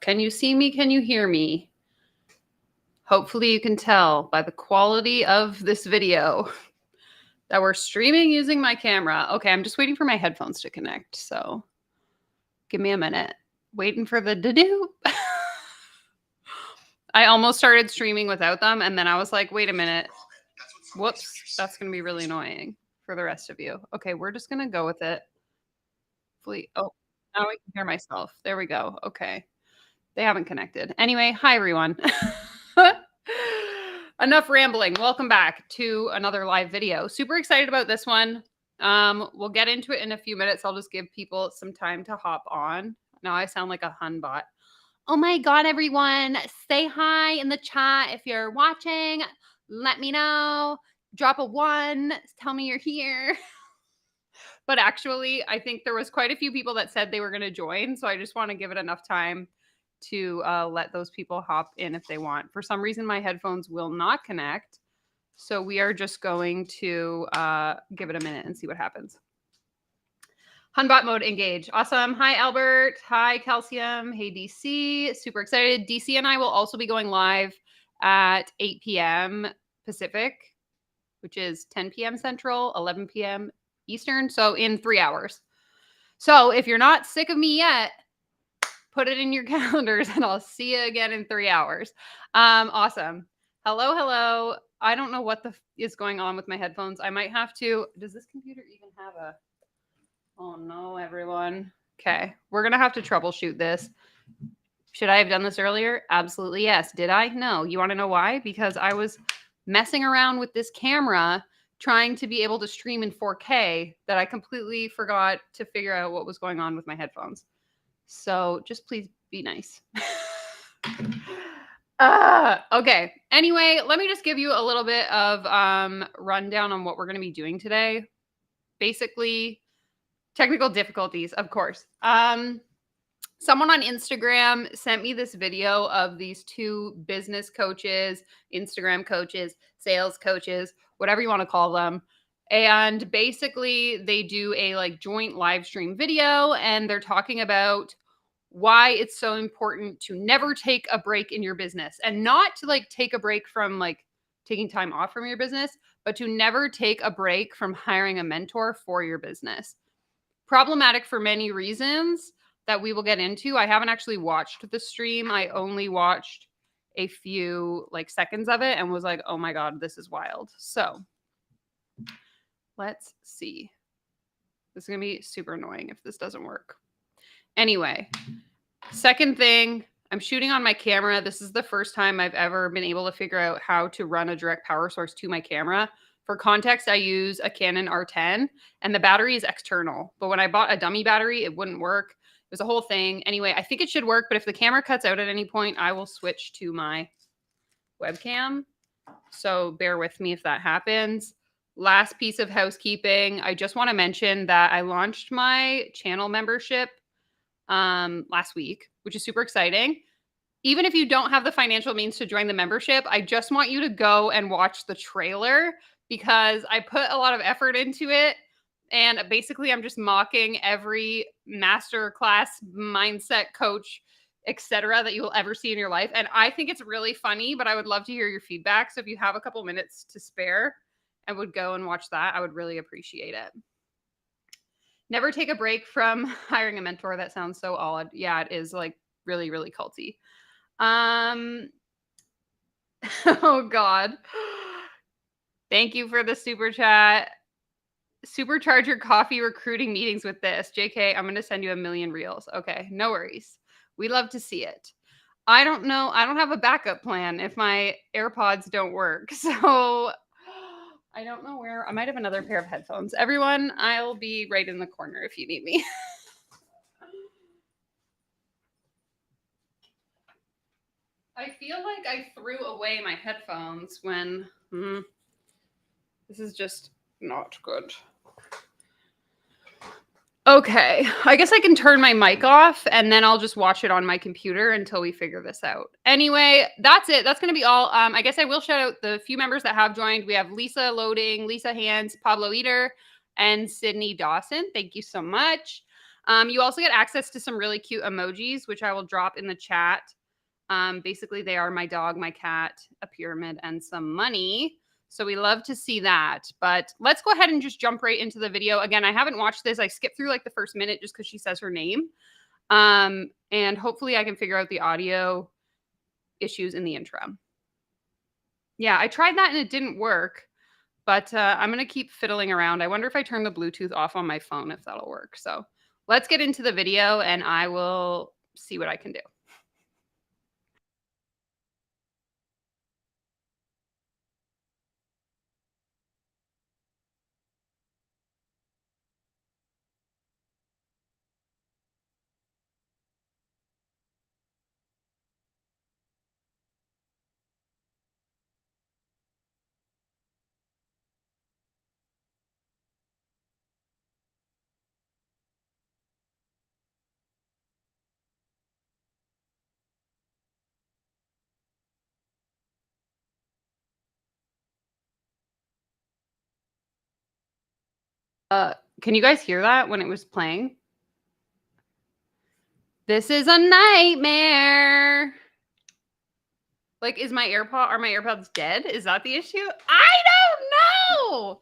Can you see me? Can you hear me? Hopefully you can tell by the quality of this video that we're streaming using my camera. Okay, I'm just waiting for my headphones to connect, so give me a minute. Waiting for the do. I almost started streaming without them, and then I was like, wait a minute. Whoops, that's going to be really annoying for the rest of you. Okay, we're just going to go with it. Oh, now I can hear myself. There we go. Okay. They haven't connected. Anyway, hi everyone. Enough rambling. Welcome back to another live video. Super excited about this one. We'll get into it in a few minutes. I'll just give people some time to hop on. Now I sound like a hun bot. Oh my God, everyone. Say hi in the chat if you're watching. Let me know. Drop a 1. Tell me you're here. But actually, I think there was quite a few people that said they were going to join. So I just want to give it enough time to let those people hop in if they want. For some reason, my headphones will not connect. So we are just going to give it a minute and see what happens. Hunbot mode engage. Awesome. Hi, Albert. Hi, Calcium. Hey, DC. Super excited. DC and I will also be going live at 8 p.m. Pacific, which is 10 p.m. Central, 11 p.m. Eastern. So in 3 hours. So if you're not sick of me yet, put it in your calendars and I'll see you again in 3 hours. Awesome. Hello, hello. I don't know what is going on with my headphones. I might have to. Does this computer even have a... Oh no, everyone. Okay. We're going to have to troubleshoot this. Should I have done this earlier? Absolutely yes. Did I? No. You want to know why? Because I was messing around with this camera trying to be able to stream in 4K that I completely forgot to figure out what was going on with my headphones. So just please be nice. Okay. Anyway, let me just give you a little bit of rundown on what we're going to be doing today. Basically, technical difficulties, of course. Someone on Instagram sent me this video of these 2 business coaches, Instagram coaches, sales coaches, whatever you want to call them. And basically they do a joint live stream video and they're talking about why it's so important to never take a break in your business, and not to take a break from taking time off from your business, but to never take a break from hiring a mentor for your business. Problematic for many reasons that we will get into. I haven't actually watched the stream. I only watched a few seconds of it and was like, oh my God, this is wild. So let's see. This is going to be super annoying if this doesn't work. Anyway, second thing, I'm shooting on my camera. This is the first time I've ever been able to figure out how to run a direct power source to my camera. For context, I use a Canon R10 and the battery is external. But when I bought a dummy battery, it wouldn't work. It was a whole thing. Anyway, I think it should work, but if the camera cuts out at any point, I will switch to my webcam. So bear with me if that happens. Last piece of housekeeping. I just want to mention that I launched my channel membership last week, which is super exciting. Even if you don't have the financial means to join the membership, I just want you to go and watch the trailer because I put a lot of effort into it. And basically, I'm just mocking every master class, mindset coach, etc. that you will ever see in your life. And I think it's really funny, but I would love to hear your feedback. So if you have a couple minutes to spare and would go and watch that, I would really appreciate it. Never take a break from hiring a mentor. That sounds so odd. Yeah, it is really, really culty. Oh God. Thank you for the super chat. Supercharge your coffee recruiting meetings with this. JK, I'm going to send you 1 million reels. Okay, no worries. We love to see it. I don't know. I don't have a backup plan if my AirPods don't work. So I don't know where. I might have another pair of headphones. Everyone, I'll be right in the corner if you need me. I feel like I threw away my headphones when this is just not good. Okay, I guess I can turn my mic off and then I'll just watch it on my computer until we figure this out. Anyway, that's it. That's going to be all. I guess I will shout out the few members that have joined. We have Lisa Loading, Lisa Hands, Pablo Eater, and Sydney Dawson. Thank you so much. You also get access to some really cute emojis, which I will drop in the chat. Basically, they are my dog, my cat, a pyramid, and some money. So we love to see that. But let's go ahead and just jump right into the video. Again, I haven't watched this. I skipped through like the first minute just because she says her name. And hopefully I can figure out the audio issues in the intro. Yeah, I tried that and it didn't work. But I'm going to keep fiddling around. I wonder if I turn the Bluetooth off on my phone, if that'll work. So let's get into the video and I will see what I can do. Can you guys hear that when it was playing? This is a nightmare. Like, are my AirPods dead? Is that the issue? I don't know.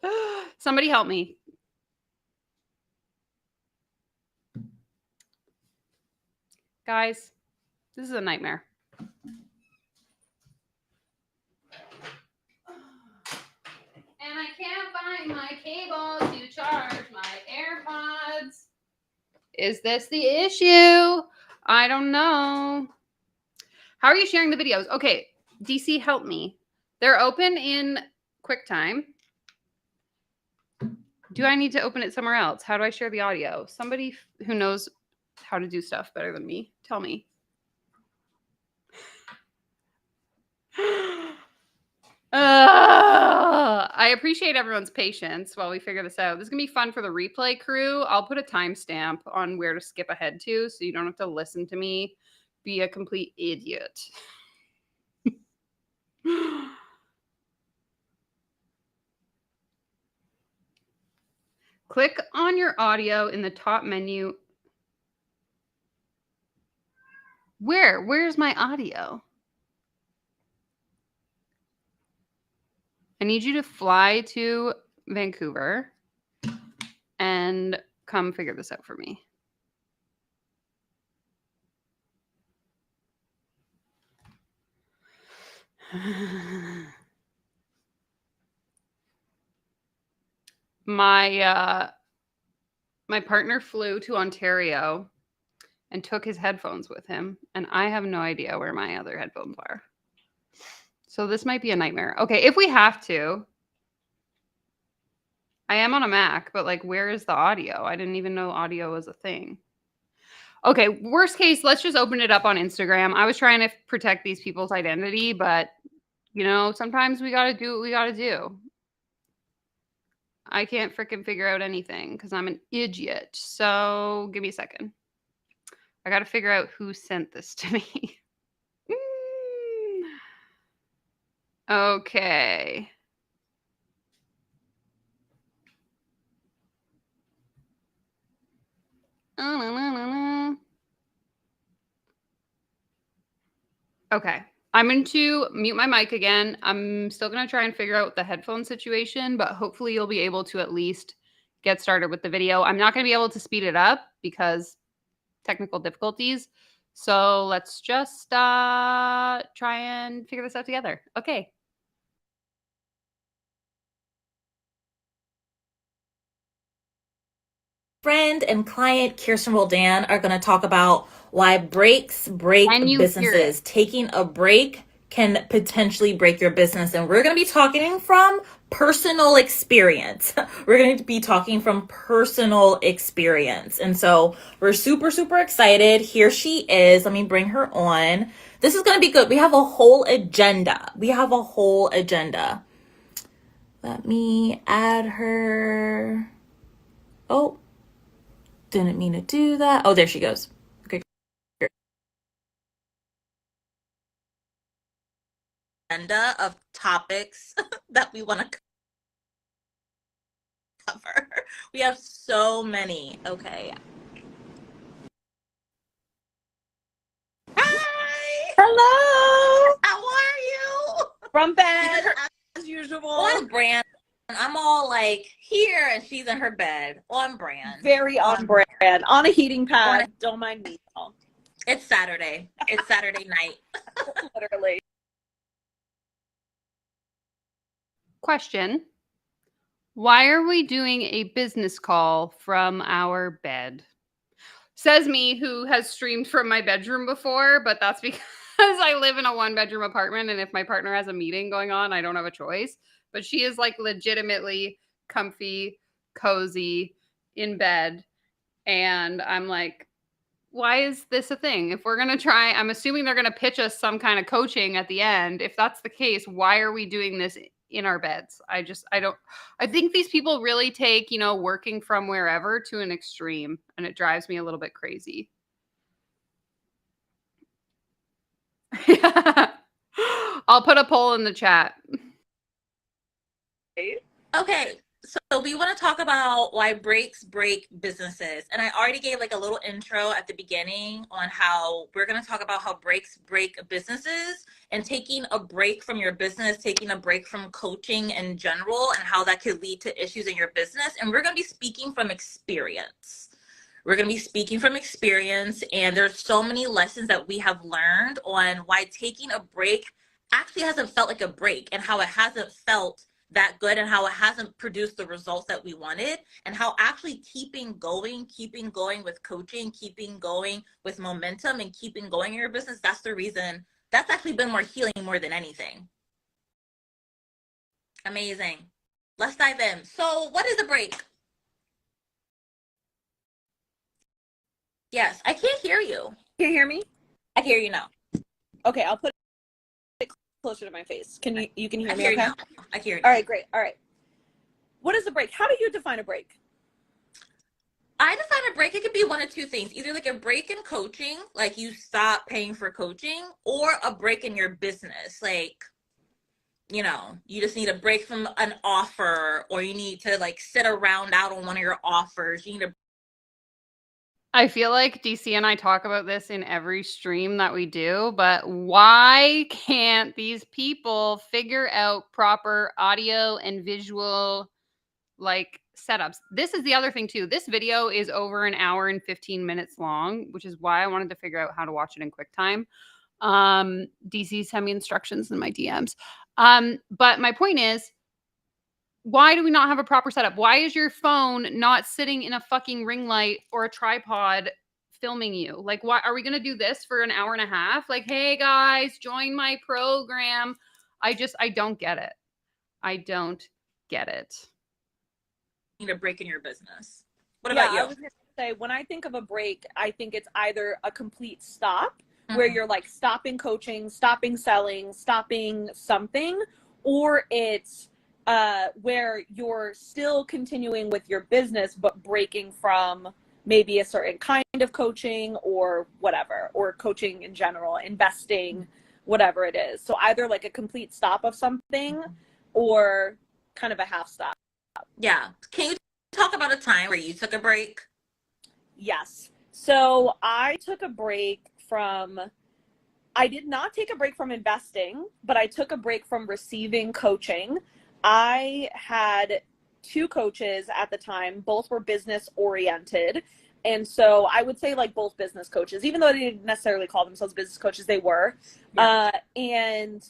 Somebody help me. Guys, this is a nightmare. And I can't find my cable to charge my AirPods. Is this the issue? I don't know. How are you sharing the videos? Okay, DC, help me. They're open in QuickTime. Do I need to open it somewhere else? How do I share the audio? Somebody who knows how to do stuff better than me, tell me. I appreciate everyone's patience while we figure this out. This is going to be fun for the replay crew. I'll put a timestamp on where to skip ahead to so you don't have to listen to me be a complete idiot. Click on your audio in the top menu. Where's my audio? I need you to fly to Vancouver and come figure this out for me. My partner flew to Ontario and took his headphones with him, and I have no idea where my other headphones are. So this might be a nightmare. Okay, if we have to. I am on a Mac, but like, where is the audio? I didn't even know audio was a thing. Okay, worst case, let's just open it up on Instagram. I was trying to protect these people's identity, but you know, sometimes we got to do what we got to do. I can't freaking figure out anything because I'm an idiot. So give me a second. I got to figure out who sent this to me. Okay. Okay. I'm going to mute my mic again. I'm still going to try and figure out the headphone situation, but hopefully you'll be able to at least get started with the video. I'm not going to be able to speed it up because technical difficulties. So let's just try and figure this out together. Okay. Friend and client Kirsten Roldan are going to talk about why breaks break businesses. Taking a break can potentially break your business. And we're going to be talking from personal experience. We're going to be talking from personal experience. And so we're super, super excited. Here she is. Let me bring her on. This is going to be good. We have a whole agenda. Let me add her. Oh, didn't mean to do that. Oh, there she goes. Okay. Agenda of topics that we want to cover. We have so many. Okay. Hello. How are you? From bed, as usual. On brand. I'm all like here, and she's in her bed. On brand. Very on brand. On a heating pad. Don't mind me. It's Saturday. It's Saturday night. Literally. Question. Why are we doing a business call from our bed? Says me, who has streamed from my bedroom before, but that's because I live in a 1-bedroom apartment, and if my partner has a meeting going on, I don't have a choice. But she is like legitimately comfy, cozy, in bed. And I'm like, why is this a thing? If we're going to try, I'm assuming they're going to pitch us some kind of coaching at the end. If that's the case, why are we doing this in our beds? I think these people really take, working from wherever to an extreme, and it drives me a little bit crazy. I'll put a poll in the chat. Okay. So we want to talk about why breaks break businesses. And I already gave like a little intro at the beginning on how we're going to talk about how breaks break businesses, and taking a break from your business, taking a break from coaching in general, and how that could lead to issues in your business. And we're going to be speaking from experience. And there's so many lessons that we have learned on why taking a break actually hasn't felt like a break, and how it hasn't felt that good, and how it hasn't produced the results that we wanted, and how actually keeping going with coaching, keeping going with momentum, and keeping going in your business, that's the reason that's actually been more healing more than anything. Amazing. Let's dive in. So what is a break? Yes, I can't hear you. Can you hear me? I hear you now. Okay, I'll put it closer to my face. You can hear me? I hear okay? you now. I hear you. All right, great. All right. What is a break? How do you define a break? I define a break, it could be one of two things. Either like a break in coaching, like you stop paying for coaching, or a break in your business. Like, you just need a break from an offer, or you need to like sit around out on one of your offers. You need a I feel like DC and I talk about this in every stream that we do, but why can't these people figure out proper audio and visual like setups? This is the other thing too. This video is over an hour and 15 minutes long, which is why I wanted to figure out how to watch it in QuickTime. DC sent me instructions in my DMs. But my point is, why do we not have a proper setup? Why is your phone not sitting in a fucking ring light or a tripod filming you? Like, why are we going to do this for an hour and a half? Like, hey guys, join my program. I don't get it. I don't get it. You need a break in your business. What about you? I was going to say, when I think of a break, I think it's either a complete stop, where you're like stopping coaching, stopping selling, stopping something, or it's where you're still continuing with your business, but breaking from maybe a certain kind of coaching or whatever, or coaching in general, investing, whatever it is. So either like a complete stop of something or kind of a half stop. Yeah. Can you talk about a time where you took a break? Yes. So I took a break from, I did not take a break from investing, but I took a break from receiving coaching. I had 2 coaches at the time. Both were business oriented. And so I would say like both business coaches, even though they didn't necessarily call themselves business coaches, they were. Yeah. And,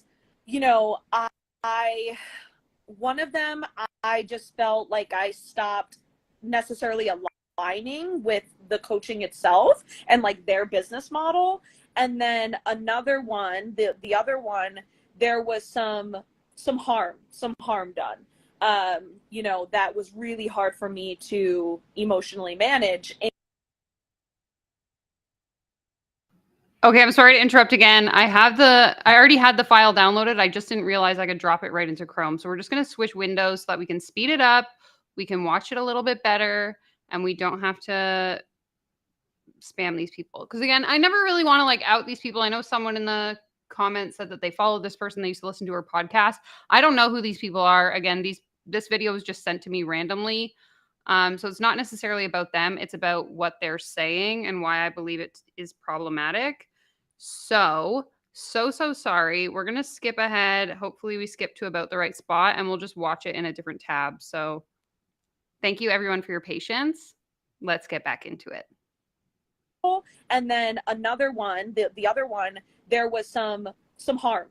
one of them, I just felt like I stopped necessarily aligning with the coaching itself and like their business model. And then another one, the other one, there was some harm done, that was really hard for me to emotionally manage. Okay, I'm sorry to interrupt again. I already had the file downloaded. I just didn't realize I could drop it right into Chrome. So we're just going to switch windows so that we can speed it up. We can watch it a little bit better, and we don't have to spam these people. Because again, I never really want to like out these people. I know someone in the comments said that they followed this person. They used to listen to her podcast. I don't know who these people are. Again, this video was just sent to me randomly. So it's not necessarily about them. It's about what they're saying and why I believe it is problematic. So So sorry. We're going to skip ahead. Hopefully we skip to about the right spot and we'll just watch it in a different tab. So thank you everyone for your patience. Let's get back into it. And then another one, the other one, there was some harm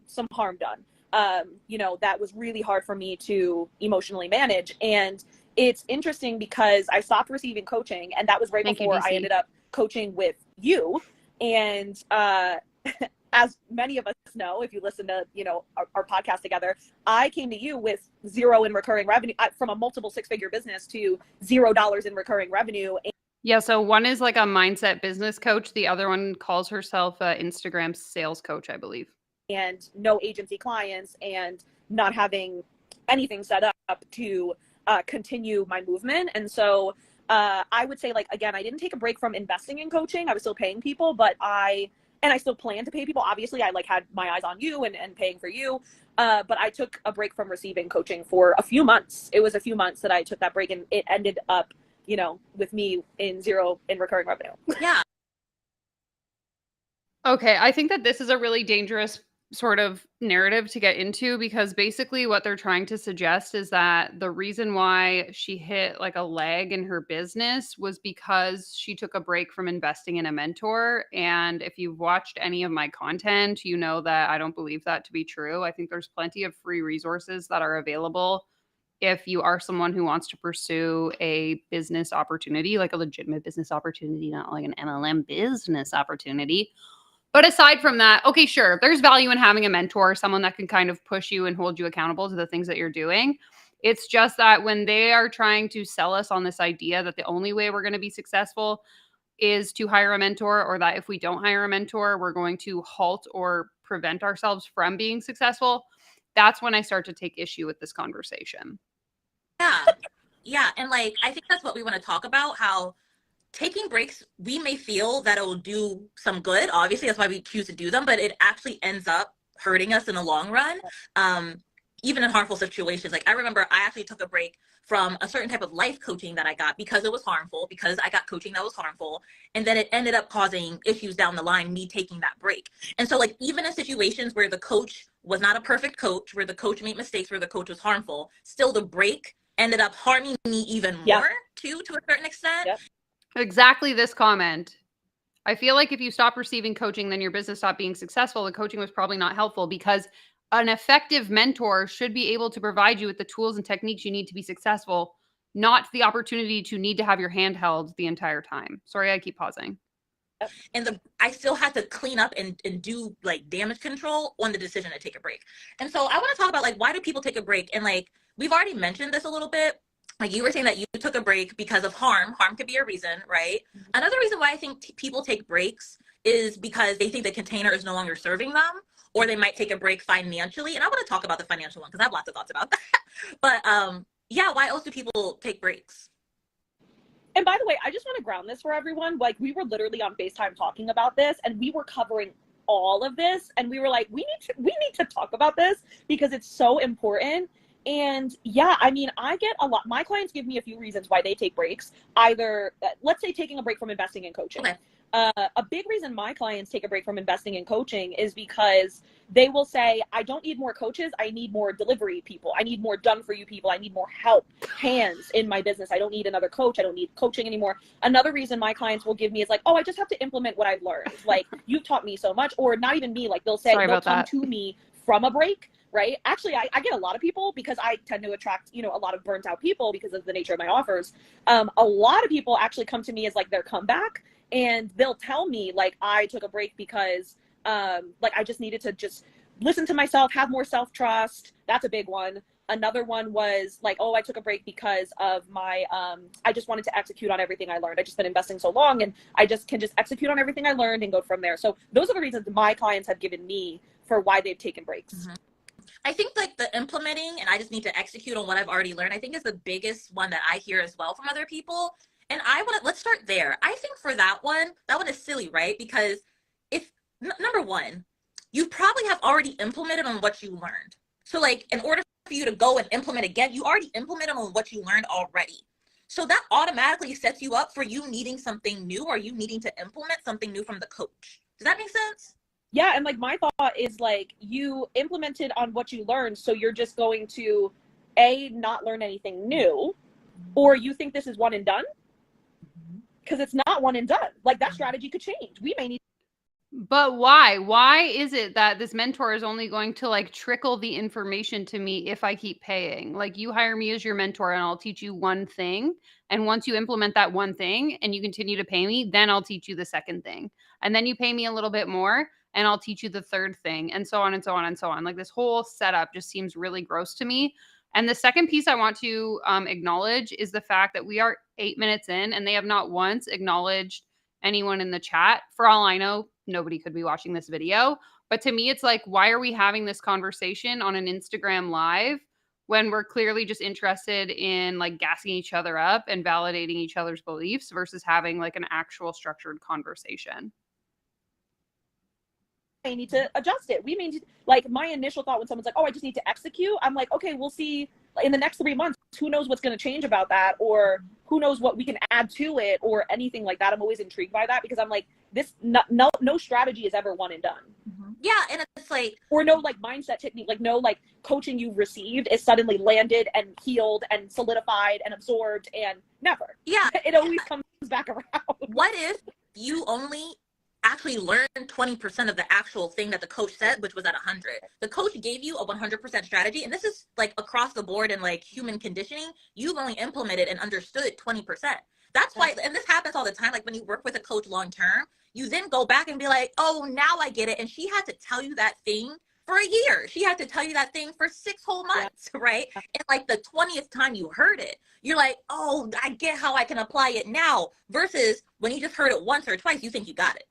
done. That was really hard for me to emotionally manage. And it's interesting because I stopped receiving coaching, and that was right before I ended up coaching with you. And as many of us know, if you listen to our podcast together, I came to you with zero in recurring revenue, from a multiple six-figure business to $0 in recurring revenue. Yeah, so one is like a mindset business coach. The other one calls herself an Instagram sales coach, I believe. And no agency clients and not having anything set up to continue my movement. And so I would say, like, again, I didn't take a break from investing in coaching. I was still paying people, but I still plan to pay people. Obviously, I had my eyes on you and paying for you. But I took a break from receiving coaching for a few months. It was a few months that I took that break, and it ended up, with me in $0 in recurring revenue. Yeah. Okay, I think that this is a really dangerous sort of narrative to get into, because basically what they're trying to suggest is that the reason why she hit like a lag in her business was because she took a break from investing in a mentor. And if you've watched any of my content, you know that I don't believe that to be true. I think there's plenty of free resources that are available if you are someone who wants to pursue a business opportunity, like a legitimate business opportunity, not like an MLM business opportunity. But aside from that, okay, sure, there's value in having a mentor, someone that can kind of push you and hold you accountable to the things that you're doing. It's just that when they are trying to sell us on this idea that the only way we're going to be successful is to hire a mentor, or that if we don't hire a mentor, we're going to halt or prevent ourselves from being successful, that's when I start to take issue with this conversation. Yeah. And like, I think that's what we want to talk about, how taking breaks, we may feel that it will do some good. Obviously, that's why we choose to do them, but it actually ends up hurting us in the long run. Even in harmful situations. Like, I remember I actually took a break from a certain type of life coaching that I got because it was harmful, because I got coaching that was harmful. And then it ended up causing issues down the line, me taking that break. And so, like, even in situations where the coach was not a perfect coach, where the coach made mistakes, where the coach was harmful, still the break ended up harming me even more too, to a certain extent. Exactly this comment. I feel like if you stop receiving coaching, then your business stopped being successful. The coaching was probably not helpful, because an effective mentor should be able to provide you with the tools and techniques you need to be successful, not the opportunity to need to have your hand held the entire time. Sorry, I keep pausing. And I still had to clean up and do like damage control on the decision to take a break. And so I want to talk about, like, why do people take a break? And like, we've already mentioned this a little bit. Like, you were saying that you took a break because of harm. Harm could be a reason, right? Mm-hmm. Another reason why I think people take breaks is because they think the container is no longer serving them, or they might take a break financially. And I want to talk about the financial one because I have lots of thoughts about that. But yeah, why else do people take breaks? And by the way, I just want to ground this for everyone. Like, we were literally on FaceTime talking about this, and we were covering all of this, and we were like, we need to talk about this because it's so important. And yeah, I mean, I get a lot. My clients give me a few reasons why they take breaks. Either, let's say, taking a break from investing in coaching. Okay. A big reason my clients take a break from investing in coaching is because they will say, I don't need more coaches. I need more delivery people. I need more done for you people. I need more help, hands in my business. I don't need another coach. I don't need coaching anymore. Another reason my clients will give me is like, oh, I just have to implement what I've learned. Like, you've taught me so much. Or not even me. Like, they'll say, they'll come to me from a break. Right. Actually, I get a lot of people, because I tend to attract, a lot of burnt out people because of the nature of my offers. A lot of people actually come to me as like their comeback, and they'll tell me, like, I took a break because like, I just needed to just listen to myself, have more self-trust. That's a big one. Another one was like, oh, I took a break because of my, I just wanted to execute on everything I learned. I just been investing so long, and I just can execute on everything I learned and go from there. So those are the reasons my clients have given me for why they've taken breaks. Mm-hmm. I think like the implementing and I just need to execute on what I've already learned, I think is the biggest one that I hear as well from other people. And let's start there. I think for that one is silly, right? Because if number one, you probably have already implemented on what you learned. So like, in order for you to go and implement again, you already implemented on what you learned already. So that automatically sets you up for you needing something new, or you needing to implement something new from the coach. Does that make sense? Yeah. And like, my thought is like, you implemented on what you learned. So you're just going to not learn anything new, or you think this is one and done, because it's not one and done. Like, that strategy could change. We may need. But why? Why is it that this mentor is only going to like trickle the information to me if I keep paying? Like, you hire me as your mentor and I'll teach you one thing. And once you implement that one thing and you continue to pay me, then I'll teach you the second thing. And then you pay me a little bit more and I'll teach you the third thing, and so on and so on and so on. Like, this whole setup just seems really gross to me. And the second piece I want to acknowledge is the fact that we are 8 minutes in and they have not once acknowledged anyone in the chat. For all I know, nobody could be watching this video. But to me, it's like, why are we having this conversation on an Instagram live when we're clearly just interested in like gassing each other up and validating each other's beliefs versus having like an actual structured conversation? I need to adjust it. We may need, like, my initial thought when someone's like, oh, I just need to execute, I'm like, okay, we'll see in the next 3 months, who knows what's going to change about that, or who knows what we can add to it, or anything like that. I'm always intrigued by that, because I'm like, this no strategy is ever one and done. Yeah. And it's like, or no like mindset technique, like no like coaching you've received is suddenly landed and healed and solidified and absorbed, and never. Yeah. It always comes back around. What if you only actually learn 20% of the actual thing that the coach said, which was at 100? The coach gave you a 100% strategy, and this is like across the board in like human conditioning. You've only implemented and understood 20%. That's why, and this happens all the time. Like, when you work with a coach long term, you then go back and be like, oh, now I get it. And she had to tell you that thing for a year. She had to tell you that thing for 6 whole months, right? And like the 20th time you heard it, you're like, oh, I get how I can apply it now. Versus when you just heard it once or twice, you think you got it.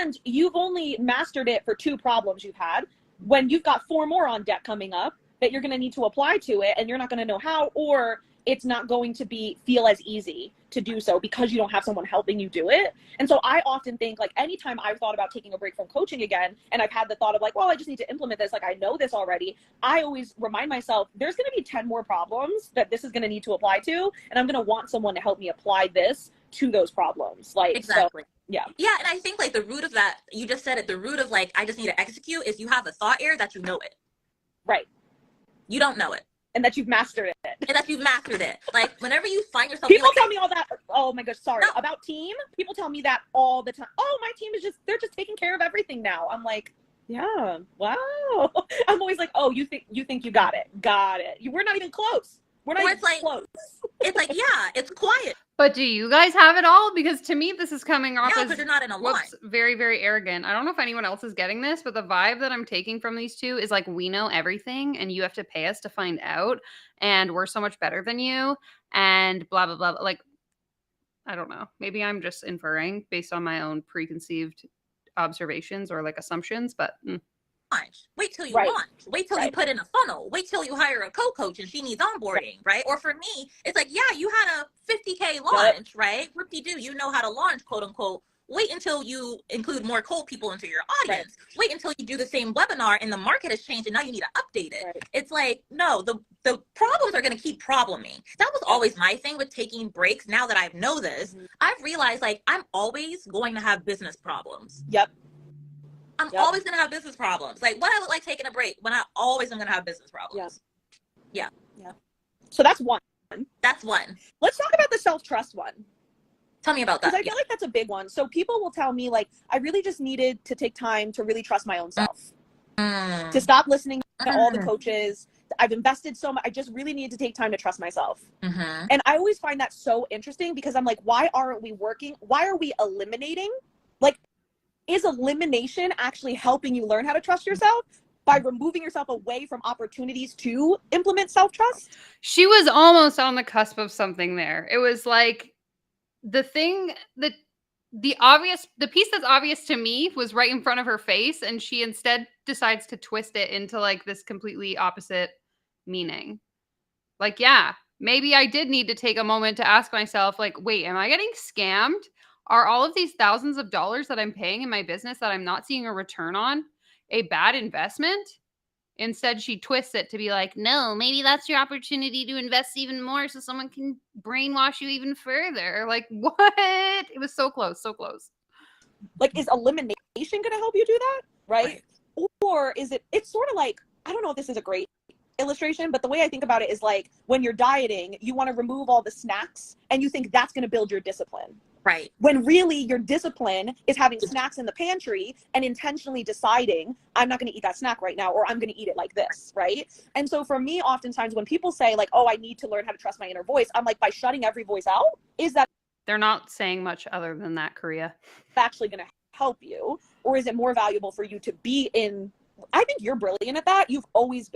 And you've only mastered it for 2 problems you've had, when you've got 4 more on deck coming up that you're going to need to apply to it, and you're not going to know how, or it's not going to feel as easy to do so because you don't have someone helping you do it. And so I often think, like, anytime I've thought about taking a break from coaching again, and I've had the thought of like, well, I just need to implement this, like, I know this already, I always remind myself there's going to be 10 more problems that this is going to need to apply to, and I'm going to want someone to help me apply this to those problems. Like, exactly. So, yeah. Yeah. And I think like the root of that, you just said it, the root of like, I just need to execute, is you have a thought error that you know it. Right. You don't know it. And that you've mastered it. And that you've mastered it. Like, whenever you find yourself, people like, tell me all that. Oh my gosh, sorry. No. About team, people tell me that all the time. Oh, my team is they're just taking care of everything now. I'm like, yeah, wow. I'm always like, oh, you think you got it. We're not even close. We're not even close. It's like, yeah, it's quiet. But do you guys have it all? Because to me, this is coming off as, you're not in a line. Very, very arrogant. I don't know if anyone else is getting this, but the vibe that I'm taking from these two is like, we know everything and you have to pay us to find out, and we're so much better than you, and blah, blah, blah. Like, I don't know. Maybe I'm just inferring based on my own preconceived observations or like assumptions, but launch. Wait till you launch. Wait till you put in a funnel. Wait till you hire a co-coach and she needs onboarding, right? Or for me, it's like, yeah, you had a 50K launch, right? Whoop-de-doo, you know how to launch, quote unquote. Wait until you include more cold people into your audience. Wait until you do the same webinar and the market has changed and now you need to update it. It's like, no, the problems are going to keep probleming. That was always my thing with taking breaks. Now that I know this, I've realized like I'm always going to have business problems. I'm always going to have business problems. Like, what I look like taking a break when I always am going to have business problems. Yeah. So that's one. That's one. Let's talk about the self-trust one. Tell me about that. Because I feel like that's a big one. So people will tell me like, I really just needed to take time to really trust my own self. To stop listening to all the coaches. I've invested so much. I just really needed to take time to trust myself. And I always find that so interesting because I'm like, why aren't we working? Why are we eliminating? Like, is elimination actually helping you learn how to trust yourself by removing yourself away from opportunities to implement self-trust? She was almost on the cusp of something there. It was like the thing that the piece that's obvious to me was right in front of her face, and she instead decides to twist it into like this completely opposite meaning. Like, yeah, maybe I did need to take a moment to ask myself, like, wait, am I getting scammed? Are all of these thousands of dollars that I'm paying in my business that I'm not seeing a return on a bad investment? Instead, she twists it to be like, no, maybe that's your opportunity to invest even more so someone can brainwash you even further. Like, what? It was so close, so close. Like, is elimination going to help you do that? right? Or is it's sort of like, I don't know if this is a great illustration, but the way I think about it is like when you're dieting, you want to remove all the snacks and you think that's going to build your discipline. Right. When really your discipline is having snacks in the pantry and intentionally deciding, I'm not going to eat that snack right now, or I'm going to eat it like this, right? And so for me, oftentimes when people say like, oh, I need to learn how to trust my inner voice, I'm like, by shutting every voice out, is that they're not saying much other than that, Korea, actually going to help you? Or is it more valuable for you to be in, I think you're brilliant at that. I've always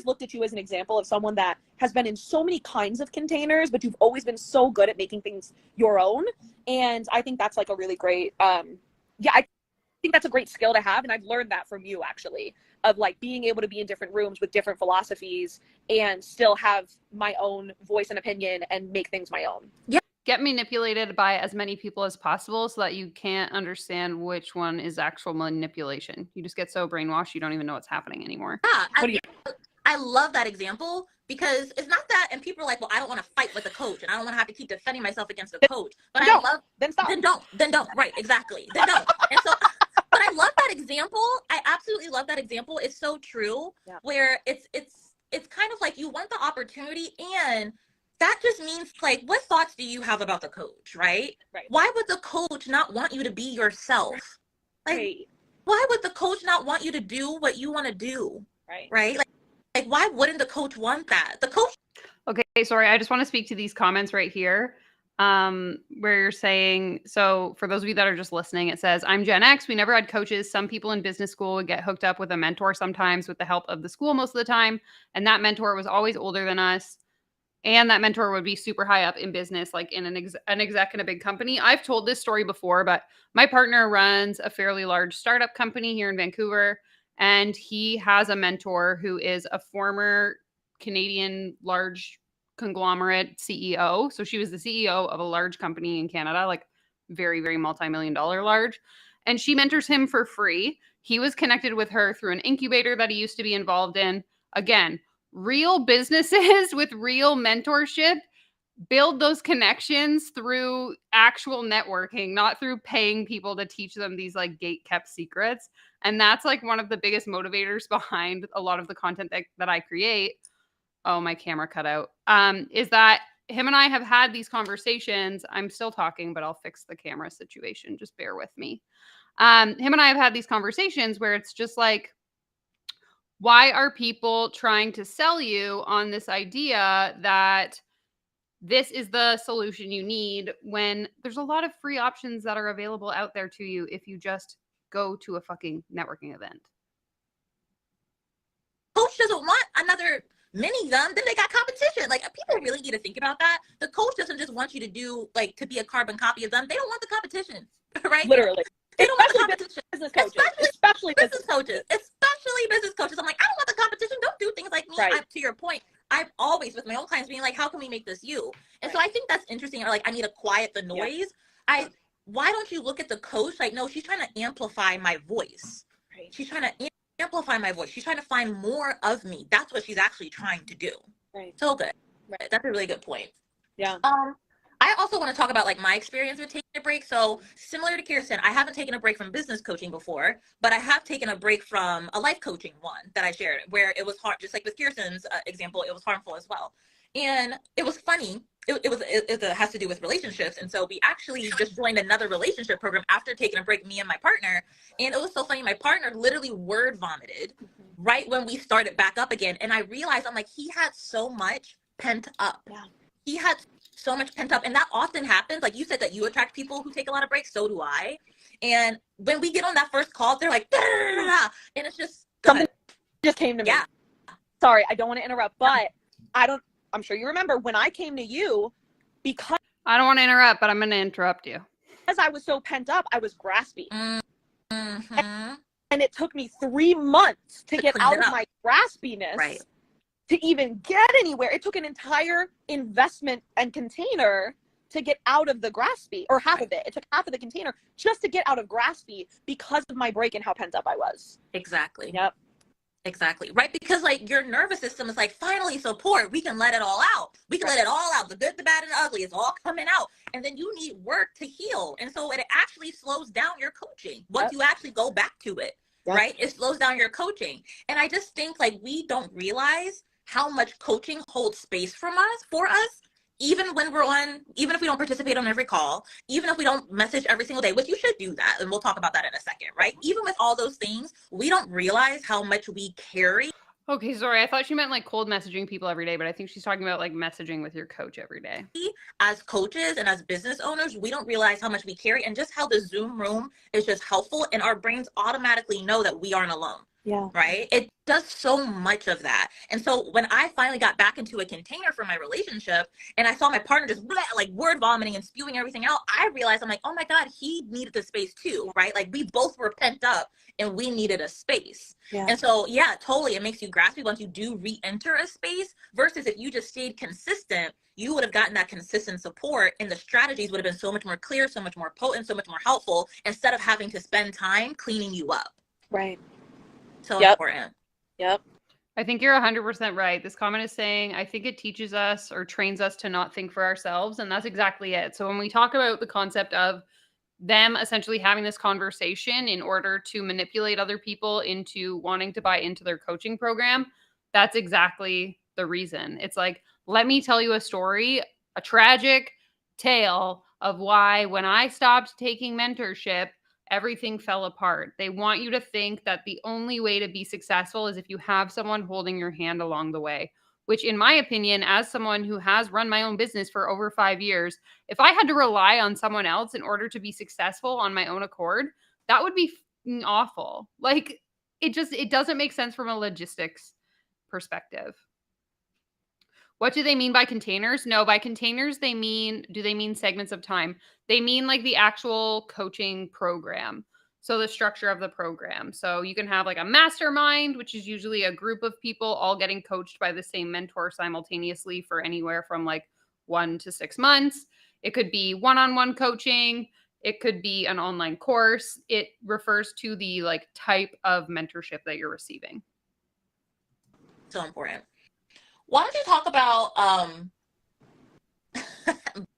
looked at you as an example of someone that has been in so many kinds of containers, but you've always been so good at making things your own. And I think that's like a really great, I think that's a great skill to have. And I've learned that from you, actually, of like being able to be in different rooms with different philosophies and still have my own voice and opinion and make things my own. Yeah. Get manipulated by as many people as possible so that you can't understand which one is actual manipulation. You just get so brainwashed, you don't even know what's happening anymore. Yeah, I love that example, because it's not that, and people are like, well, I don't want to fight with a coach and I don't want to have to keep defending myself against a coach. But then stop. Then don't. Right, exactly. Then don't. And so, but I love that example. I absolutely love that example. It's so true. Yeah. Where it's kind of like you want the opportunity, and that just means like, what thoughts do you have about the coach, right? Right. Why would the coach not want you to be yourself? Like, Right. why would the coach not want you to do what you want to do? Right. Right? Like, why wouldn't the coach want that? The coach. Okay, sorry. I just want to speak to these comments right here, where you're saying, so for those of you that are just listening, it says, I'm Gen X. We never had coaches. Some people in business school would get hooked up with a mentor sometimes with the help of the school most of the time. And that mentor was always older than us. And that mentor would be super high up in business, like in an exec in a big company. I've told this story before, but my partner runs a fairly large startup company here in Vancouver. And he has a mentor who is a former Canadian large conglomerate CEO. So she was the CEO of a large company in Canada, like very, very multi-million-dollar large. And she mentors him for free. He was connected with her through an incubator that he used to be involved in. Again, real businesses with real mentorship build those connections through actual networking, not through paying people to teach them these like gate-kept secrets. And that's like one of the biggest motivators behind a lot of the content that I create. Oh, my camera cut out. Is that him and I have had these conversations. I'm still talking, but I'll fix the camera situation. Just bear with me. Him and I have had these conversations where it's just like, why are people trying to sell you on this idea that this is the solution you need when there's a lot of free options that are available out there to you if you just go to a fucking networking event? Coach doesn't want another mini them, then they got competition. Like, people really need to think about that. The coach doesn't just want you to do, like, to be a carbon copy of them. They don't want the competition, right? Literally. They don't want the competition. Business coaches. Especially business coaches. Especially business coaches. I'm like, I don't want the competition. Don't do things like me. Right. To your point, I've always, with my own clients, being like, how can we make this you? And so I think that's interesting. Or like, I need to quiet the noise. Yeah. Why don't you look at the coach? Like, no, she's trying to amplify my voice. Right. She's trying to amplify my voice. She's trying to find more of me. That's what she's actually trying to do. Right. So good. Right. That's a really good point. Yeah. I also want to talk about like my experience with taking a break. So similar to Kirsten, I haven't taken a break from business coaching before, but I have taken a break from a life coaching one that I shared where it was hard, just like with Kirsten's example, it was harmful as well. And it was funny. It has to do with relationships. And so we actually just joined another relationship program after taking a break, me and my partner. And it was so funny. My partner literally word vomited right when we started back up again. And I realized, I'm like, he had so much pent up. Yeah. He had so much pent up. And that often happens. Like you said that you attract people who take a lot of breaks. So do I. And when we get on that first call, they're like, and it's just something just came to me. Yeah. Sorry, I don't want to interrupt, but I'm sure you remember when I came to you, because I don't want to interrupt, but I'm going to interrupt you. Because I was so pent up, I was graspy. Mm-hmm. And it took me 3 months to get out of my graspiness. Right. To even get anywhere. It took an entire investment and container to get out of the graspy, or half of it. It took half of the container just to get out of graspy because of my break and how pent up I was. Exactly. Yep. Exactly. Right. Because like your nervous system is like, finally support. We can let it all out. We can let it all out. The good, the bad, and the ugly is all coming out. And then you need work to heal. And so it actually slows down your coaching once you actually go back to it. right? It slows down your coaching. And I just think like we don't realize how much coaching holds space for us, even when we're on, even if we don't participate on every call, even if we don't message every single day, which you should do that. And we'll talk about that in a second, right? Even with all those things, we don't realize how much we carry. Okay, sorry. I thought she meant like cold messaging people every day, but I think she's talking about like messaging with your coach every day. As coaches and as business owners, we don't realize how much we carry and just how the Zoom room is just helpful. And our brains automatically know that we aren't alone. Yeah. Right. It does so much of that. And so when I finally got back into a container for my relationship and I saw my partner just like word vomiting and spewing everything out, I realized I'm like, oh my God, he needed the space too. Right. Like we both were pent up and we needed a space. Yeah. And so, yeah, totally. It makes you grasp it once you do re-enter a space versus if you just stayed consistent, you would have gotten that consistent support and the strategies would have been so much more clear, so much more potent, so much more helpful instead of having to spend time cleaning you up. Right. So important. Yep. I think you're 100% right. This comment is saying, I think it teaches us or trains us to not think for ourselves. And that's exactly it. So when we talk about the concept of them essentially having this conversation in order to manipulate other people into wanting to buy into their coaching program, that's exactly the reason. It's like, let me tell you a story, a tragic tale of why when I stopped taking mentorship, everything fell apart. They want you to think that the only way to be successful is if you have someone holding your hand along the way, which in my opinion, as someone who has run my own business for over 5 years, if I had to rely on someone else in order to be successful on my own accord, that would be awful. Like it doesn't make sense from a logistics perspective. What do they mean by containers? No, by containers, do they mean segments of time? They mean like the actual coaching program. So the structure of the program. So you can have like a mastermind, which is usually a group of people all getting coached by the same mentor simultaneously for anywhere from like 1 to 6 months. It could be one-on-one coaching. It could be an online course. It refers to the like type of mentorship that you're receiving. So important. Why don't you talk about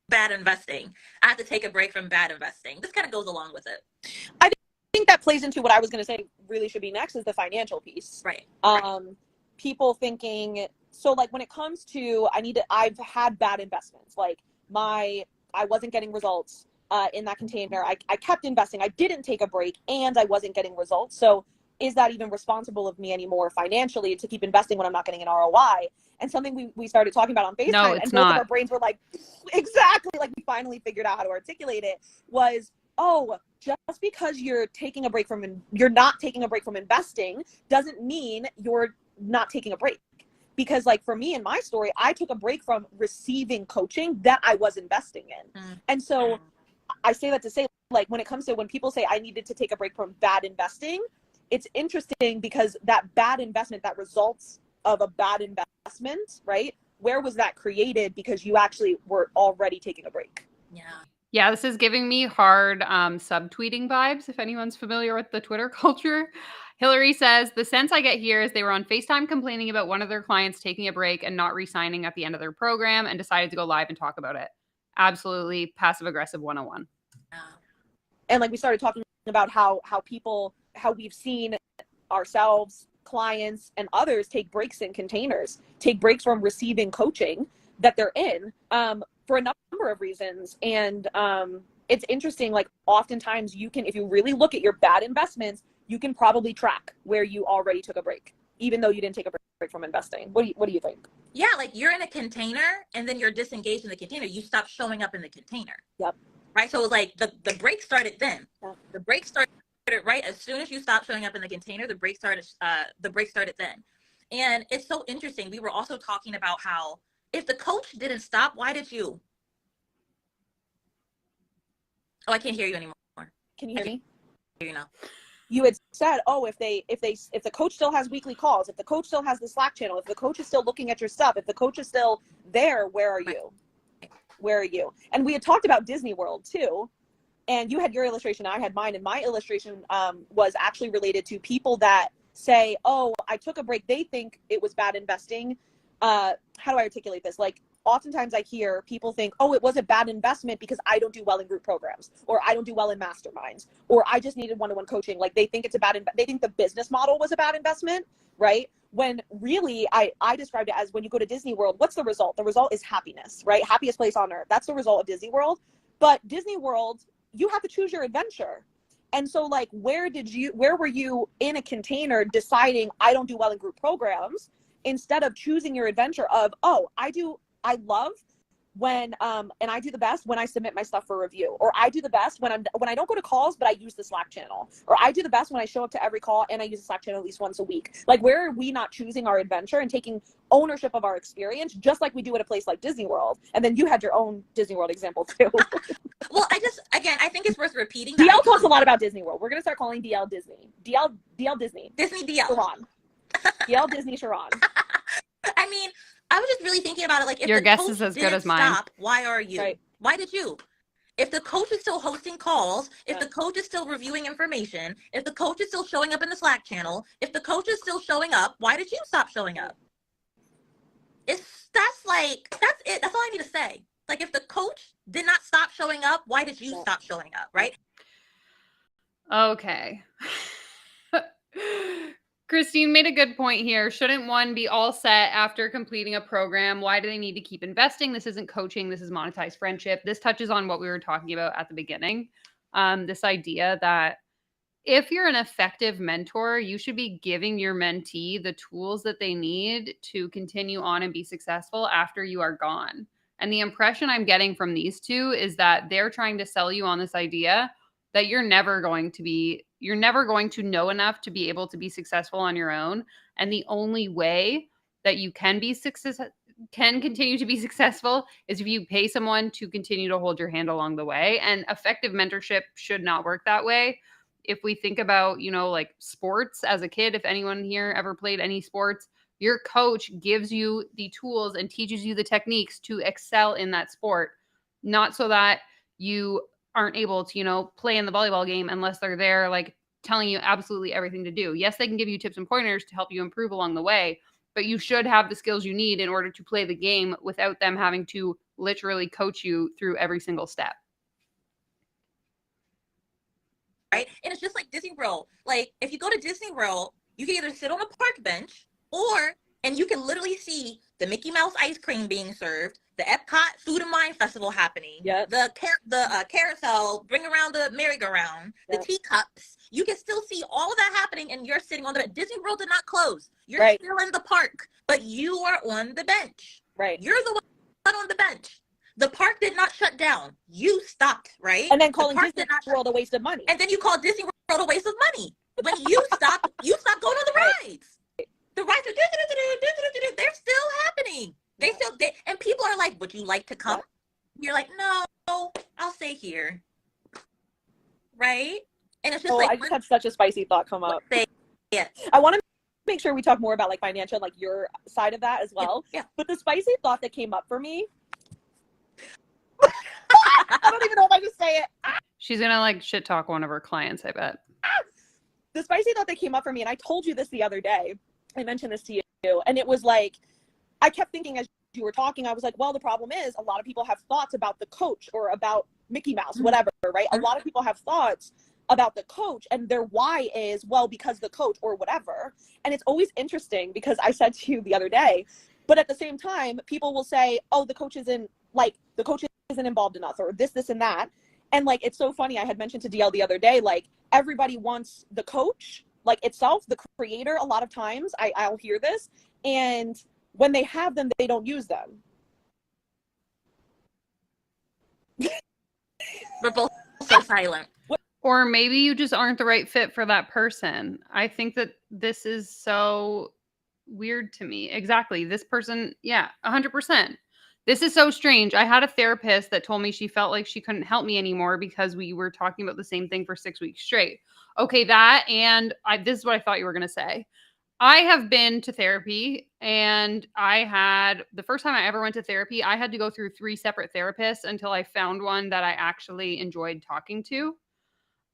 bad investing? I have to take a break from bad investing. This kind of goes along with it. I think that plays into what I was going to say really should be next is the financial piece. Right. People thinking, so like when it comes to, I've had bad investments. Like I wasn't getting results in that container. I kept investing. I didn't take a break and I wasn't getting results. So is that even responsible of me anymore financially to keep investing when I'm not getting an ROI? And something we started talking about on FaceTime, no, and both not. of our brains were like, exactly, like we finally figured out how to articulate it, was, oh, just because you're not taking a break from investing doesn't mean you're not taking a break. Because like for me in my story, I took a break from receiving coaching that I was investing in. And so I say that to say, like, when it comes to when people say I needed to take a break from bad investing, it's interesting because that bad investment, that results of a bad investment, right? Where was that created? Because you actually were already taking a break. Yeah, this is giving me hard subtweeting vibes, if anyone's familiar with the Twitter culture. Hillary says, the sense I get here is they were on FaceTime complaining about one of their clients taking a break and not re-signing at the end of their program and decided to go live and talk about it. Absolutely passive-aggressive 101. And like we started talking about how we've seen ourselves, clients, and others take breaks in containers, take breaks from receiving coaching that they're in for a number of reasons. And it's interesting, like oftentimes you can, if you really look at your bad investments, you can probably track where you already took a break, even though you didn't take a break from investing. What do you think? Yeah, like you're in a container and then you're disengaged in the container. You stop showing up in the container. Yep. Right. So it was like the break started then. Yeah. The break started right as soon as you stopped showing up in the container. The break started then. And it's so interesting. We were also talking about how if the coach didn't stop, why did you? Oh, I can't hear you anymore. Can you hear me? I hear you now. You had said, oh, if the coach still has weekly calls, if the coach still has the Slack channel, if the coach is still looking at your stuff, if the coach is still there, where are you? Where are you? And we had talked about Disney World too. And you had your illustration, I had mine. And my illustration was actually related to people that say, oh, I took a break. They think it was bad investing. How do I articulate this? Like oftentimes I hear people think, oh, it was a bad investment because I don't do well in group programs, or I don't do well in masterminds, or I just needed one-on-one coaching. Like they think it's a bad, they think the business model was a bad investment, right? When really I described it as, when you go to Disney World, what's the result? The result is happiness, right? Happiest place on earth. That's the result of Disney World. But Disney World, you have to choose your adventure. And so like, where were you in a container deciding I don't do well in group programs, instead of choosing your adventure of, oh, I love when and I do the best when I submit my stuff for review, or I do the best when I don't go to calls but I use the Slack channel, or I do the best when I show up to every call and I use the Slack channel at least once a week. Like, where are we not choosing our adventure and taking ownership of our experience, just like we do at a place like Disney World? And then you had your own Disney World example too. Well, I think it's worth repeating. DL talks a lot about Disney World. We're gonna start calling DL Disney. DL Disney. Disney DL. Sharon. DL Disney Sharon. I mean, I was just really thinking about it. Like, if your the guess coach is as good didn't as mine. stop, why are you? Right. Why did you? If the coach is still hosting calls, if Yeah. the coach is still reviewing information, if the coach is still showing up in the Slack channel, if the coach is still showing up, why did you stop showing up? That's it. That's all I need to say. Like, if the coach did not stop showing up, why did you stop showing up, right? Okay. Christine made a good point here. Shouldn't one be all set after completing a program? Why do they need to keep investing? This isn't coaching. This is monetized friendship. This touches on what we were talking about at the beginning. This idea that if you're an effective mentor, you should be giving your mentee the tools that they need to continue on and be successful after you are gone. And the impression I'm getting from these two is that they're trying to sell you on this idea that you're never going to know enough to be able to be successful on your own. And the only way that you can continue to be successful is if you pay someone to continue to hold your hand along the way. And effective mentorship should not work that way. If we think about, like sports as a kid, if anyone here ever played any sports, your coach gives you the tools and teaches you the techniques to excel in that sport, not so that you aren't able to, play in the volleyball game unless they're there, like telling you absolutely everything to do. Yes, they can give you tips and pointers to help you improve along the way, but you should have the skills you need in order to play the game without them having to literally coach you through every single step. Right? And it's just like Disney World. Like, if you go to Disney World, you can either sit on a park bench, and you can literally see the Mickey Mouse ice cream being served, the Epcot Food and Wine Festival happening, the carousel, bring around the merry-go-round, the teacups. You can still see all of that happening, and you're sitting on the bench. Disney World did not close. You're still in the park, but you are on the bench. Right. You're the one on the bench. The park did not shut down. You stopped, right? And then calling Disney World a waste of money. And then you call Disney World a waste of money. When you stop going on the rides. The rides are they're still happening. And people are like, would you like to come? You're like, no, I'll stay here. Right? And it's just I just had such a spicy thought come up. Yes. I want to make sure we talk more about like financial, like your side of that as well. Yeah. But the spicy thought that came up for me, I don't even know if I just say it. She's gonna like shit talk one of her clients, I bet. The spicy thought that came up for me, and I told you this the other day. I mentioned this to you, and it was like, I kept thinking as you were talking, I was like, well, the problem is a lot of people have thoughts about the coach or about Mickey Mouse, whatever, right? A lot of people have thoughts about the coach, and their why is, well, because the coach or whatever. And it's always interesting because I said to you the other day, but at the same time, people will say, oh, the coach isn't involved enough, or this, and that. And like, it's so funny. I had mentioned to DL the other day, like, everybody wants the coach, like itself, the creator. A lot of times I'll hear this, and when they have them, they don't use them. We're both so silent. Or maybe you just aren't the right fit for that person. I think that this is so weird to me. Exactly. This person, 100%. This is so strange. I had a therapist that told me she felt like she couldn't help me anymore because we were talking about the same thing for 6 weeks straight. Okay, this is what I thought you were going to say. I have been to therapy, and the first time I ever went to therapy, I had to go through 3 separate therapists until I found one that I actually enjoyed talking to.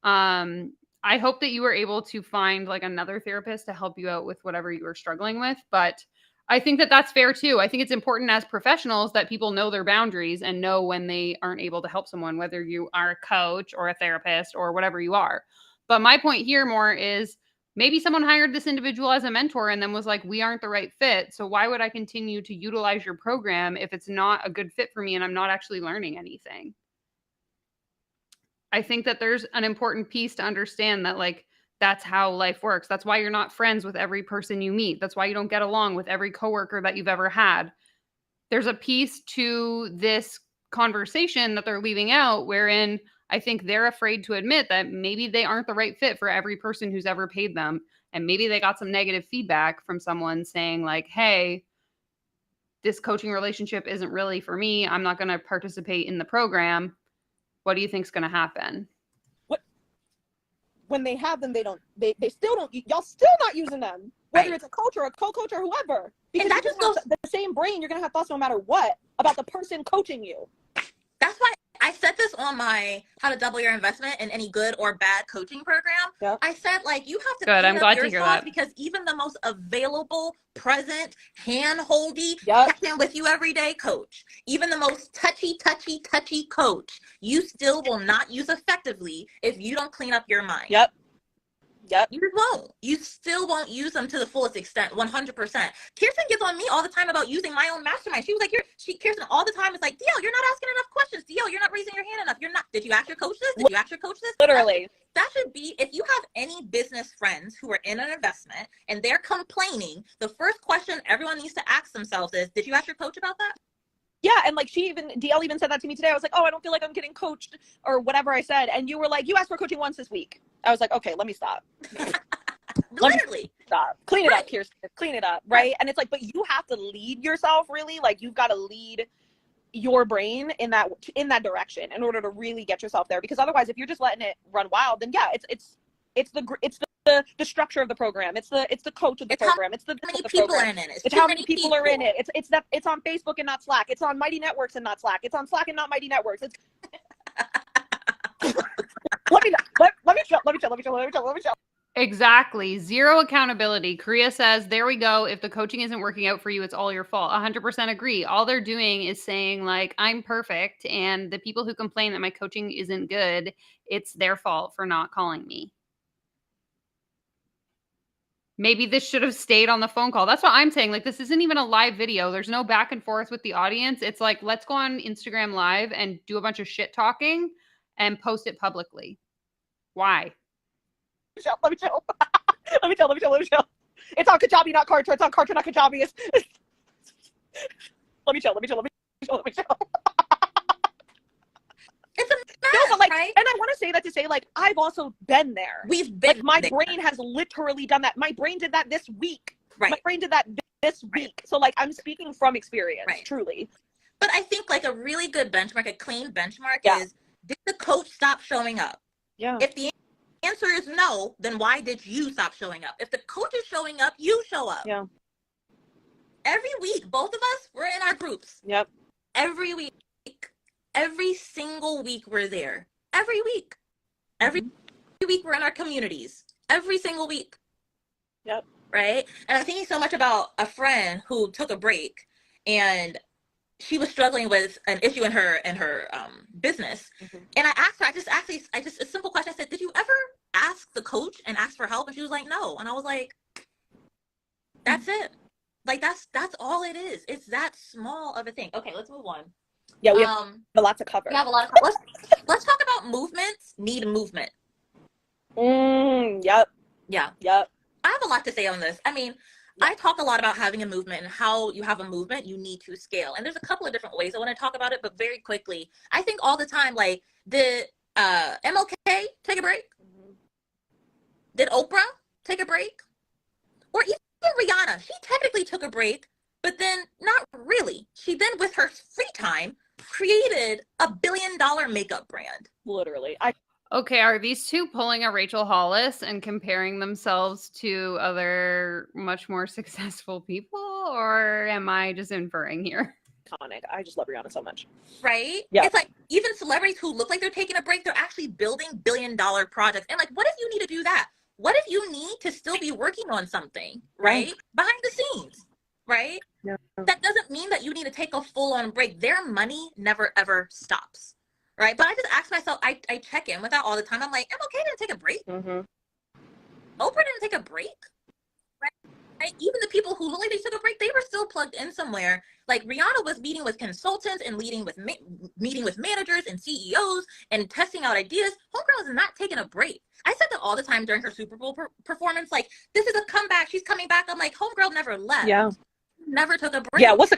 I hope that you were able to find like another therapist to help you out with whatever you were struggling with, but I think that that's fair too. I think it's important as professionals that people know their boundaries and know when they aren't able to help someone, whether you are a coach or a therapist or whatever you are. But my point here more is maybe someone hired this individual as a mentor and then was like, we aren't the right fit. So why would I continue to utilize your program if it's not a good fit for me and I'm not actually learning anything? I think that there's an important piece to understand that, like, that's how life works. That's why you're not friends with every person you meet. That's why you don't get along with every coworker that you've ever had. There's a piece to this conversation that they're leaving out wherein I think they're afraid to admit that maybe they aren't the right fit for every person who's ever paid them. And maybe they got some negative feedback from someone saying like, hey, this coaching relationship isn't really for me. I'm not going to participate in the program. What do you think's going to happen? When they have them, they still don't, y'all still not using them, whether Right. it's a coach or a co-coach or whoever, because And that just goes the same brain. You're going to have thoughts no matter what about the person coaching you. That's why I said this on my How to Double Your Investment in Any Good or Bad Coaching program. Yep. I said, like, you have to Good. I'm clean glad up to hear yourself that. because even the most available, present, hand-holdy, Yep. check in with you every day coach, even the most touchy coach, you still will not use effectively if you don't clean up your mind. Yep. You just won't. You still won't use them to the fullest extent, 100%. Kirsten gets on me all the time about using my own mastermind. She was like, Kirsten all the time is like, DL, you're not asking enough questions. DL, you're not raising your hand enough. You're not. Did you ask your coach this? Did you ask your coach this? Literally. That should be, if you have any business friends who are in an investment and they're complaining, the first question everyone needs to ask themselves is, did you ask your coach about that? Yeah, and like DL even said that to me today. I was like, oh, I don't feel like I'm getting coached or whatever I said. And you were like, you asked for coaching once this week. I was like, okay, let me stop. Literally. Stop. Clean it Right. up, Kirsten. Clean it up, right? And it's like, but you have to lead yourself really. Like you've got to lead your brain in that direction in order to really get yourself there. Because otherwise, if you're just letting it run wild, then yeah, it's the structure of the program. It's the coach of the program. It's the How many the people program. are in it? It's how many people are in it. It's on Facebook and not Slack. It's on Mighty Networks and not Slack. It's on Slack and not Mighty Networks. It's let me chill. Exactly. Zero accountability. Korea says, there we go. If the coaching isn't working out for you, it's all your fault. 100% agree. All they're doing is saying like, I'm perfect. And the people who complain that my coaching isn't good, it's their fault for not calling me. Maybe this should have stayed on the phone call. That's what I'm saying. Like, this isn't even a live video. There's no back and forth with the audience. It's like, let's go on Instagram Live and do a bunch of shit talking and post it publicly. Why? Let me chill. It's on Kajabi, not Kartra. It's on Kartra, not Kajabi. Let me chill. It's a mess, No, but like, right? and I want to say that to say, like, I've also been there. We've been like, my there. brain has literally done that. My brain did that this week. Right. My brain did that this week. So, like, I'm speaking from experience, Right. truly. But I think, like, a really good benchmark, a clean benchmark Yeah. is, did the coach stop showing up? Yeah. If the answer is no, then why did you stop showing up? If the coach is showing up, you show up. Yeah. Every week, both of us, we're in our groups. Yep. Every week. Every single week we're there. Every week. Every week we're in our communities. Every single week. Yep. Right? And I'm thinking so much about a friend who took a break and she was struggling with an issue in her business. Mm-hmm. And I asked her, I just a simple question. I said, did you ever ask the coach and ask for help? And she was like, no. And I was like, that's it. Like, that's all it is. It's that small of a thing. Okay, let's move on. Yeah, we have a lot to cover. We have a lot of let's talk about movements need movement. Yep. Yeah. Yep. I have a lot to say on this. I mean, I talk a lot about having a movement and how you have a movement, you need to scale. And there's a couple of different ways I want to talk about it, but very quickly. I think all the time, like, did MLK take a break? Did Oprah take a break? Or even Rihanna, she technically took a break, but then not really. She then, with her free time, created $1 billion makeup brand. Literally. Okay, are these two pulling a Rachel Hollis and comparing themselves to other much more successful people, or am I just inferring here? Iconic. I just love Rihanna so much. Right? Yeah. It's like even celebrities who look like they're taking a break, they're actually building $1 billion projects. And like, what if you need to do that? What if you need to still be working on something, right? Behind the scenes, right? Yeah. That doesn't mean that you need to take a full-on break. Their money never ever stops, right? But I just ask myself, I check in with that all the time. I'm like, am okay to take a break? Mm-hmm. Oprah didn't take a break, right? Even the people who look like they took a break, they were still plugged in somewhere. Like Rihanna was meeting with consultants and meeting with managers and CEOs and testing out ideas. Homegirl is not taking a break. I said that all the time during her Super Bowl performance. Like, this is a comeback. She's coming back. I'm like, homegirl never left. Yeah. Never took a break. Yeah. What's a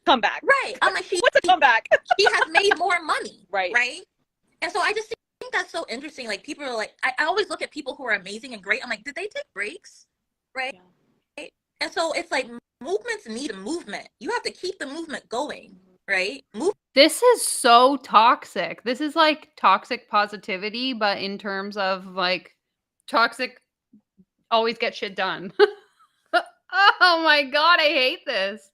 comeback? Right. I'm like, what's a comeback? She has made more money. Right. Right. And so I just think that's so interesting. Like, people are like, I always look at people who are amazing and great. I'm like, did they take breaks? Right. Yeah. And so it's like, movements need a movement. You have to keep the movement going, right? This is so toxic. This is like toxic positivity, but in terms of like toxic, always get shit done. Oh my God, I hate this.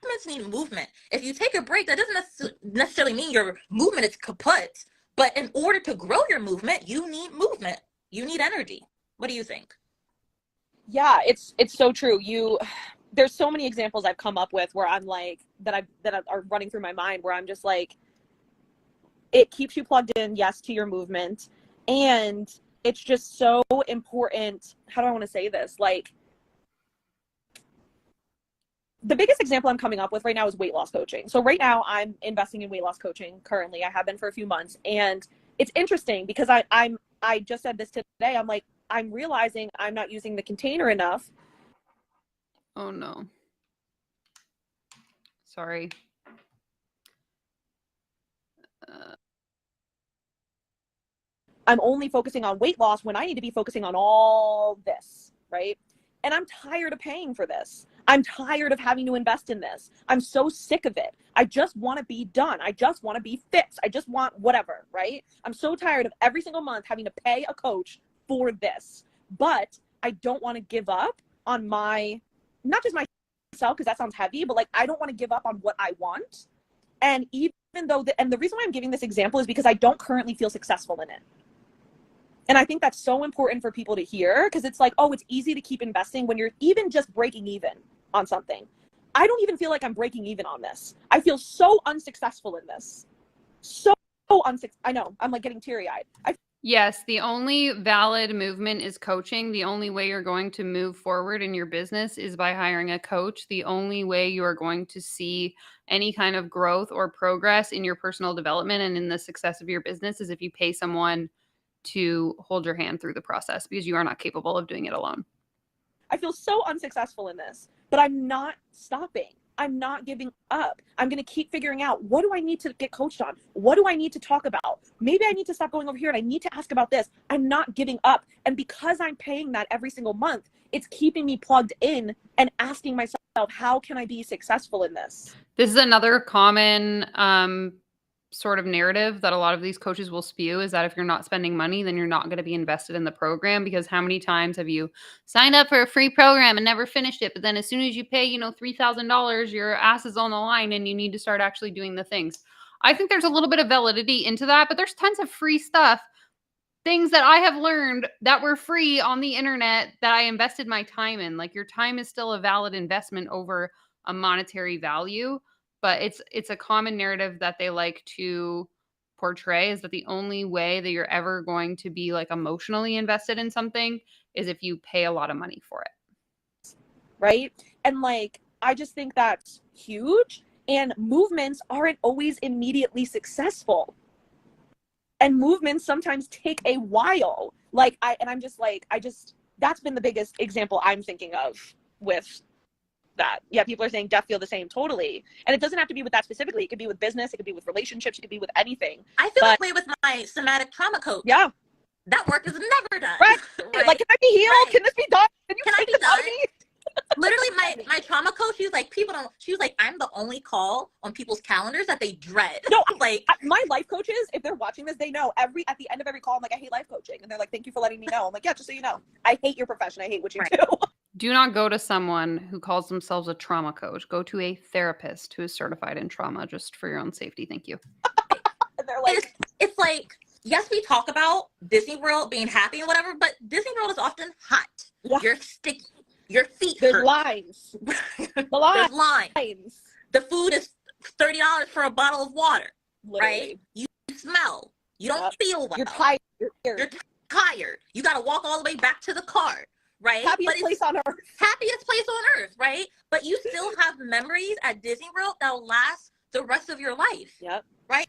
Movements need movement. If you take a break, that doesn't necessarily mean your movement is kaput. But in order to grow your movement, you need movement. You need energy. What do you think? Yeah, it's so true. There's so many examples I've come up with where I'm like, that are running through my mind, where I'm just like, it keeps you plugged in, yes, to your movement. And it's just so important. How do I want to say this? Like, the biggest example I'm coming up with right now is weight loss coaching. So right now I'm investing in weight loss coaching currently. I have been for a few months. And it's interesting because I just said this today. I'm like, I'm realizing I'm not using the container enough. Oh no. Sorry. I'm only focusing on weight loss when I need to be focusing on all this, right? And I'm tired of paying for this. I'm tired of having to invest in this. I'm so sick of it. I just want to be done. I just want to be fixed. I just want whatever, right? I'm so tired of every single month having to pay a coach for this. But I don't want to give up on not just myself, because that sounds heavy, but like, I don't want to give up on what I want. And even though, and the reason why I'm giving this example is because I don't currently feel successful in it. And I think that's so important for people to hear, because it's like, oh, it's easy to keep investing when you're even just breaking even on something. I don't even feel like I'm breaking even on this. I feel so unsuccessful in this. So unsuccessful. I know, I'm like getting teary-eyed. Yes, the only valid movement is coaching. The only way you're going to move forward in your business is by hiring a coach. The only way you are going to see any kind of growth or progress in your personal development and in the success of your business is if you pay someone to hold your hand through the process, because you are not capable of doing it alone. I feel so unsuccessful in this, but I'm not stopping. I'm not giving up. I'm going to keep figuring out, what do I need to get coached on? What do I need to talk about? Maybe I need to stop going over here and I need to ask about this. I'm not giving up. And because I'm paying that every single month, it's keeping me plugged in and asking myself, how can I be successful in this? This is another common sort of narrative that a lot of these coaches will spew, is that if you're not spending money, then you're not going to be invested in the program. Because how many times have you signed up for a free program and never finished it? But then as soon as you pay, $3,000, your ass is on the line and you need to start actually doing the things. I think there's a little bit of validity into that, but there's tons of free stuff, things that I have learned that were free on the internet that I invested my time in. Like, your time is still a valid investment over a monetary value. But it's a common narrative that they like to portray, is that the only way that you're ever going to be like emotionally invested in something is if you pay a lot of money for it. Right? And like, I just think that's huge. And movements aren't always immediately successful. And movements sometimes take a while. That's been the biggest example I'm thinking of with that. Yeah, people are saying Def feel the same. Totally. And it doesn't have to be with that specifically. It could be with business, it could be with relationships, it could be with anything. I feel that way with my somatic trauma coach. Yeah. That work is never done. Right. Right. Like, can I be healed? Right. Can this be done? Can I be done? Literally, my trauma coach, she was like, I'm the only call on people's calendars that they dread. No, like, my life coaches, if they're watching this, they know at the end of every call, I'm like, I hate life coaching. And they're like, thank you for letting me know. I'm like, yeah, just so you know, I hate your profession. I hate what you do. Do not go to someone who calls themselves a trauma coach. Go to a therapist who is certified in trauma, just for your own safety. Thank you. And they're like, it's like, yes, we talk about Disney World being happy and whatever, but Disney World is often hot. Yeah. You're sticky. Your feet There's hurt. lines. There's lines. The food is $30 for a bottle of water. Literally. Right? You smell. You don't feel well. You're tired. You're tired. You got to walk all the way back to the car. Right? Happiest place on earth. Happiest place on earth, right? But you still have memories at Disney World that'll last the rest of your life. Yep. Right?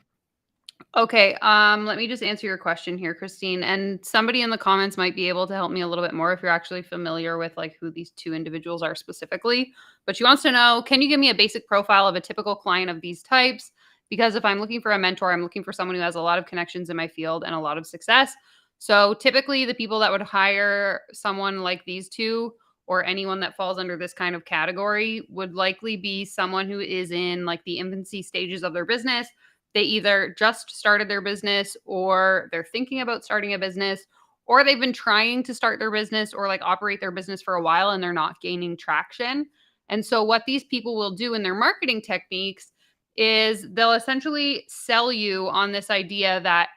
Okay, let me just answer your question here, Christine. And somebody in the comments might be able to help me a little bit more if you're actually familiar with like who these two individuals are specifically. But she wants to know, can you give me a basic profile of a typical client of these types? Because if I'm looking for a mentor, I'm looking for someone who has a lot of connections in my field and a lot of success. So typically the people that would hire someone like these two or anyone that falls under this kind of category would likely be someone who is in like the infancy stages of their business. They either just started their business or they're thinking about starting a business, or they've been trying to start their business or like operate their business for a while and they're not gaining traction. And so what these people will do in their marketing techniques is they'll essentially sell you on this idea that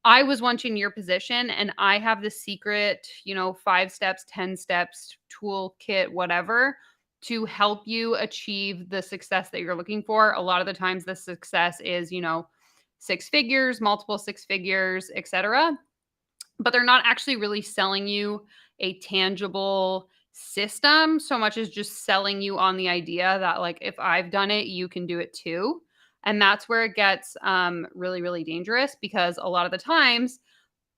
I was once in your position and I have the secret, 5 steps, 10 steps, toolkit, whatever, to help you achieve the success that you're looking for. A lot of the times the success is, 6 figures, multiple 6 figures, etc. But they're not actually really selling you a tangible system so much as just selling you on the idea that like, if I've done it, you can do it too. And that's where it gets really, really dangerous because a lot of the times,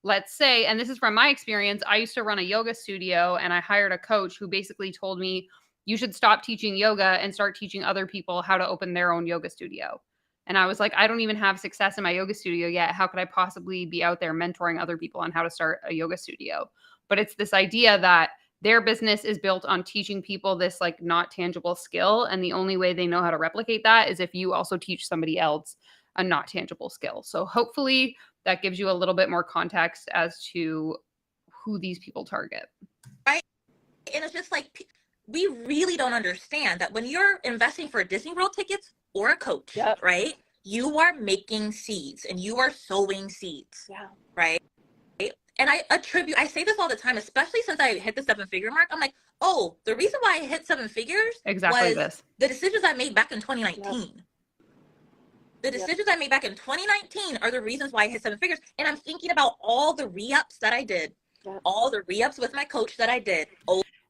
let's say, and this is from my experience, I used to run a yoga studio and I hired a coach who basically told me, you should stop teaching yoga and start teaching other people how to open their own yoga studio. And I was like, I don't even have success in my yoga studio yet. How could I possibly be out there mentoring other people on how to start a yoga studio? But it's this idea that their business is built on teaching people this like not tangible skill. And the only way they know how to replicate that is if you also teach somebody else a not tangible skill. So hopefully that gives you a little bit more context as to who these people target. Right. And it's just like, we really don't understand that when you're investing for Disney World tickets or a coach, right, you are making seeds and you are sowing seeds, right? And I say this all the time, especially since I hit the 7-figure mark. I'm like, oh, the reason why I hit 7 figures was the decisions I made back in 2019. The decisions I made back in 2019 are the reasons why I hit 7 figures. And I'm thinking about all the re-ups that I did, all the re-ups with my coach that I did.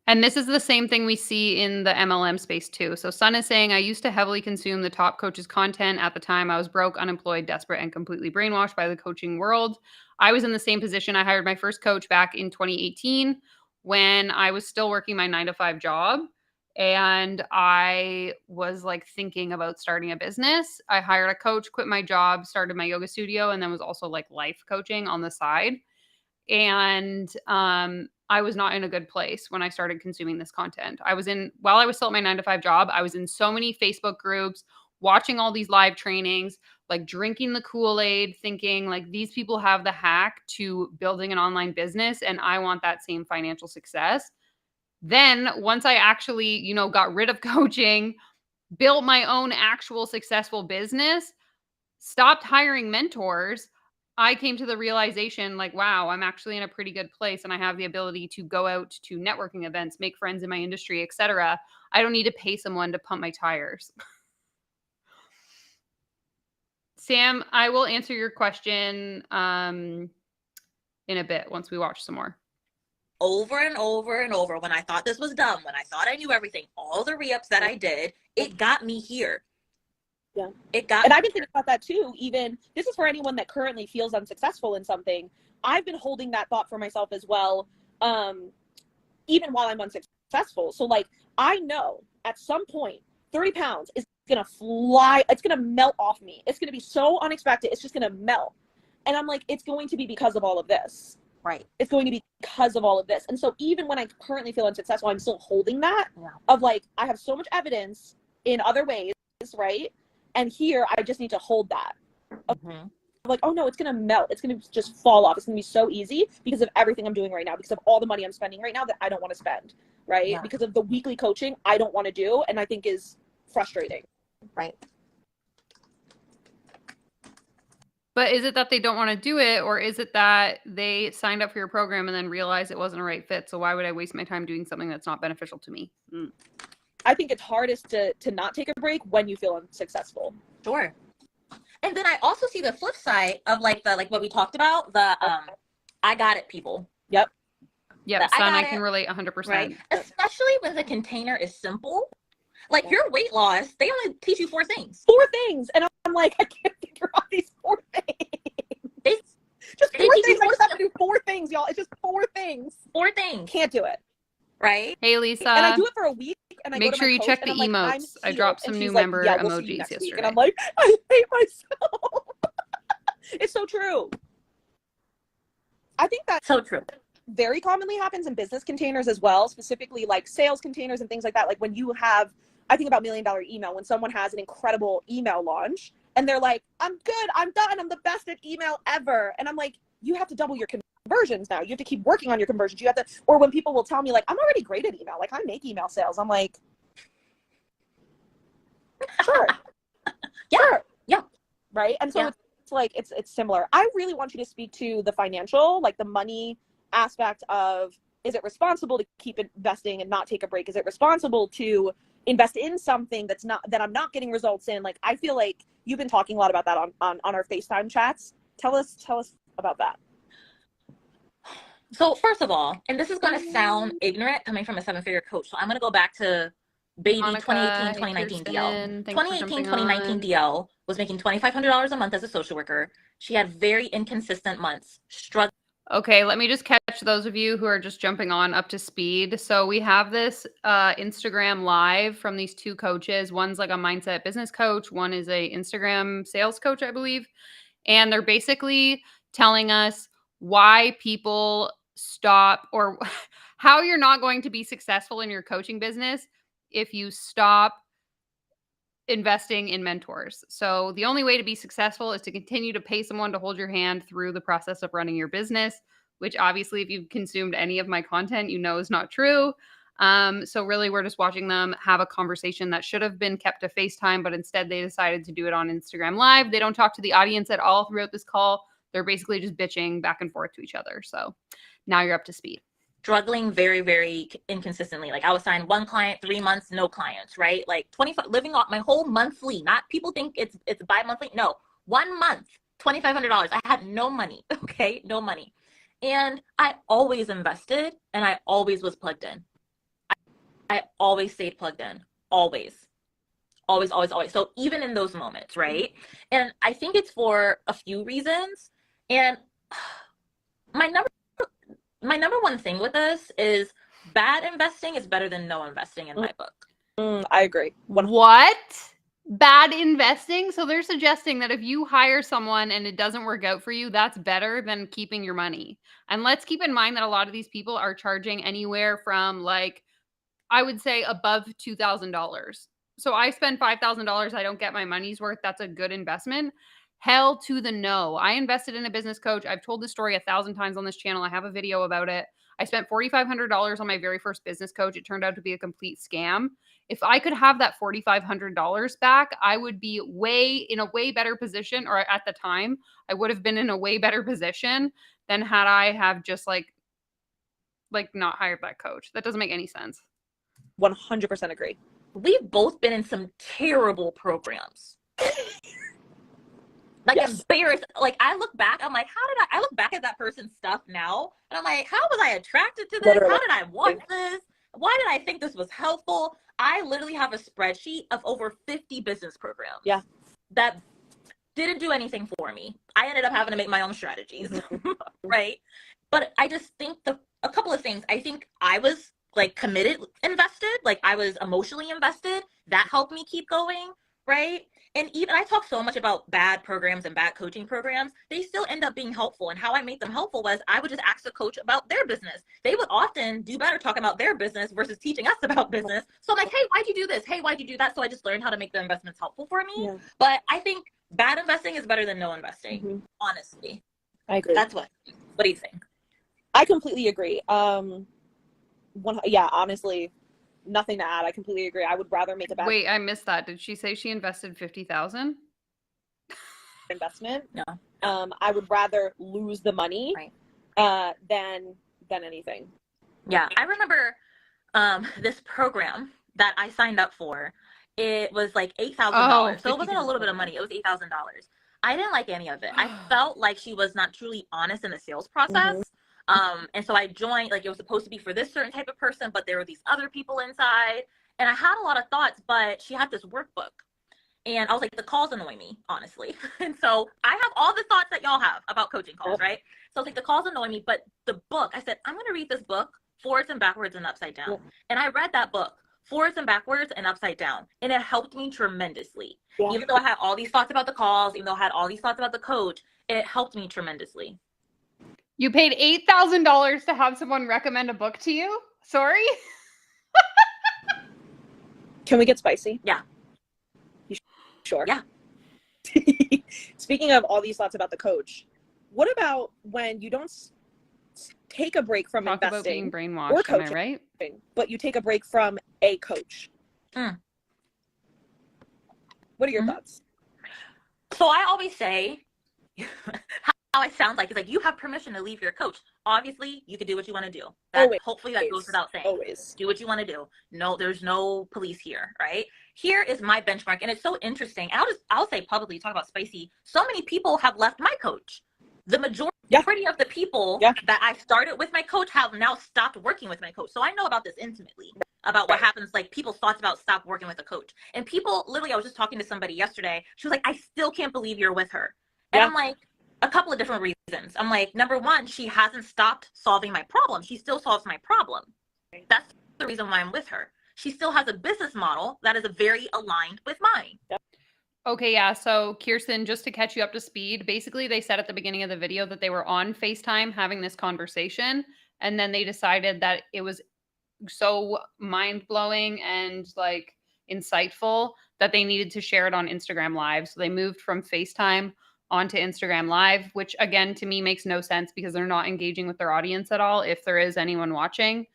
And this is the same thing we see in the MLM space too. So Sun is saying, I used to heavily consume the top coaches' content. At the time, I was broke, unemployed, desperate, and completely brainwashed by the coaching world. I was in the same position. I hired my first coach back in 2018 when I was still working my 9-to-5 job. And I was like thinking about starting a business. I hired a coach, quit my job, started my yoga studio, and then was also like life coaching on the side. And I was not in a good place when I started consuming this content. While I was still at my 9-to-5 job, I was in so many Facebook groups, watching all these live trainings, like drinking the Kool-Aid, thinking like these people have the hack to building an online business and I want that same financial success. Then once I actually, got rid of coaching, built my own actual successful business, stopped hiring mentors, I came to the realization like, wow, I'm actually in a pretty good place and I have the ability to go out to networking events, make friends in my industry, etc. I don't need to pay someone to pump my tires. Sam, I will answer your question in a bit once we watch some more. Over and over and over, when I thought this was dumb, when I thought I knew everything, all the re-ups that I did, it got me here. And I've been thinking about that too. Even this is for anyone that currently feels unsuccessful in something. I've been holding that thought for myself as well, even while I'm unsuccessful. So like, I know at some point 30 pounds is gonna fly. It's gonna melt off me. It's gonna be so unexpected. It's just gonna melt. And I'm like, it's going to be because of all of this. Right. It's going to be because of all of this. And so even when I currently feel unsuccessful, I'm still holding that of like, I have so much evidence in other ways, right? And here, I just need to hold that. Like, oh no, it's going to melt. It's going to just fall off. It's going to be so easy because of everything I'm doing right now, because of all the money I'm spending right now that I don't want to spend, right? Yeah. Because of the weekly coaching I don't want to do and I think is frustrating. Right. But is it that they don't want to do it, or is it that they signed up for your program and then realized it wasn't a right fit? So why would I waste my time doing something that's not beneficial to me? I think it's hardest to not take a break when you feel unsuccessful. Sure. And then I also see the flip side of like what we talked about, the I got it people. Yep. Yeah, son, I can relate 100%. Right. Especially when the container is simple. Like your weight loss, they only teach you 4 things. 4 things. And I'm like, I can't figure out these 4 things. Just 4 things. I just have to do 4 things, y'all. It's just 4 things. 4 things. Can't do it. Right? Hey, Lisa. And I do it for a week. And I make sure you check the emotes. I dropped some new member emojis yesterday. And I'm like, I hate myself. It's so true. I think that's so true. Very commonly happens in business containers as well, specifically like sales containers and things like that. Like when you have, I think about $1 Million Email, when someone has an incredible email launch and they're like, I'm good, I'm done, I'm the best at email ever. And I'm like, you have to double your conversions now. You have to keep working on your conversions. You have to, or when people will tell me like, I'm already great at email. Like I make email sales. I'm like, sure. Sure. Yeah. Right. And so it's like, it's similar. I really want you to speak to the financial, like the money aspect of, is it responsible to keep investing and not take a break? Is it responsible to invest in something that I'm not getting results in? Like, I feel like you've been talking a lot about that on our FaceTime chats. Tell us about that. So first of all, and this is going to sound ignorant coming from a 7-figure coach. So I'm going to go back to baby Monica, 2018, 2019 DL. 2018, 2019 DL was making $2,500 a month as a social worker. She had very inconsistent months, struggling. Okay, let me just catch those of you who are just jumping on up to speed. So we have this Instagram live from these 2 coaches. One's like a mindset business coach. One is a Instagram sales coach, I believe. And they're basically telling us why people stop, or how you're not going to be successful in your coaching business if you stop investing in mentors. So the only way to be successful is to continue to pay someone to hold your hand through the process of running your business, which obviously if you've consumed any of my content, you know is not true. So really we're just watching them have a conversation that should have been kept to FaceTime, but instead they decided to do it on Instagram Live. They don't talk to the audience at all throughout this call. They're basically just bitching back and forth to each other. So now you're up to speed. Struggling very, very inconsistently. Like I was signed 1 client, 3 months, no clients, right? Like 25, living off my whole monthly. Not people think it's bi-monthly. No, 1 month, $2,500. I had no money. Okay, no money, and I always invested, and I always was plugged in. I always stayed plugged in. Always. So even in those moments, right? And I think it's for a few reasons. And my number 1 thing with this is bad investing is better than no investing in my book. I agree. What? Bad investing? So they're suggesting that if you hire someone and it doesn't work out for you, that's better than keeping your money. And let's keep in mind that a lot of these people are charging anywhere from like, I would say above $2,000. So I spend $5,000. I don't get my money's worth. That's a good investment. Hell to the no. I invested in a business coach. I've told this story 1,000 times on this channel. I have a video about it. I spent $4,500 on my very first business coach. It turned out to be a complete scam. If I could have that $4,500 back, I would be in a way better position, or at the time, I would have been in a way better position than had I have just like not hired that coach. That doesn't make any sense. 100% agree. We've both been in some terrible programs. Like embarrassed. Like I look back, I'm like, I look back at that person's stuff now, and I'm like, how was I attracted to this? Literally. How did I want this? Why did I think this was helpful? I literally have a spreadsheet of over 50 business programs. Yeah. That didn't do anything for me. I ended up having to make my own strategies. Right. But I just think a couple of things. I think I was like committed, invested, like I was emotionally invested. That helped me keep going. Right. And even I talk so much about bad programs and bad coaching programs. They still end up being helpful. And how I made them helpful was I would just ask the coach about their business. They would often do better talking about their business versus teaching us about business. So I'm like, hey, why'd you do this? Hey, why'd you do that? So I just learned how to make the investments helpful for me. Yeah. But I think bad investing is better than no investing, honestly. I agree. That's what do you think? I completely agree. Honestly, nothing to add. I completely agree. I would rather make a bad. Wait, I missed that. Did she say she invested $50,000? investment. Yeah. I would rather lose the money than anything. Yeah, I remember this program that I signed up for. It was like $8,000. So it wasn't a little bit of money. It was $8,000. I didn't like any of it. I felt like she was not truly honest in the sales process. And so I joined, like it was supposed to be for this certain type of person, but there were these other people inside. And I had a lot of thoughts, but she had this workbook. And I was like, the calls annoy me, honestly. And so I have all the thoughts that y'all have about coaching calls, right? So I was like, the calls annoy me, but the book, I said, I'm going to read this book forwards and backwards and upside down. And I read that book forwards and backwards and upside down. And it helped me tremendously. Even though I had all these thoughts about the calls, even though I had all these thoughts about the coach, it helped me tremendously. You paid $8,000 to have someone recommend a book to you? Sorry? Can we get spicy? Yeah. You sure? Yeah. Speaking of all these thoughts about the coach, what about when you don't take a break from Talk investing about being brainwashed, or coaching, am I right? but you take a break from a coach? What are your thoughts? So I always say, how I sound like, it's like, you have permission to leave your coach. Obviously, you can do what you want to do. Hopefully that goes without saying. Always. Do what you want to do. No, there's no police here, right? Here is my benchmark. And it's so interesting. I'll say publicly, talk about spicy. So many people have left my coach. The majority of the people that I started with my coach have now stopped working with my coach. So I know about this intimately, about what happens, like people's thoughts about stop working with a coach. And people, literally, I was just talking to somebody yesterday. She was like, I still can't believe you're with her. And I'm like, a couple of different reasons. I'm like, number one, she hasn't stopped solving my problem. She still solves my problem. That's the reason why I'm with her. She still has a business model that is very aligned with mine. Okay, yeah. So Kirsten, just to catch you up to speed, basically they said at the beginning of the video that they were on FaceTime having this conversation, and then they decided that it was so mind-blowing and like insightful that they needed to share it on Instagram Live. So they moved from FaceTime onto Instagram Live, which again to me makes no sense because they're not engaging with their audience at all. If there is anyone watching,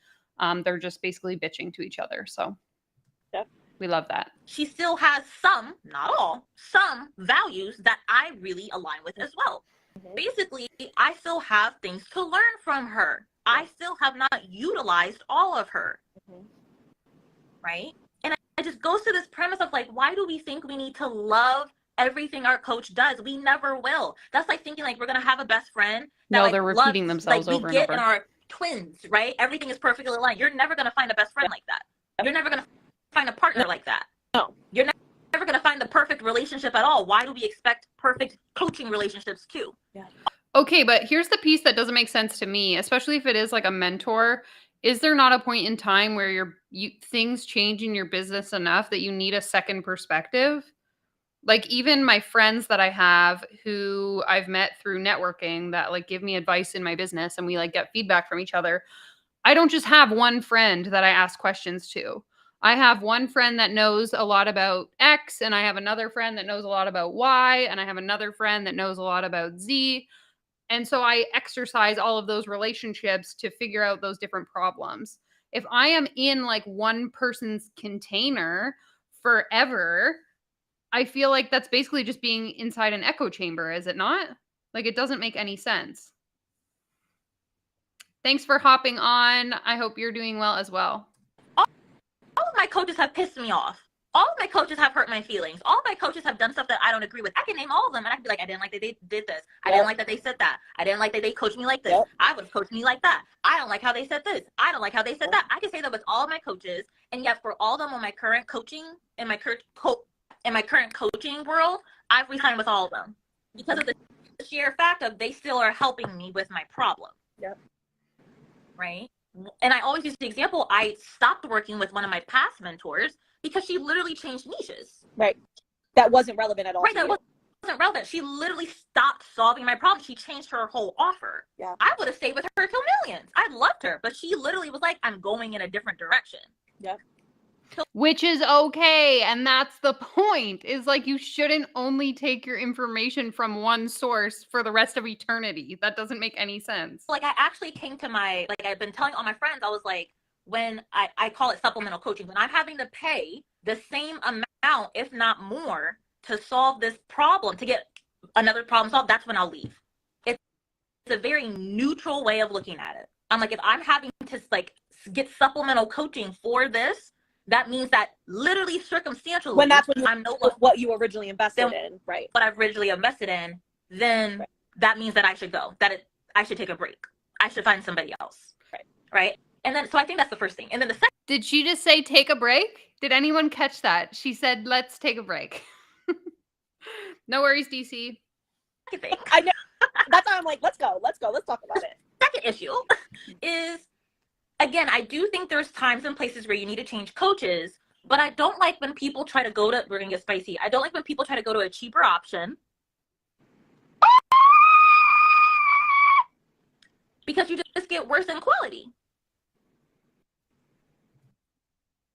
they're just basically bitching to each other. So we love that. She still has some, not all, some values that I really align with as well. Basically, I still have things to learn from her. I still have not utilized all of her. Right? And it just goes to this premise of like, why do we think we need to love everything our coach does? We never will. That's like thinking like we're going to have a best friend. That, no, they're repeating themselves over and over. We get in our twins, right? Everything is perfectly aligned. You're never going to find a best friend like that. You're never going to find a partner like that. No. You're never going to find the perfect relationship at all. Why do we expect perfect coaching relationships too? Okay, but here's the piece that doesn't make sense to me, especially if it is like a mentor. Is there not a point in time where things change in your business enough that you need a second perspective? Like even my friends that I have who I've met through networking that like give me advice in my business and we like get feedback from each other. I don't just have one friend that I ask questions to. I have one friend that knows a lot about X, and I have another friend that knows a lot about Y, and I have another friend that knows a lot about Z. And so I exercise all of those relationships to figure out those different problems. If I am in like one person's container forever, I feel like that's basically just being inside an echo chamber, is it not? Like it doesn't make any sense. Thanks for hopping on. I hope you're doing well as well. All of my coaches have pissed me off. All of my coaches have hurt my feelings. All of my coaches have done stuff that I don't agree with. I can name all of them and I can be like, I didn't like that they did this. I didn't like that they said that. I didn't like that they coached me like this. I would have coached me like that. I don't like how they said this. I don't like how they said that. I can say that with all of my coaches. And yet for all of them on my current coaching, in my current coaching world, I've resigned with all of them. Because of the sheer fact of they still are helping me with my problem. Right? And I always use the example, I stopped working with one of my past mentors because she literally changed niches. Right. That wasn't relevant at all. Right, that wasn't relevant. She literally stopped solving my problem. She changed her whole offer. I would have stayed with her till millions. I loved her, but she literally was like, I'm going in a different direction. Which is okay. And that's the point, is like you shouldn't only take your information from one source for the rest of eternity. That doesn't make any sense. Like I actually came to I've been telling all my friends, I was like, when I call it supplemental coaching, when I'm having to pay the same amount, if not more, to solve this problem, to get another problem solved, that's when I'll leave. It's a very neutral way of looking at it. I'm like, if I'm having to like get supplemental coaching for this, that means that literally circumstantially, when that's what you originally invested in, right? What I've originally invested in, then right. That means that I should go, I should take a break. I should find somebody else. Right. And then, so I think that's the first thing. And then the second. Did she just say take a break? Did anyone catch that? She said, let's take a break. No worries, DC. I know. That's why I'm like, let's go. Let's talk about it. Second issue is, again, I do think there's times and places where you need to change coaches, but I don't like when people try to go to, we're going to get spicy. I don't like when people try to go to a cheaper option because you just get worse in quality.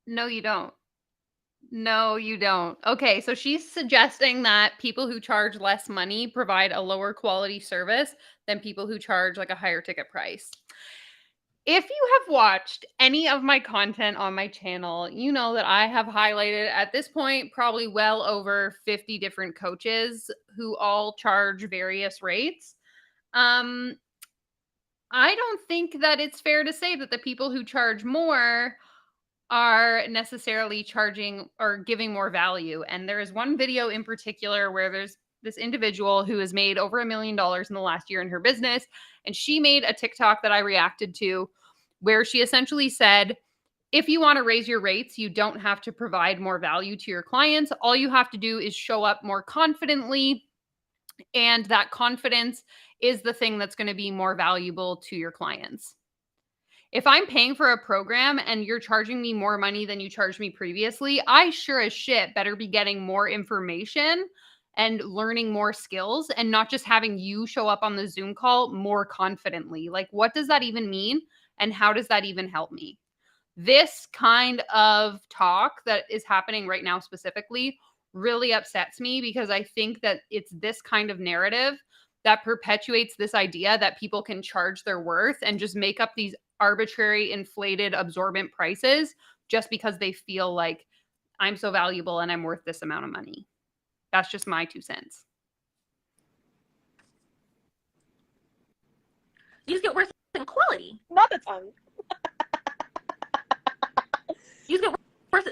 No, you don't. No, you don't. Okay, so she's suggesting that people who charge less money provide a lower quality service than people who charge like a higher ticket price. If you have watched any of my content on my channel, you know that I have highlighted at this point probably well over 50 different coaches who all charge various rates. I don't think that it's fair to say that the people who charge more are necessarily charging or giving more value. And there is one video in particular where there's this individual who has made over $1 million in the last year in her business. And she made a TikTok that I reacted to where she essentially said, if you want to raise your rates, you don't have to provide more value to your clients. All you have to do is show up more confidently. And that confidence is the thing that's going to be more valuable to your clients. If I'm paying for a program and you're charging me more money than you charged me previously, I sure as shit better be getting more information and learning more skills and not just having you show up on the Zoom call more confidently. Like, what does that even mean? And how does that even help me? This kind of talk that is happening right now specifically really upsets me because I think that it's this kind of narrative that perpetuates this idea that people can charge their worth and just make up these arbitrary, inflated, absorbent prices just because they feel like I'm so valuable and I'm worth this amount of money. That's just my 2 cents. You just get worse in quality. Not the tongue.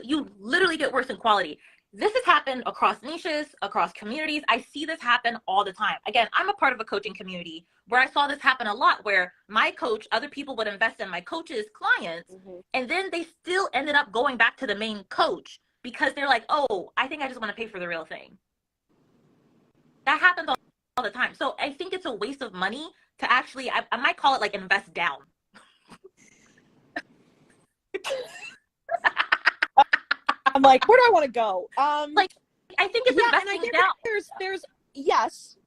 You literally get worse in quality. This has happened across niches, across communities. I see this happen all the time. Again, I'm a part of a coaching community where I saw this happen a lot, where my coach, other people would invest in my coach's clients, and then they still ended up going back to the main coach because they're like, oh, I think I just want to pay for the real thing. That happens all the time. So I think it's a waste of money to actually, I might call it like invest down. I'm like, where do I want to go? Like, I think it's investing down. There's yes,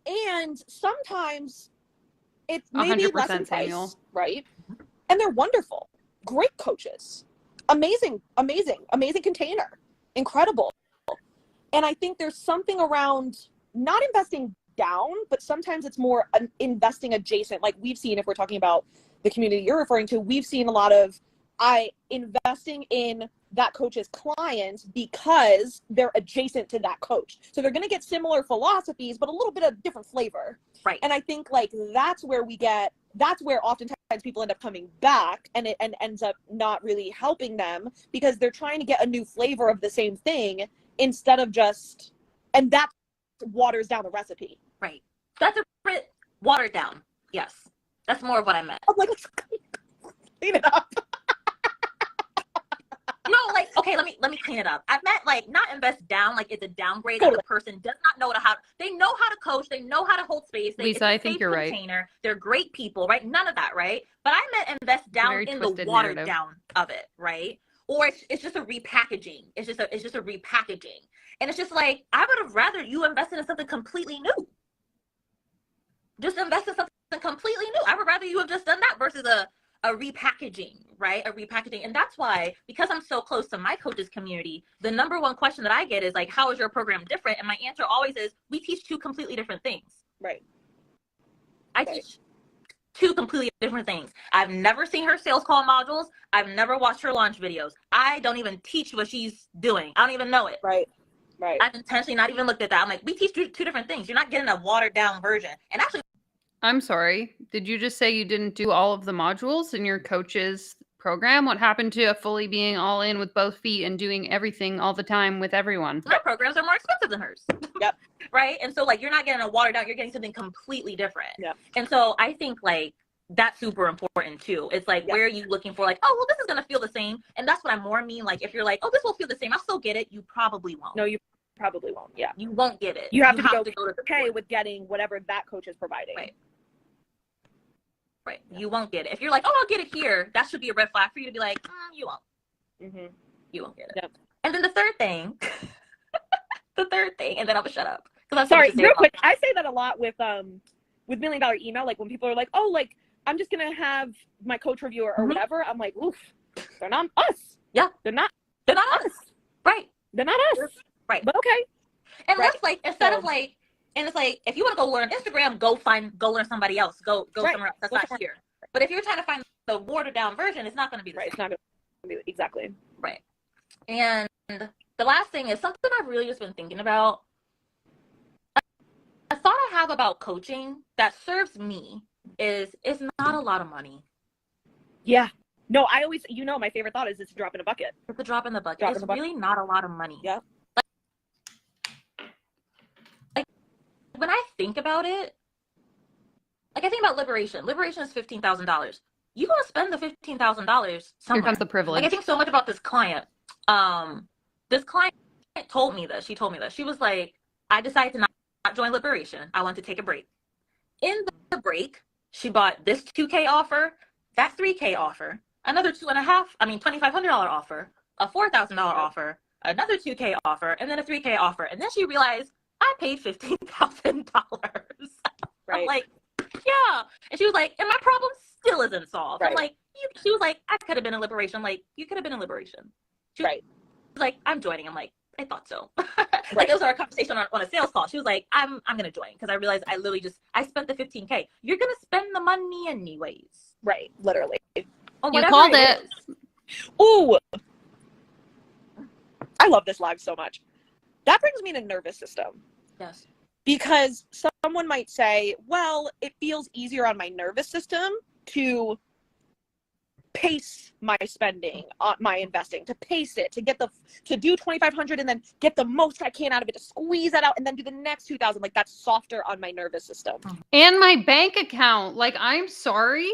and sometimes it's maybe less in price, Samuel. Right? And they're wonderful, great coaches, amazing container, incredible. And I think there's something around not investing down, but sometimes it's more investing adjacent. Like we've seen, if we're talking about the community you're referring to, we've seen a lot of investing in that coach's clients because they're adjacent to that coach. So they're going to get similar philosophies, but a little bit of different flavor. Right. And I think like that's where oftentimes people end up coming back and it ends up not really helping them because they're trying to get a new flavor of the same thing instead of just, and that waters down the recipe. Right. That's a bit watered down. Yes. That's more of what I meant. I'm like, let's clean it up. No, like, okay, let me clean it up. I meant like not invest down, like it's a downgrade that the person does not know they know how to coach, they know how to hold space. Lisa, I think you're container. Right. They're great people, right? None of that, right? But I meant invest down in the watered narrative. Down of it, right? Or it's just a repackaging. It's just a repackaging. And it's just like, I would have rather you invested in something completely new. Just invest in something completely new. I would rather you have just done that versus a repackaging, right? A repackaging. And that's why, because I'm so close to my coaches community, the number one question that I get is like, how is your program different? And my answer always is, we teach two completely different things. Right. I teach two completely different things. I've never seen her sales call modules. I've never watched her launch videos. I don't even teach what she's doing. I don't even know it. Right. Right. I've intentionally not even looked at that. I'm like, we teach two different things. You're not getting a watered down version. And actually, I'm sorry. Did you just say you didn't do all of the modules in your coach's program? What happened to fully being all in with both feet and doing everything all the time with everyone? my programs are more expensive than hers. Yep. Right. And so like, you're not getting a watered down, you're getting something completely different. Yeah. And so I think like that's super important too. It's like, where are you looking for like, oh, well, this is going to feel the same. And that's what I more mean. Like, if you're like, oh, this will feel the same, I'll still get it. You probably won't. No, you probably won't. Yeah. You won't get it. You have to go to the okay with getting whatever that coach is providing. Right. Right. Yeah. You won't get it. If you're like, oh, I'll get it here, that should be a red flag for you to be like, you won't. Mm-hmm. You won't get it. Yep. And then the third thing, and then I'm gonna shut up. Sorry, real quick. I say that a lot with $1 Million Email. Like when people are like, oh, like I'm just gonna have my coach review or whatever. I'm like, oof, they're not us. Yeah, they're not us. Right. They're not us. Right. But okay. And that's like, instead of like, and it's like, if you want to go learn Instagram, go learn somebody else. Go somewhere else. That's not here. But if you're trying to find the watered down version, it's not going to be the same. It's not going to be exactly. Right. And the last thing is something I've really just been thinking about. A thought I have about coaching that serves me is it's not a lot of money. Yeah. No, I always, my favorite thought is it's a drop in a bucket. It's a drop in the bucket. It's really not a lot of money. Yeah. Like when I think about it, like I think about liberation. Liberation is $15,000. You gonna spend the $15,000 somewhere. Here comes the privilege. Like I think so much about this client. This client told me this. She told me this. She was like, I decided to not join Liberation. I want to take a break. In the break, she bought this $2K offer, that $3K offer, another $2,500 offer, a $4,000 offer, another $2K offer, and then a $3K offer. And then she realized I paid $15,000. Right. I'm like, yeah. And she was like, and my problem still isn't solved. Right. I'm like, she was like, I could have been in Liberation. I'm like, you could have been in Liberation. She was like, I'm joining. I'm like, I thought so. Like it was our conversation on a sales call. She was like, I'm gonna join because I realized I spent the $15K. You're gonna spend the money anyways. Right, literally. You called it. Ooh, I love this live so much. That brings me to nervous system. Yes. Because someone might say, well, it feels easier on my nervous system to pace my spending, my investing, to pace it, to do 2,500 and then get the most I can out of it, to squeeze that out and then do the next 2,000. Like that's softer on my nervous system. And my bank account. Like, I'm sorry,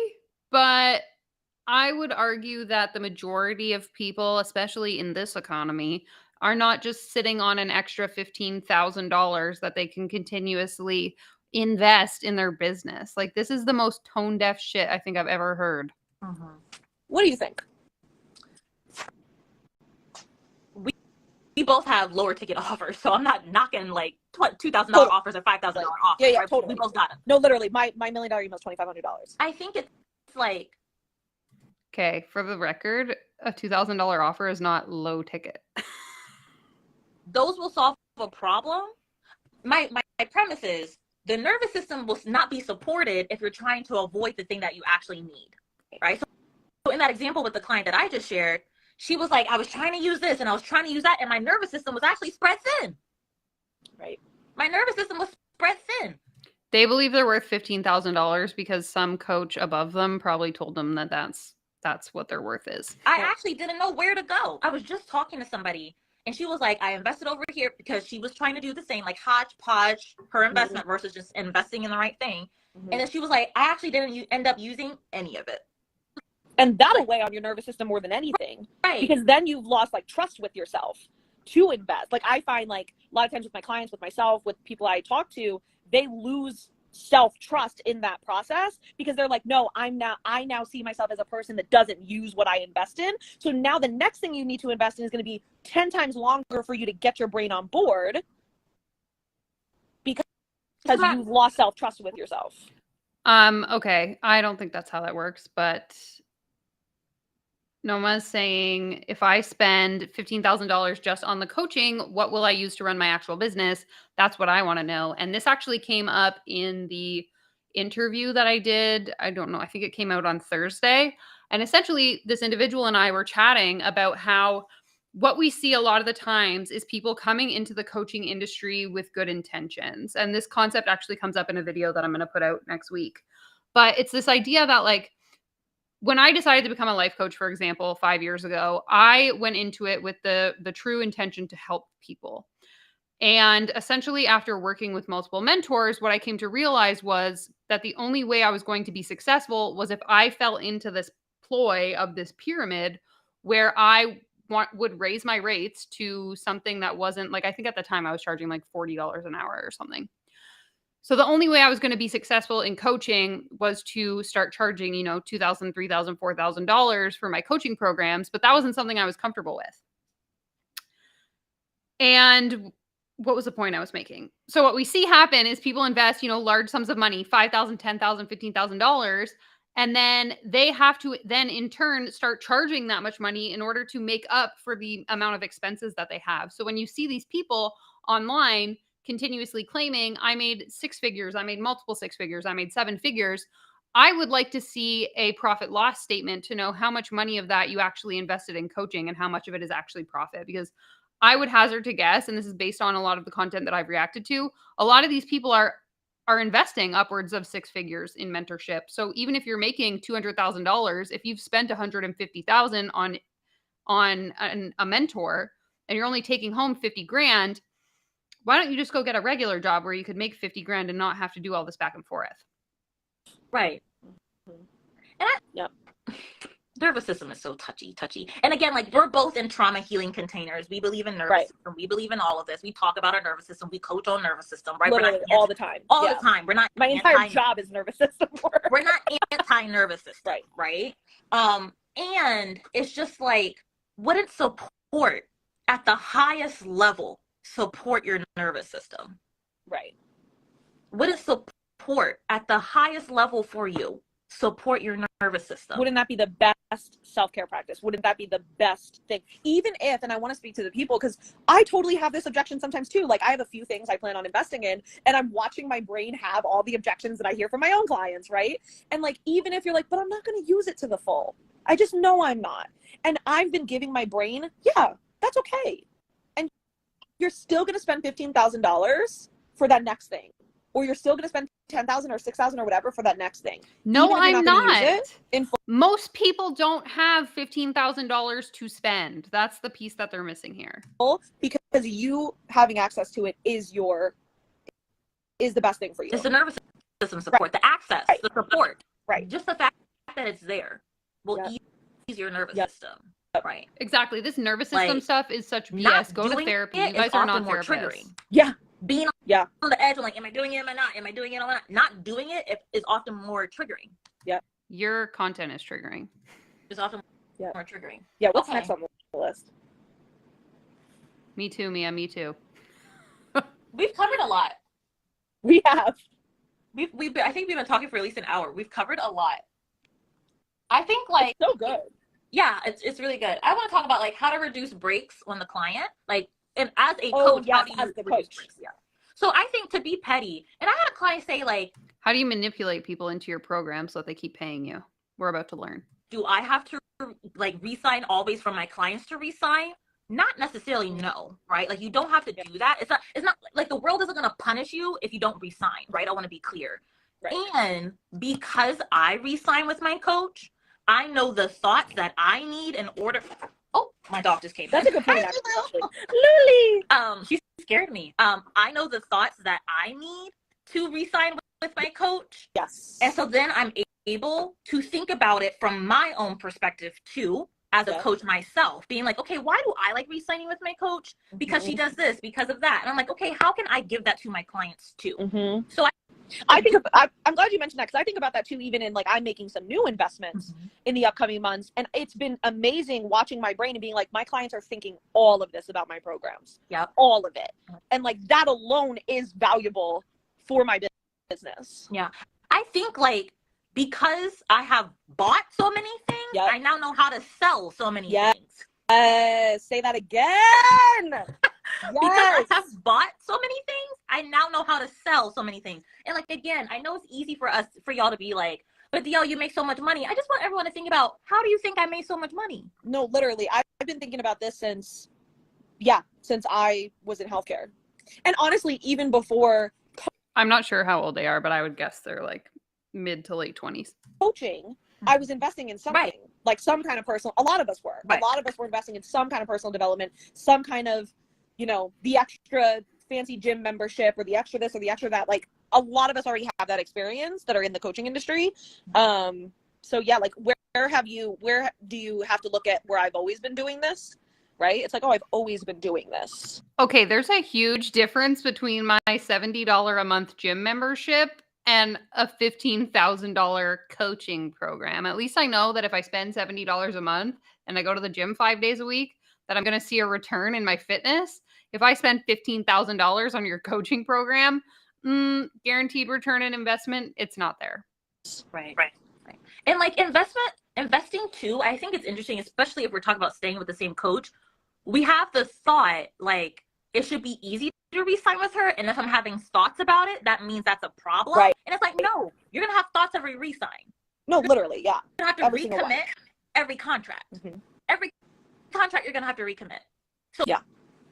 but I would argue that the majority of people, especially in this economy, are not just sitting on an extra $15,000 that they can continuously invest in their business. Like, this is the most tone deaf shit I think I've ever heard. Mm-hmm. What do you think? We both have lower ticket offers, so I'm not knocking like $2,000 offers or $5,000 offers. Yeah, right? Totally. We both got them. No, literally, my $1 Million Email is $2,500. I think it's like, okay, for the record, a $2,000 offer is not low ticket. Those will solve a problem. My premise is the nervous system will not be supported if you're trying to avoid the thing that you actually need, right? So in that example with the client that I just shared, she was like, I was trying to use this and I was trying to use that, and my nervous system was actually spread thin. Right. My nervous system was spread thin. They believe they're worth $15,000 because some coach above them probably told them that that's what their worth is. I actually didn't know where to go. I was just talking to somebody and she was like, I invested over here, because she was trying to do the same, like hodgepodge her investment versus just investing in the right thing. And then she was like, I actually didn't end up using any of it. And that'll weigh on your nervous system more than anything. Right. Because then you've lost like trust with yourself to invest. Like I find like a lot of times with my clients, with myself, with people I talk to, they lose self-trust in that process because they're like, no, I now see myself as a person that doesn't use what I invest in. So now the next thing you need to invest in is going to be 10 times longer for you to get your brain on board because you've lost self-trust with yourself. Okay. I don't think that's how that works, but Noma's saying, if I spend $15,000 just on the coaching, what will I use to run my actual business? That's what I want to know. And this actually came up in the interview that I did. I don't know. I think it came out on Thursday. And essentially, this individual and I were chatting about how what we see a lot of the times is people coming into the coaching industry with good intentions. And this concept actually comes up in a video that I'm going to put out next week. But it's this idea that, like, when I decided to become a life coach, for example, 5 years ago, I went into it with the true intention to help people. And essentially, after working with multiple mentors, what I came to realize was that the only way I was going to be successful was if I fell into this ploy of this pyramid where I would raise my rates to something that wasn't, like, I think at the time I was charging like $40 an hour or something. So the only way I was going to be successful in coaching was to start charging, you know, $2,000, $3,000, $4,000 for my coaching programs, but that wasn't something I was comfortable with. And what was the point I was making? So what we see happen is people invest, you know, large sums of money, $5,000, $10,000, $15,000, and then they have to then in turn start charging that much money in order to make up for the amount of expenses that they have. So when you see these people online continuously claiming, I made 6 figures, I made multiple 6 figures, I made 7 figures, I would like to see a profit loss statement to know how much money of that you actually invested in coaching and how much of it is actually profit. Because I would hazard to guess, and this is based on a lot of the content that I've reacted to, a lot of these people are investing upwards of 6 figures in mentorship. So even if you're making $200,000, if you've spent $150,000 on a mentor and you're only taking home 50 grand, why don't you just go get a regular job where you could make 50 grand and not have to do all this back and forth? Right. And nervous system is so touchy. And again, like, we're both in trauma healing containers. We believe in nervous system. We believe in all of this. We talk about our nervous system. We coach on nervous system, right? Literally all the time. All the time. We're not my entire job is nervous system work. We're not anti-nervous system, right? And it's just like, wouldn't support at the highest level support your nervous system? Right. Wouldn't support at the highest level for you support your nervous system? Wouldn't that be the best self-care practice? Wouldn't that be the best thing? Even if, and I want to speak to the people, because I totally have this objection sometimes too. Like, I have a few things I plan on investing in, and I'm watching my brain have all the objections that I hear from my own clients, right? And like, even if you're like, but I'm not going to use it to the full. I just know I'm not. And I've been giving my brain, yeah, that's okay. And you're still going to spend $15,000 for that next thing. Or you're still going to spend $10,000 or $6,000 or whatever for that next thing. No, I'm not. Most people don't have $15,000 to spend. That's the piece that they're missing here. Because you having access to it is the best thing for you. It's the nervous system support, the access, the support. Right. Just the fact that it's there will ease your nervous system. Right. Exactly. This nervous system stuff is such BS. Go to therapy. You guys are not therapists. Yeah. Being on the edge, I'm like, am I doing it? Am I not? Am I doing it? Am I not? Not doing it is often more triggering. Yeah. Your content is triggering. It's often more triggering. Yeah. What's next on the list? Me too, Mia. Me too. We've covered a lot. We have. I think we've been talking for at least an hour. We've covered a lot. I think, like, it's so good. Yeah, it's really good. I want to talk about, like, how to reduce breaks on the client, like. And as a coach, how do you reduce breaks? Yeah. So I think, to be petty, and I had a client say, like, how do you manipulate people into your program so that they keep paying you? We're about to learn. Do I have to, like, resign always for my clients to resign? Not necessarily, no, right? Like, you don't have to do that. It's not like the world isn't going to punish you if you don't resign, right? I want to be clear. Right. And because I resign with my coach, I know the thoughts that I need in order. Oh, my dog just came. That's a good point, actually. Lily! She scared me. I know the thoughts that I need to re-sign with my coach. Yes. And so then I'm able to think about it from my own perspective too, as a coach myself, being like, okay, why do I like re-signing with my coach? Because she does this, because of that. And I'm like, okay, how can I give that to my clients too? So I'm glad you mentioned that, because I think about that too, even in, like, I'm making some new investments in the upcoming months. And it's been amazing watching my brain and being like, my clients are thinking all of this about my programs. Yeah. All of it. And, like, that alone is valuable for my business. Yeah. I think, like, because I have bought so many things, I now know how to sell so many things. Say that again. Because I have bought so many things, I now know how to sell so many things. And, like, again, I know it's easy for y'all to be like, but DL, you make so much money. I just want everyone to think about, how do you think I made so much money? No, literally, I've been thinking about this since I was in healthcare. And honestly, even before I'm not sure how old they are, but I would guess they're like mid to late 20s. Coaching, I was investing in something, right. like some kind of personal, a lot of us were. Right. A lot of us were investing in some kind of personal development, some kind of, you know, the extra fancy gym membership or the extra this or the extra that. Like, a lot of us already have that experience that are in the coaching industry. So yeah, like where do you have to look at where I've always been doing this? Right? It's like, oh, I've always been doing this. Okay, there's a huge difference between my $70 a month gym membership and a $15,000 coaching program. At least I know that if I spend $70 a month and I go to the gym 5 days a week, that I'm going to see a return in my fitness. If I spend $15,000 on your coaching program, guaranteed return on investment, it's not there. Right. And like investing too, I think it's interesting, especially if we're talking about staying with the same coach. We have the thought, like, it should be easy to re-sign with her. And if I'm having thoughts about it, that means that's a problem. Right. And it's like, no, you're going to have thoughts every re-sign. No, literally, yeah. You're going to have to recommit every contract. Mm-hmm. Every contract, you're going to have to recommit. So yeah.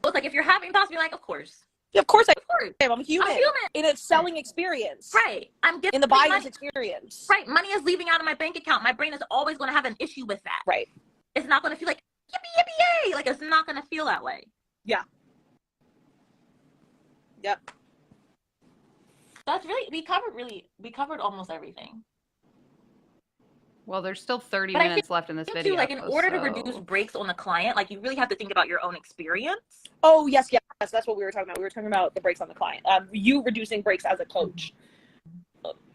It's like, if you're having thoughts, be like, of course. Yeah, of course I am. I'm human. In a selling experience. Right. I'm getting in the buyer's experience. Right. Money is leaving out of my bank account. My brain is always going to have an issue with that. Right. It's not going to feel like, yippee, yippee, yay. Like, it's not going to feel that way. Yeah. Yep. That's we covered almost everything. Well, there's still 30 minutes left in this video. Like, in order to reduce breaks on the client, like, you really have to think about your own experience. Oh, yes. That's what we were talking about. We were talking about the breaks on the client. You reducing breaks as a coach.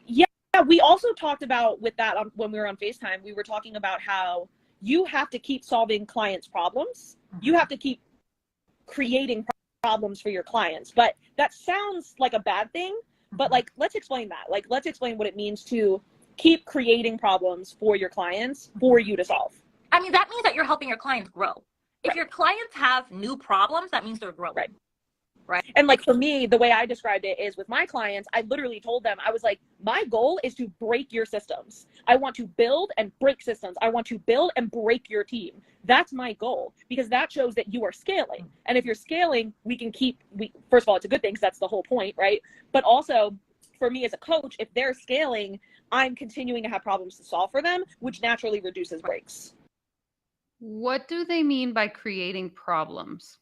Yeah, we also talked about with that when we were on FaceTime, we were talking about how you have to keep solving clients' problems. You have to keep creating problems for your clients. But that sounds like a bad thing. But, like, let's explain that. Like, let's explain what it means to keep creating problems for your clients for you to solve. I mean, that means that you're helping your clients grow. If your clients have new problems, that means they're growing. Right. And like, for me, the way I described it is with my clients, I literally told them, I was like, my goal is to break your systems. I want to build and break systems. I want to build and break your team. That's my goal, because that shows that you are scaling. And if you're scaling, first of all, it's a good thing because that's the whole point, right? But also, for me as a coach, if they're scaling, I'm continuing to have problems to solve for them, which naturally reduces breaks. What do they mean by creating problems?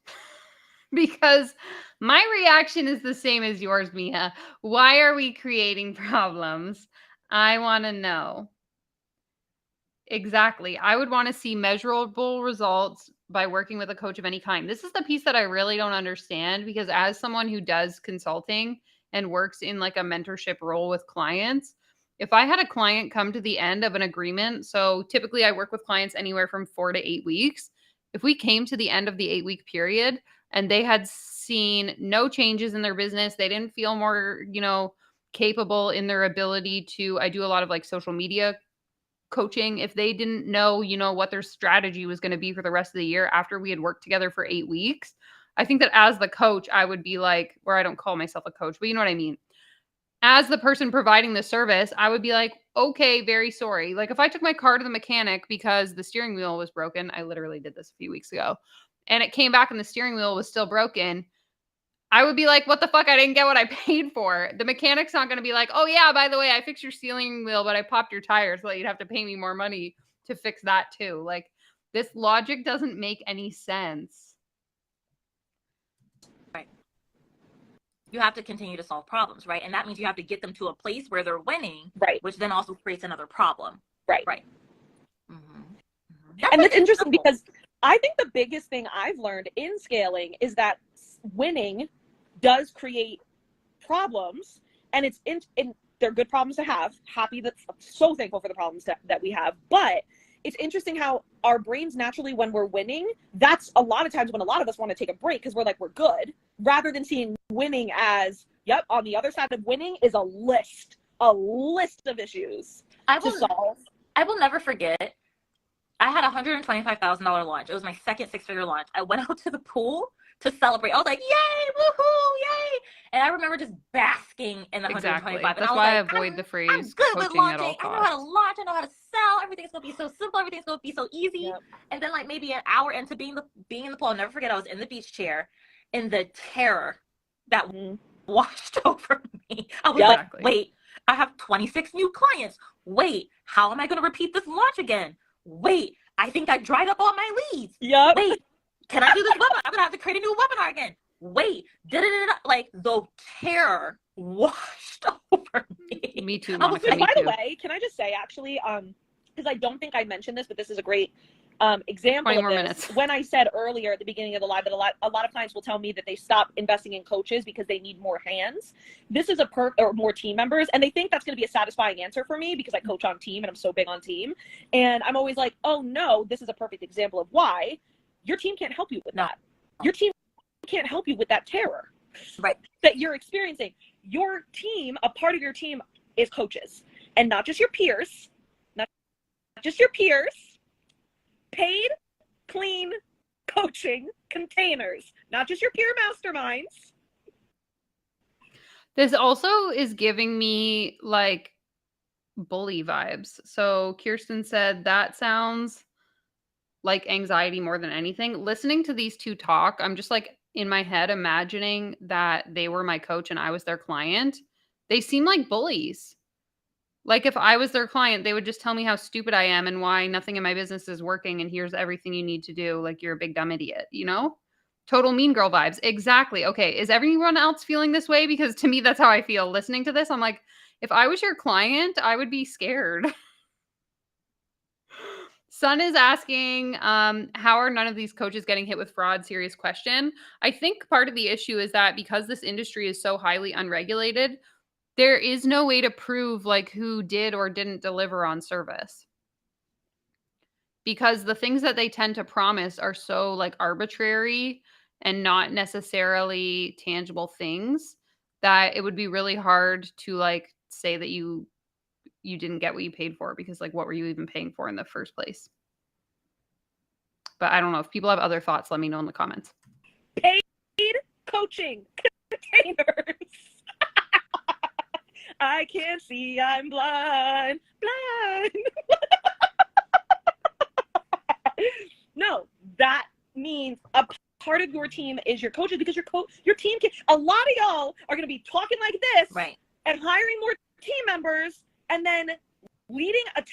Because my reaction is the same as yours, Mia. Why are we creating problems? I want to know. Exactly. I would want to see measurable results by working with a coach of any kind. This is the piece that I really don't understand, because as someone who does consulting and works in like a mentorship role with clients, if I had a client come to the end of an agreement, so typically I work with clients anywhere from 4 to 8 weeks. If we came to the end of the 8-week period and they had seen no changes in their business, they didn't feel more, capable in their ability to, I do a lot of like social media coaching. If they didn't know, what their strategy was going to be for the rest of the year after we had worked together for 8 weeks, I think that as the coach, I would be like, or I don't call myself a coach, but you know what I mean? As the person providing the service, I would be like, okay, very sorry. Like, if I took my car to the mechanic because the steering wheel was broken, I literally did this a few weeks ago, and it came back and the steering wheel was still broken, I would be like, what the fuck? I didn't get what I paid for. The mechanic's not going to be like, oh yeah, by the way, I fixed your steering wheel, but I popped your tire, so you'd have to pay me more money to fix that too. Like, this logic doesn't make any sense. You have to continue to solve problems, right? And that means you have to get them to a place where they're winning, right? Which then also creates another problem, right? Mm-hmm. Mm-hmm. And it's interesting because I think the biggest thing I've learned in scaling is that winning does create problems, and they're good problems to have. So thankful for the problems that we have, but it's interesting how our brains naturally, when we're winning, that's a lot of times when a lot of us want to take a break because we're like, we're good, rather than seeing winning as, yep, on the other side of winning is a list of issues to solve. I will never forget. I had $125,000 launch. It was my second 6-figure launch. I went out to the pool to celebrate. I was like, yay, woohoo, yay. And I remember just basking in the 125. Exactly. And That's I was why I like, avoid the I'm phrase good with coaching at all launching. I know how to costs. launch. I know how to sell. Everything's going to be so simple. Everything's going to be so easy. Yep. And then like maybe an hour into being in the pool, I'll never forget, I was in the beach chair and the terror that washed over me. I was like, wait, I have 26 new clients. Wait, how am I going to repeat this launch again? Wait, I think I dried up all my leads. Yep. Wait, can I do this webinar? I'm going to have to create a new webinar again. Wait, like the terror washed over me. Me too, By Monica. the way, can I just say actually, because I don't think I mentioned this, but this is a great example 20 of more this. minutes. When I said earlier at the beginning of the live that a lot of clients will tell me that they stop investing in coaches because they need more hands. This is or more team members, and they think that's going to be a satisfying answer for me because I coach on team and I'm so big on team. And I'm always like, oh no, this is a perfect example of why your team can't help you with that. Your team can't help you with that terror, right, that you're experiencing. Your team, a part of your team is coaches, and not just your peers, paid, clean coaching containers, not just your peer masterminds. This also is giving me like bully vibes. So Kirsten said that sounds like anxiety more than anything. Listening to these two talk, I'm just like in my head imagining that they were my coach and I was their client. They seem like bullies. Like if I was their client, they would just tell me how stupid I am and why nothing in my business is working and here's everything you need to do. Like you're a big dumb idiot, you know? Total mean girl vibes. Exactly. Okay. Is everyone else feeling this way? Because to me, that's how I feel listening to this. I'm like, if I was your client, I would be scared. Sun is asking, how are none of these coaches getting hit with fraud? Serious question. I think part of the issue is that because this industry is so highly unregulated, there is no way to prove like who did or didn't deliver on service. Because the things that they tend to promise are so like arbitrary and not necessarily tangible things that it would be really hard to like say that you didn't get what you paid for, because like what were you even paying for in the first place? But I don't know. If people have other thoughts, let me know in the comments. Paid coaching containers. I can't see, I'm blind. No, that means a part of your team is your coaches, because your team can, a lot of y'all are going to be talking like this, right, and hiring more team members and then leading a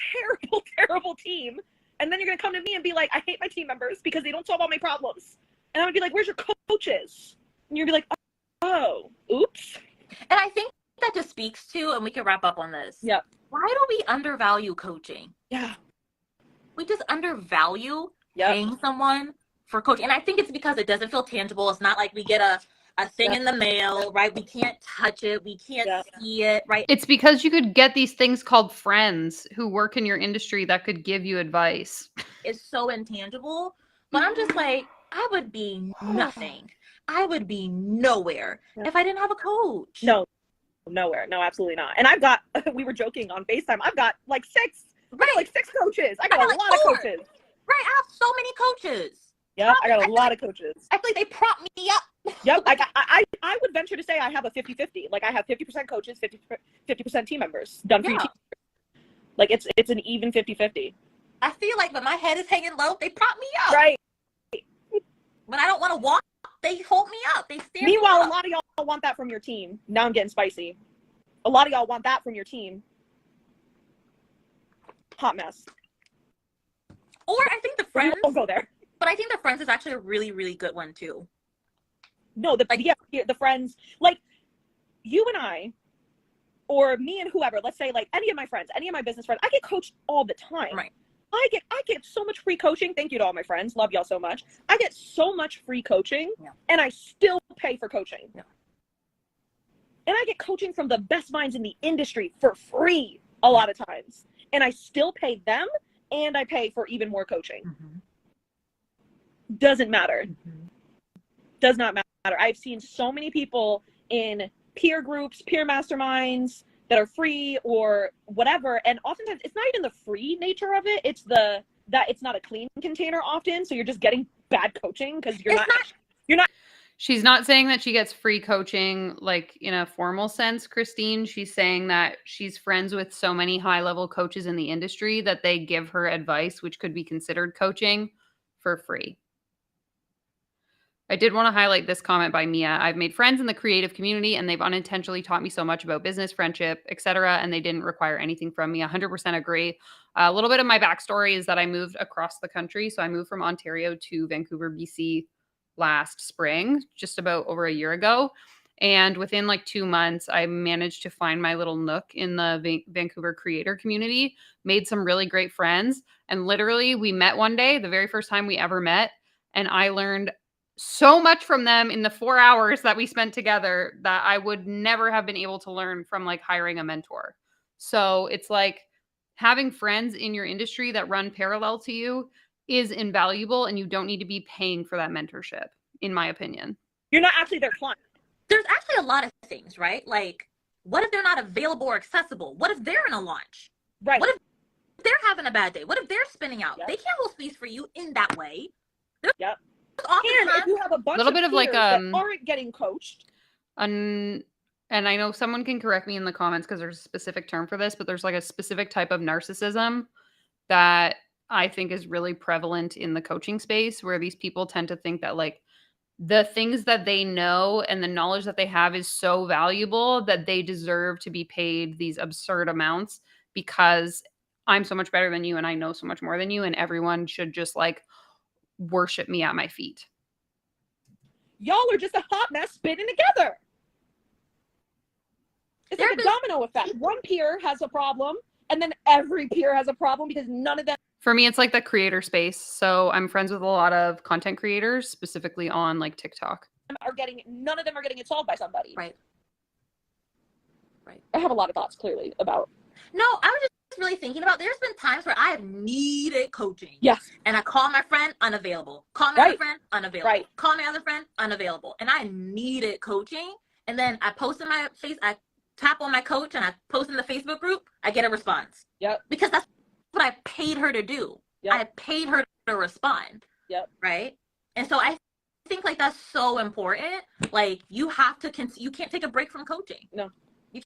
terrible team. And then you're going to come to me and be like, I hate my team members because they don't solve all my problems. And I'm going to be like, where's your coaches? And you'll be like, oh, oops. And I think that just speaks to, and we can wrap up on this. Yep. Why do we undervalue coaching? Yeah. We just undervalue paying someone for coaching. And I think it's because it doesn't feel tangible. It's not like we get a thing in the mail, right? We can't touch it. We can't see it, right? It's because you could get these things called friends who work in your industry that could give you advice. It's so intangible. But I'm just like, I would be nothing. I would be nowhere if I didn't have a coach. No, nowhere. No, absolutely not. And I've got, we were joking on FaceTime, I've got like six coaches. I got a lot of coaches. Right, I have so many coaches. Yeah, I got a lot of coaches. I feel like they prop me up. Yep, I would venture to say I have a 50-50. Like I have 50% coaches, 50% team members done for your team. Like it's an even 50-50. I feel like when my head is hanging low, they prop me up. Right. When I don't want to walk, they hold me up. They stand Meanwhile, me up. a lot of y'all want that from your team. Now I'm getting spicy. A lot of y'all want that from your team. Hot mess. Or I think the friends. Don't go there. But I think the friends is actually a really, really good one too. No, the friends, like you and I, or me and whoever, let's say like any of my friends, any of my business friends, I get coached all the time. Right. I get so much free coaching. Thank you to all my friends. Love y'all so much. I get so much free coaching and I still pay for coaching. Yeah. And I get coaching from the best minds in the industry for free a lot of times. And I still pay them and I pay for even more coaching. Mm-hmm. Doesn't matter. Mm-hmm. Does not matter. I've seen so many people in peer groups, peer masterminds that are free or whatever. And oftentimes it's not even the free nature of it. It's that it's not a clean container often. So you're just getting bad coaching because you're not. She's not saying that she gets free coaching like in a formal sense, Christine. She's saying that she's friends with so many high-level coaches in the industry that they give her advice, which could be considered coaching, for free. I did want to highlight this comment by Mia. I've made friends in the creative community and they've unintentionally taught me so much about business, friendship, etc. And they didn't require anything from me. 100% agree. A little bit of my backstory is that I moved across the country. So I moved from Ontario to Vancouver, BC last spring, just about over a year ago. And within like 2 months, I managed to find my little nook in the Vancouver creator community, made some really great friends. And literally we met one day, the very first time we ever met. And I learned so much from them in the 4 hours that we spent together that I would never have been able to learn from like hiring a mentor. So it's like having friends in your industry that run parallel to you is invaluable, and you don't need to be paying for that mentorship, in my opinion. You're not actually their client. There's actually a lot of things, right? Like, what if they're not available or accessible? What if they're in a launch? Right. What if they're having a bad day? What if they're spinning out? Yep. They can't hold space for you in that way. Yep. And if you have a bunch little bit of like that aren't getting coached, and I know someone can correct me in the comments because there's a specific term for this, but there's like a specific type of narcissism that I think is really prevalent in the coaching space, where these people tend to think that like the things that they know and the knowledge that they have is so valuable that they deserve to be paid these absurd amounts because I'm so much better than you and I know so much more than you, and everyone should just like worship me at my feet. Y'all are just a hot mess spinning together. It's like a domino effect. One peer has a problem, and then every peer has a problem because none of them. For me, it's like the creator space. So I'm friends with a lot of content creators, specifically on like TikTok. None of them are getting it solved by somebody. Right. I have a lot of thoughts clearly about. No, I was just really thinking about, there's been times where I have needed coaching. Yes. And I call my friend, unavailable. Call my other friend, unavailable. Right. Call my other friend, unavailable. And I needed coaching. And then I post in my face, I tap on my coach and I post in the Facebook group, I get a response. Yep. Because that's what I paid her to do. Yep. I paid her to respond. Yep. Right? And so I think like that's so important. Like you have to, you can't take a break from coaching. No. You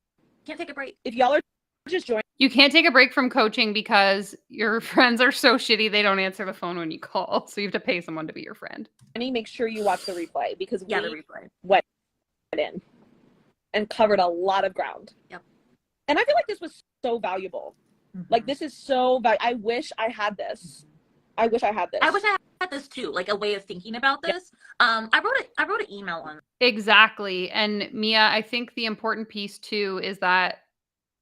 can't take a break. If y'all are just joining. You can't take a break from coaching because your friends are so shitty they don't answer the phone when you call. So you have to pay someone to be your friend. Make sure you watch the replay because the replay went in and covered a lot of ground. Yep. And I feel like this was so valuable. Mm-hmm. Like this is so valuable. I wish I had this. I wish I had this too, like a way of thinking about this. Yeah. I wrote an email on. Exactly. And Mia, I think the important piece too is that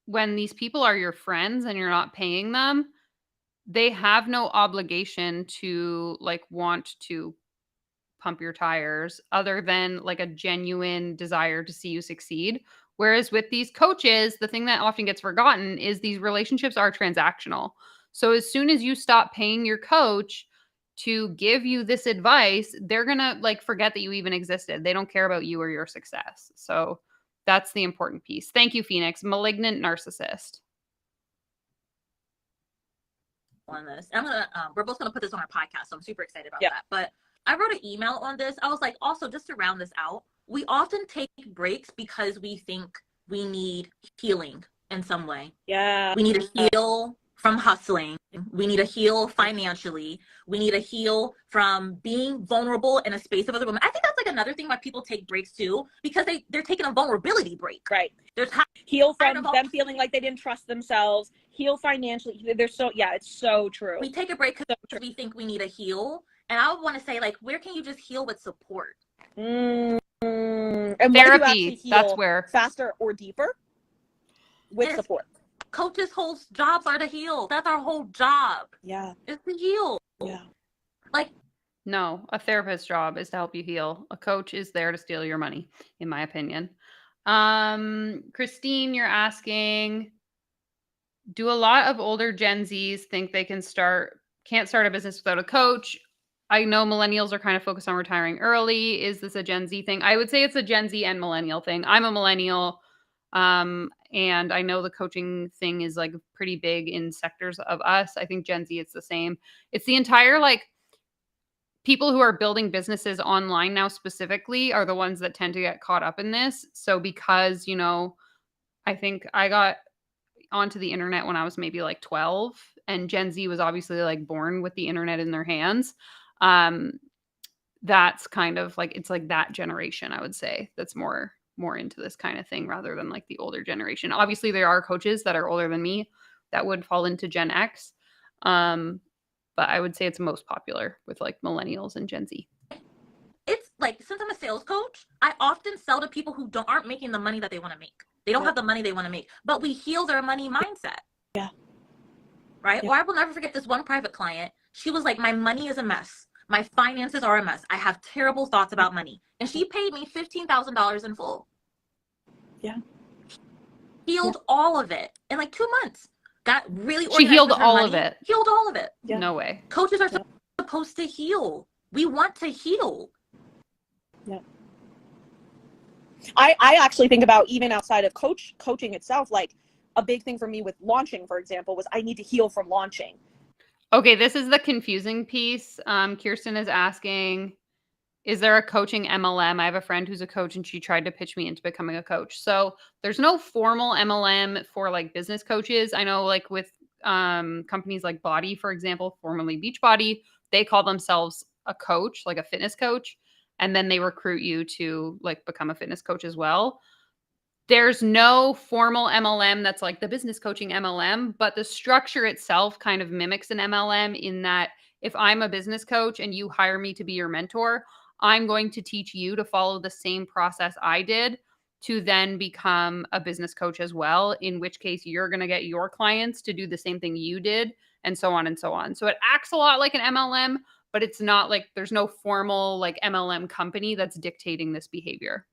when these people are your friends and you're not paying them, they have no obligation to like want to pump your tires other than like a genuine desire to see you succeed. Whereas with these coaches, the thing that often gets forgotten is these relationships are transactional. So as soon as you stop paying your coach to give you this advice, they're going to like forget that you even existed. They don't care about you or your success. So that's the important piece. Thank you, Phoenix. Malignant narcissist. On this, I'm gonna. We're both gonna put this on our podcast, so I'm super excited about that. But I wrote an email on this. I was like, also just to round this out, we often take breaks because we think we need healing in some way. Yeah, we need to heal from hustling. We need to heal financially. We need to heal from being vulnerable in a space of other women. I think that's like another thing why people take breaks too, because they're taking a vulnerability break. Right. There's heal from them feeling like they didn't trust themselves, heal financially. It's so true. We take a break because we think we need to heal. And I would want to say, like, where can you just heal with support? And therapy. That's where. Faster or deeper with support. Coaches' whole jobs are to heal. That's our whole job. Yeah. It's to heal. Yeah. Like, no, a therapist's job is to help you heal. A coach is there to steal your money, in my opinion. Christine, you're asking, do a lot of older Gen Zs think they can't start a business without a coach? I know millennials are kind of focused on retiring early. Is this a Gen Z thing? I would say it's a Gen Z and millennial thing. I'm a millennial. And I know the coaching thing is like pretty big in sectors of us. I think Gen Z, it's the same. It's the entire like people who are building businesses online now specifically are the ones that tend to get caught up in this. So because, you know, I think I got onto the internet when I was maybe like 12, and Gen Z was obviously like born with the internet in their hands. That's kind of like, it's like that generation, I would say, that's more into this kind of thing rather than like the older generation. Obviously, there are coaches that are older than me that would fall into Gen X. But I would say it's most popular with like millennials and Gen Z. It's like, since I'm a sales coach, I often sell to people who aren't making the money that they want to make. They don't have the money they want to make, but we heal their money mindset. Yeah. Right. Yeah. Or I will never forget this one private client. She was like, my money is a mess. My finances are a mess. I have terrible thoughts about money. And she paid me $15,000 in full. Yeah. Healed all of it in like 2 months. Got really organized. She healed all of it. Healed all of it. Yeah. No way. Coaches are supposed to heal. We want to heal. Yeah. I actually think about, even outside of coaching itself, like a big thing for me with launching, for example, was I need to heal from launching. Okay, this is the confusing piece. Kirsten is asking, is there a coaching MLM? I have a friend who's a coach and she tried to pitch me into becoming a coach. So there's no formal MLM for like business coaches. I know like with companies like Body, for example, formerly Beachbody, they call themselves a coach, like a fitness coach. And then they recruit you to like become a fitness coach as well. There's no formal MLM that's like the business coaching MLM, but the structure itself kind of mimics an MLM in that if I'm a business coach and you hire me to be your mentor, I'm going to teach you to follow the same process I did to then become a business coach as well, in which case you're going to get your clients to do the same thing you did, and so on and so on. So it acts a lot like an MLM, but it's not like, there's no formal like MLM company that's dictating this behavior.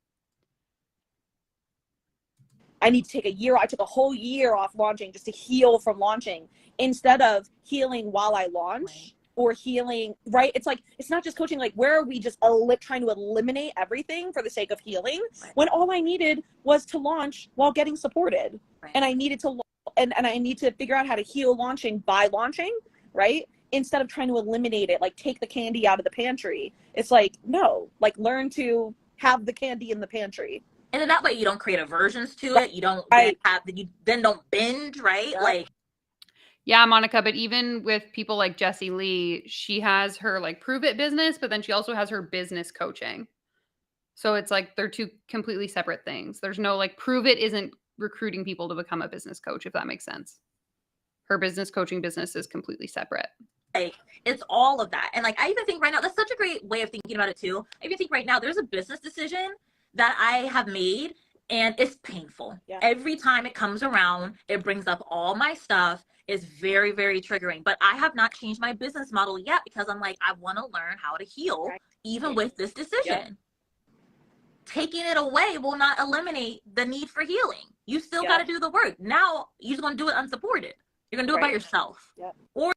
I need to take a year. I took a whole year off launching just to heal from launching, instead of healing while I launch or healing, right? It's like, it's not just coaching. Like, where are we just trying to eliminate everything for the sake of healing, when all I needed was to launch while getting supported. And I needed to, and I need to figure out how to heal launching by launching, right? Instead of trying to eliminate it, like take the candy out of the pantry. It's like, no, like learn to have the candy in the pantry. And then that way you don't create aversions to it. You don't then don't binge, right? Yeah. Like, yeah, Monica, but even with people like Jessie Lee, she has her like Prove It business, but then she also has her business coaching. So it's like they're two completely separate things. There's no like, Prove It isn't recruiting people to become a business coach, if that makes sense. Her business coaching business is completely separate. Like, it's all of that. And like, I even think right now, that's such a great way of thinking about it too. I even think right now there's a business decision that I have made, and it's painful. Yeah. Every time it comes around, it brings up all my stuff. It's very, very triggering. But I have not changed my business model yet, because I'm like, I want to learn how to heal, even with this decision. Yeah. Taking it away will not eliminate the need for healing. You still got to do the work. Now you're just going to do it unsupported. You're going to do it by yourself. Yeah. Or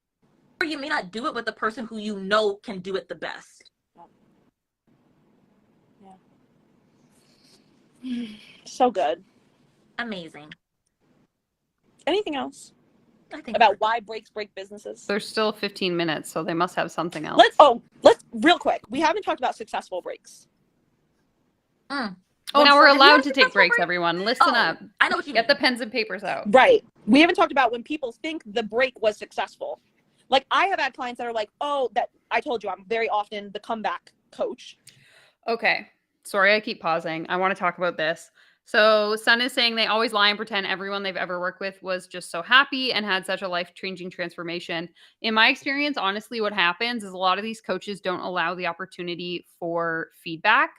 you may not do it with the person who you know can do it the best. So good. Amazing. Anything else? I think about why breaks break businesses? There's still 15 minutes, so they must have something else. Let's real quick. We haven't talked about successful breaks. Now we're allowed to take breaks, everyone. Listen up. I know what you Get the pens and papers out. Right. We haven't talked about when people think the break was successful. Like, I have had clients that are like, oh, that I told you, I'm very often the comeback coach. Okay. Sorry, I keep pausing. I want to talk about this. So Sun is saying they always lie and pretend everyone they've ever worked with was just so happy and had such a life-changing transformation. In my experience, honestly, what happens is a lot of these coaches don't allow the opportunity for feedback.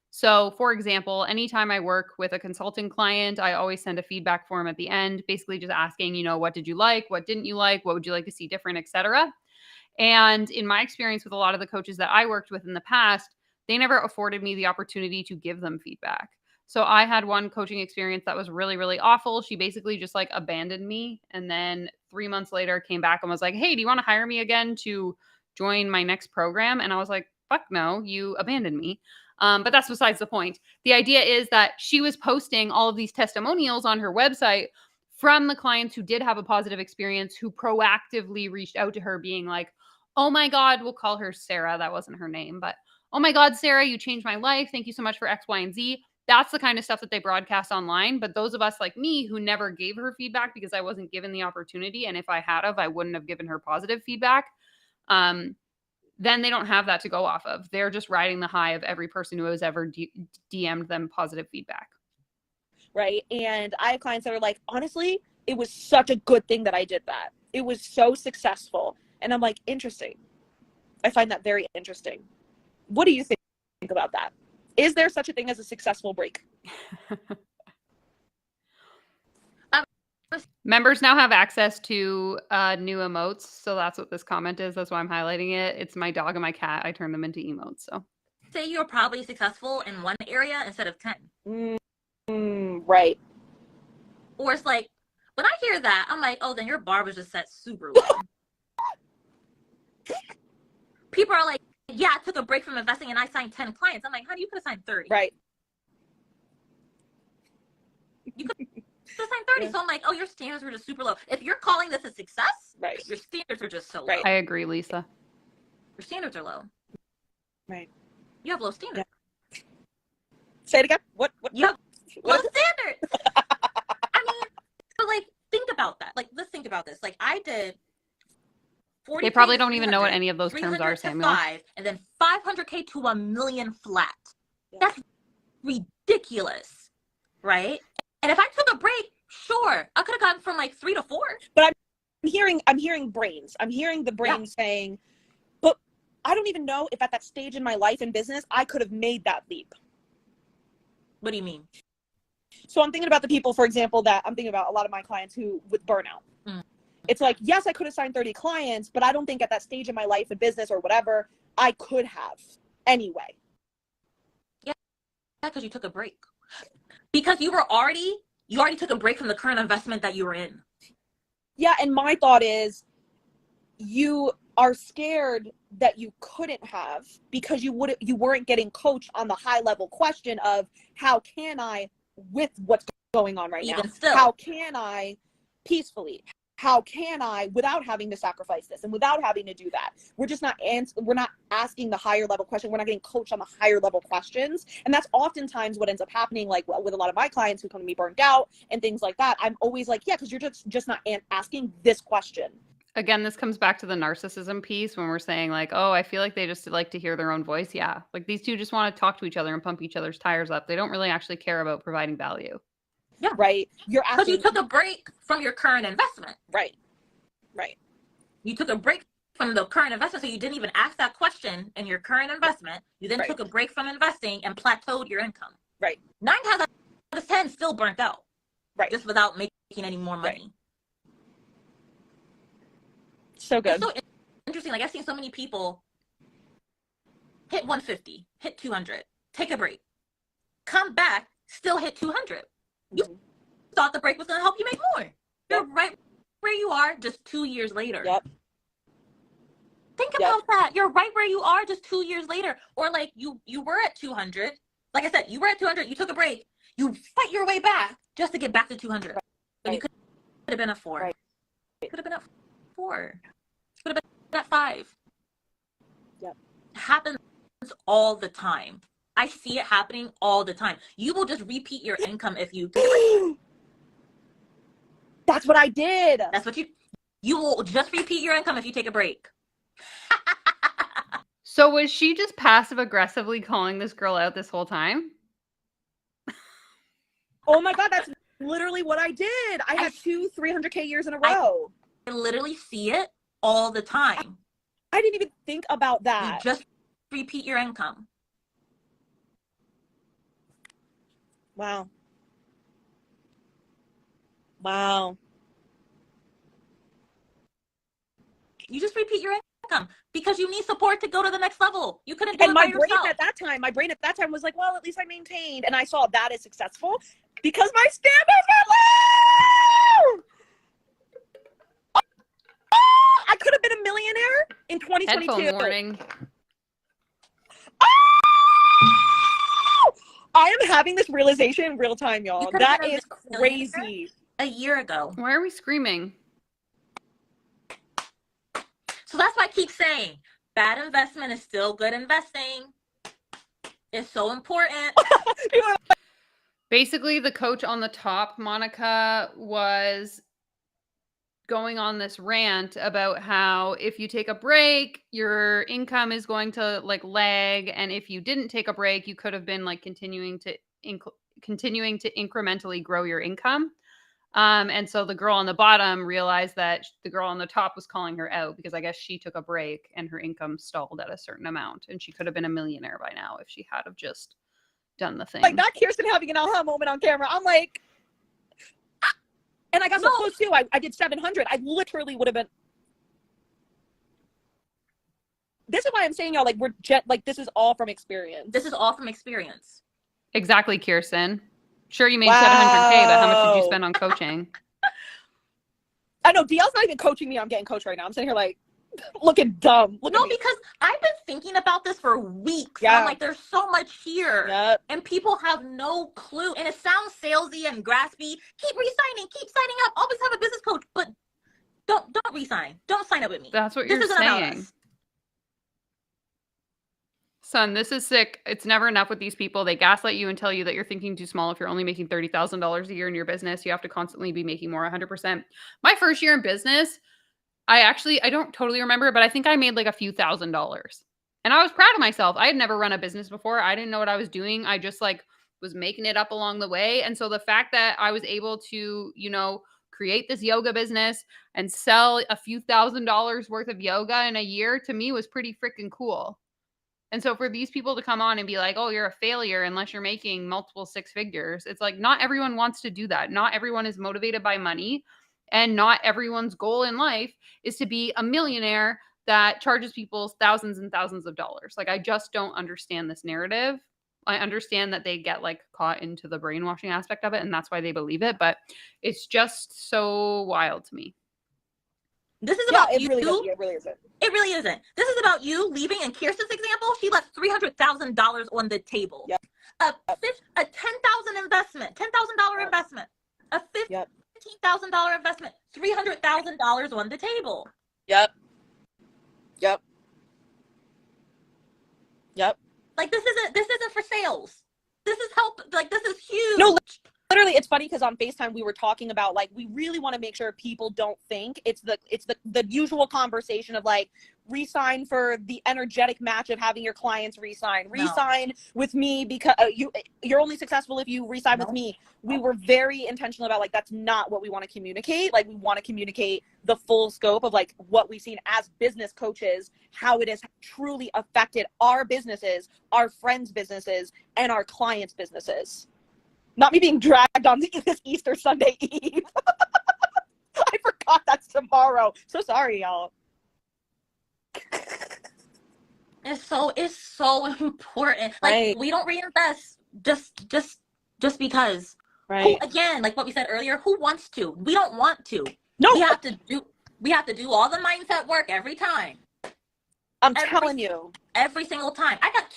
So for example, anytime I work with a consulting client, I always send a feedback form at the end, basically just asking, what did you like? What didn't you like? What would you like to see different, etc. And in my experience with a lot of the coaches that I worked with in the past, they never afforded me the opportunity to give them feedback. So I had one coaching experience that was really, really awful. She basically just like abandoned me. And then 3 months later came back and was like, hey, do you want to hire me again to join my next program? And I was like, fuck no, you abandoned me. But that's besides the point. The idea is that she was posting all of these testimonials on her website from the clients who did have a positive experience, who proactively reached out to her being like, oh my God, we'll call her Sarah. That wasn't her name, but oh my God, Sarah, you changed my life. Thank you so much for X, Y, and Z. That's the kind of stuff that they broadcast online. But those of us like me who never gave her feedback because I wasn't given the opportunity, and if I had of, I wouldn't have given her positive feedback. Then they don't have that to go off of. They're just riding the high of every person who has ever DM'd them positive feedback. Right. And I have clients that are like, honestly, it was such a good thing that I did that. It was so successful. And I'm like, interesting. I find that very interesting. What do you think about that? Is there such a thing as a successful break? Members now have access to new emotes. So that's what this comment is. That's why I'm highlighting it. It's my dog and my cat. I turned them into emotes. So say you're probably successful in one area instead of 10. Right. Or it's like, when I hear that, I'm like, oh, then your bar was just set super low. People are like, yeah, I took a break from investing and I signed 10 clients. I'm like, honey, you could have signed 30. Right. You could have signed 30. Yeah. So I'm like, oh, your standards were just super low. If you're calling this a success, right, your standards are just so low. Right. I agree, Lisa. Your standards are low. Right. You have low standards. Yeah. Say it again. What? You have low standards. I mean, but like, think about that. Like, let's think about this. Like, I did 40. They probably don't even know what any of those terms are, Samuel. 5, and then 500K to $1 million flat. Yeah. That's ridiculous, right? And if I took a break, sure, I could have gotten from like 3 to 4. But I'm hearing brains. I'm hearing the brain saying, but I don't even know if at that stage in my life and business, I could have made that leap. What do you mean? So I'm thinking about the people, for example, that I'm thinking about a lot of my clients who with burnout. It's like, yes, I could have signed 30 clients, but I don't think at that stage in my life and business or whatever, I could have anyway. Yeah, because you took a break. Because you already took a break from the current investment that you were in. Yeah, and my thought is you are scared that you couldn't have because you weren't getting coached on the high level question of how can I, with what's going on right now, how can I peacefully, how can I without having to sacrifice this and without having to do that? We're just not we're not asking the higher level question. We're not getting coached on the higher level questions. And that's oftentimes what ends up happening, like with a lot of my clients who come to me burned out and things like that. I'm always like, yeah, because you're just not asking this question. Again, this comes back to the narcissism piece when we're saying like, oh, I feel like they just like to hear their own voice. Yeah. Like these two just want to talk to each other and pump each other's tires up. They don't really actually care about providing value. Yeah. Right. You're asking. Because you took a break from your current investment. Right. Right. You took a break from the current investment. So you didn't even ask that question in your current investment. You then took a break from investing and plateaued your income. Right. 9 times out of 10 still burnt out. Right. Just without making any more money. Right. So good. It's so interesting. Like I've seen so many people hit 150, hit 200, take a break, come back, still hit 200. You thought the break was going to help you make more. You're right where you are just 2 years later. Yep. Think about that. You're right where you are just 2 years later. Or like you were at 200. Like I said, you were at 200. You took a break. You fight your way back just to get back to 200. Right. And you could have been at 4. Right. Could have been at 4. Could have been at 5. Yep. It happens all the time. I see it happening all the time. You will just repeat your income if you take a break. That's what I did. That's what you will just repeat your income if you take a break. So was she just passive aggressively calling this girl out this whole time? Oh my God, that's literally what I did. I had 2 300K years in a row. I literally see it all the time. I didn't even think about that. You just repeat your income. Wow. Wow. You just repeat your income because you need support to go to the next level. You couldn't do it by yourself. And my brain at that time was like, well, at least I maintained. And I saw that as successful because my standards were low. I could have been a millionaire in 2022. Headphone warning. I am having this realization in real time, y'all. That is crazy. A year ago. Why are we screaming? So that's why I keep saying bad investment is still good investing. It's so important. Basically, the coach on the top, Monica, was going on this rant about how if you take a break, your income is going to like lag, and if you didn't take a break, you could have been like continuing to incrementally grow your income. And so the girl on the bottom realized that the girl on the top was calling her out because I guess she took a break and her income stalled at a certain amount, and she could have been a millionaire by now if she had have just done the thing. Like not Kirsten having an aha moment on camera. I'm like, and I got so close too. I did 700. I literally would have been. This is why I'm saying, y'all, like this is all from experience. This is all from experience. Exactly, Kirsten. Sure, you made 700K, but how much did you spend on coaching? I know DL's not even coaching me. I'm getting coached right now. I'm sitting here like looking dumb. Because I've been thinking about this for weeks. Yeah. I'm like, there's so much here, and people have no clue. And it sounds salesy and graspy. Keep resigning, keep signing up. Always have a business coach, but don't resign. Don't sign up with me. That's what you're saying. Son, this is sick. It's never enough with these people. They gaslight you and tell you that you're thinking too small. If you're only making $30,000 a year in your business, you have to constantly be making more. 100%. My first year in business, I don't totally remember, but I think I made like a few $1,000s. And I was proud of myself. I had never run a business before. I didn't know what I was doing. I just like was making it up along the way. And so the fact that I was able to, create this yoga business and sell a few $1,000s worth of yoga in a year, to me was pretty freaking cool. And so for these people to come on and be like, oh, you're a failure unless you're making multiple six figures. It's like, not everyone wants to do that. Not everyone is motivated by money. And not everyone's goal in life is to be a millionaire that charges people thousands and thousands of dollars. Like, I just don't understand this narrative. I understand that they get like caught into the brainwashing aspect of it, and that's why they believe it. But it's just so wild to me. This is about you. It really isn't. It really isn't. This is about you leaving. In Kirsten's example, she left $300,000 on the table. Yep. A $10,000 investment, $10,000 investment, a $15,000 investment, $300,000 on the table. Yep. Like this isn't for sales. This is help. Like this is huge. No, literally, it's funny because on FaceTime we were talking about like we really want to make sure people don't think it's the usual conversation of like resign for the energetic match of having your clients resign with me because you're only successful if you resign with me. We were very intentional about like that's not what we want to communicate. Like we want to communicate the full scope of like what we've seen as business coaches, how it has truly affected our businesses, our friends' businesses, and our clients' businesses. Not me being dragged on this Easter Sunday Eve. I forgot that's tomorrow. So sorry, y'all. It's so important. Like we don't reinvest just because. Right. Again, like what we said earlier, who wants to? We don't want to. No. We have to do all the mindset work every time. I'm telling you. Every single time. I got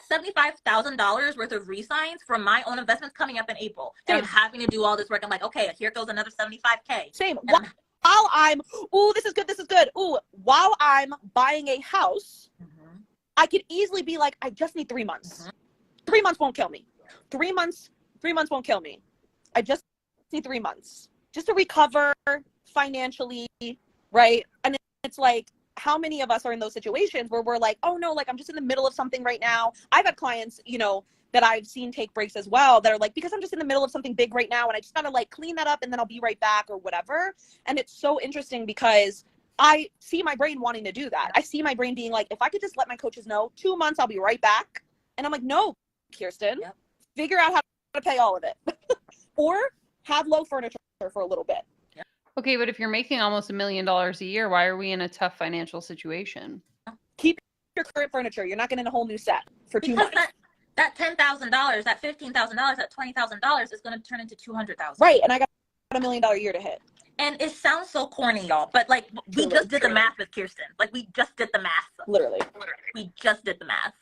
$75,000 worth of resigns from my own investments coming up in April. And I'm having to do all this work. I'm like, okay, here goes another $75K. Same. While I'm, this is good. While I'm buying a house, I could easily be like, I just need 3 months. 3 months won't kill me. 3 months won't kill me. I just need 3 months just to recover financially, right? And it's like, how many of us are in those situations where we're like, oh no, like I'm just in the middle of something right now. I've had clients, that I've seen take breaks as well that are like, because I'm just in the middle of something big right now and I just gotta like clean that up and then I'll be right back or whatever. And it's so interesting because I see my brain wanting to do that. I see my brain being like, if I could just let my coaches know 2 months, I'll be right back. And I'm like, no, Kirsten, figure out how to pay all of it or have low furniture for a little bit. Okay, but if you're making almost $1 million a year, why are we in a tough financial situation? Keep your current furniture. You're not getting a whole new set for 2 months. That $10,000, that $15,000, that $20,000 is going to turn into $200,000. Right, and I got $1 million year to hit. And it sounds so corny, y'all, but like we just did the math with Kirsten. Like we just did the math. Literally. We just did the math.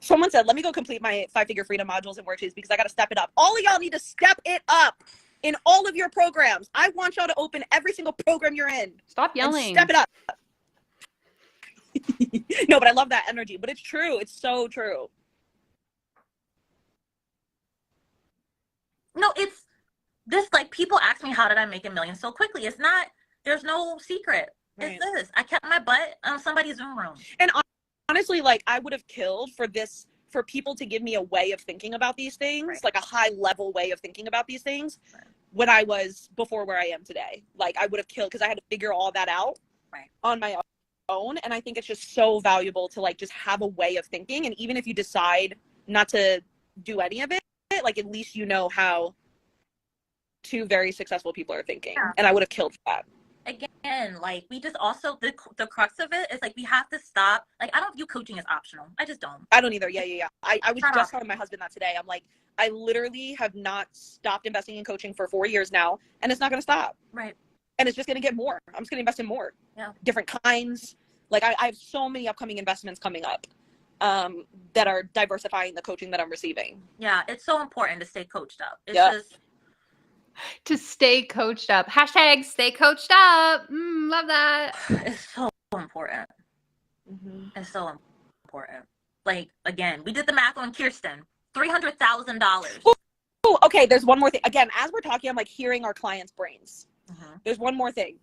Someone said, let me go complete my 5-figure freedom modules and worksheets because I got to step it up. All of y'all need to step it up. in all of your programs. I want y'all to open every single program you're in. Stop yelling. Step it up. No, but I love that energy. But it's true. It's so true. No, it's this, like, people ask me, how did I make $1 million so quickly? It's not, there's no secret. Right. It's this. I kept my butt on somebody's Zoom room. And honestly, like, I would have killed for people to give me a way of thinking about these things, right, like a high level way of thinking about these things, right, when I was before where I am today. Like, I would have killed, because I had to figure all that out, right, on my own. And I think it's just so valuable to, like, just have a way of thinking. And even if you decide not to do any of it, like, at least you know how two very successful people are thinking. Yeah. And I would have killed for that. Again, like, we just also, the crux of it is, like, we have to stop. Like, I don't view coaching as optional. I just don't. I don't either. Yeah. I was just telling my husband that today. I'm like, I literally have not stopped investing in coaching for 4 years now, and it's not going to stop. Right. And it's just going to get more. I'm just going to invest in more. Yeah. Different kinds. Like, I have so many upcoming investments coming up that are diversifying the coaching that I'm receiving. Yeah, it's so important to stay coached up. It's just... To stay coached up. Hashtag stay coached up. Love that. It's so important. Mm-hmm. It's so important. Like, again, we did the math on Kirsten. $300,000. Oh, okay. There's one more thing. Again, as we're talking, I'm like hearing our clients' brains. Mm-hmm. There's one more thing.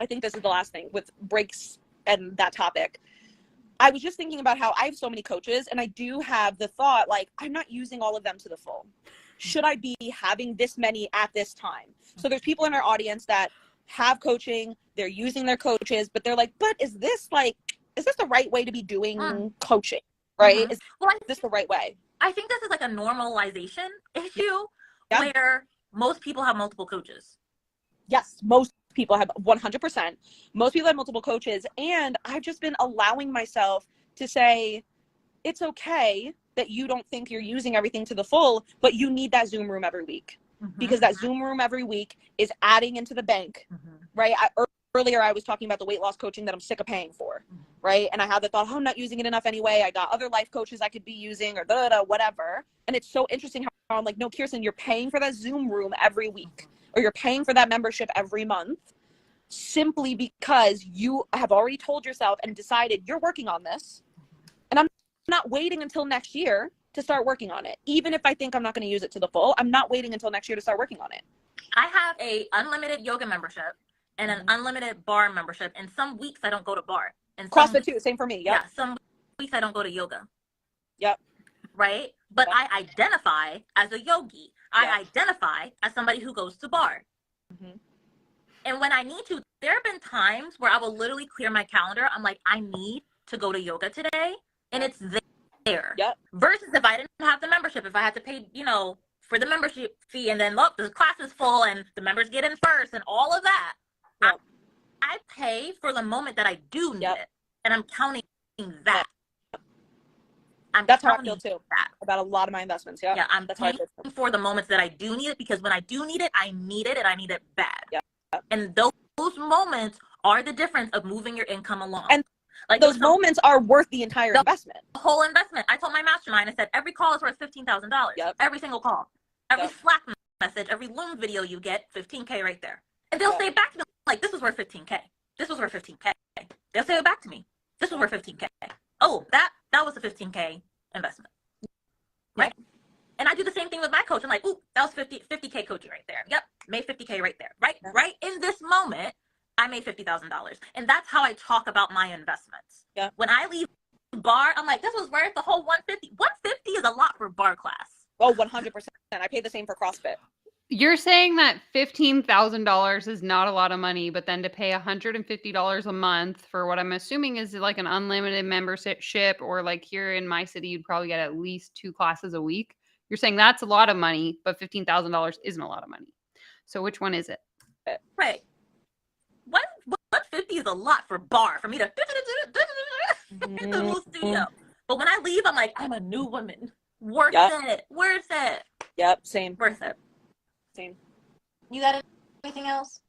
I think this is the last thing with breaks and that topic. I was just thinking about how I have so many coaches, and I do have the thought, like, I'm not using all of them to the full. Should I be having this many at this time? So there's people in our audience that have coaching, they're using their coaches, but they're like, but is this the right way to be doing coaching, right? Mm-hmm. Is this the right way? I think this is like a normalization issue where most people have multiple coaches. Yes, most people have 100%. Most people have multiple coaches, and I've just been allowing myself to say, it's okay that you don't think you're using everything to the full, but you need that Zoom room every week. Mm-hmm. Because that Zoom room every week is adding into the bank, right? Earlier, I was talking about the weight loss coaching that I'm sick of paying for, right? And I had the thought, I'm not using it enough anyway. I got other life coaches I could be using, or whatever. And it's so interesting how I'm like, no, Kirsten, you're paying for that Zoom room every week, or you're paying for that membership every month, simply because you have already told yourself and decided you're working on this. And I'm not waiting until next year to start working on it. Even if I think I'm not going to use it to the full, I'm not waiting until next year to start working on it. I have a unlimited yoga membership and an unlimited bar membership. And some weeks I don't go to bar. And CrossFit too, same for me. Yep. Yeah, some weeks I don't go to yoga. Yep. Right? But I identify as a yogi. I identify as somebody who goes to bar. Mm-hmm. And when I need to, there have been times where I will literally clear my calendar. I'm like, I need to go to yoga today. And it's there. Yep. Versus if I didn't have the membership, if I had to pay, for the membership fee, and then look, the class is full and the members get in first and all of that. Yep. I pay for the moment that I do need it. And I'm counting that. That's how I feel too about a lot of my investments. Yeah. I'm paying for the moments that I do need it, because when I do need it, I need it, and I need it bad. Yeah. And those moments are the difference of moving your income along. And like those moments are worth the entire investment. The whole investment. I told my mastermind, I said, every call is worth $15,000. Yep. Every single call. Every Slack message, every Loom video you get, $15K right there. And they'll say it back to me, like, this was worth $15K. This was worth $15K. They'll say it back to me. This was worth $15K. Oh, that was a $15K investment. Right? Yep. And I do the same thing with my coach. I'm like, ooh, that was 50K coaching right there. Yep, made 50K right there. Right? Yep. Right in this moment, I made $50,000. And that's how I talk about my investments. Yeah. When I leave bar, I'm like, this was worth the whole 150. 150 is a lot for bar class. Oh, 100%. I pay the same for CrossFit. You're saying that $15,000 is not a lot of money, but then to pay $150 a month for what I'm assuming is like an unlimited membership, or like here in my city, you'd probably get at least 2 classes a week. You're saying that's a lot of money, but $15,000 isn't a lot of money. So which one is it? Right. 150 is a lot for bar for me to the little studio. But when I leave, I'm like, I'm a new woman. Worth it. Worth it. Yep. Same. Worth it. Same. You got anything else?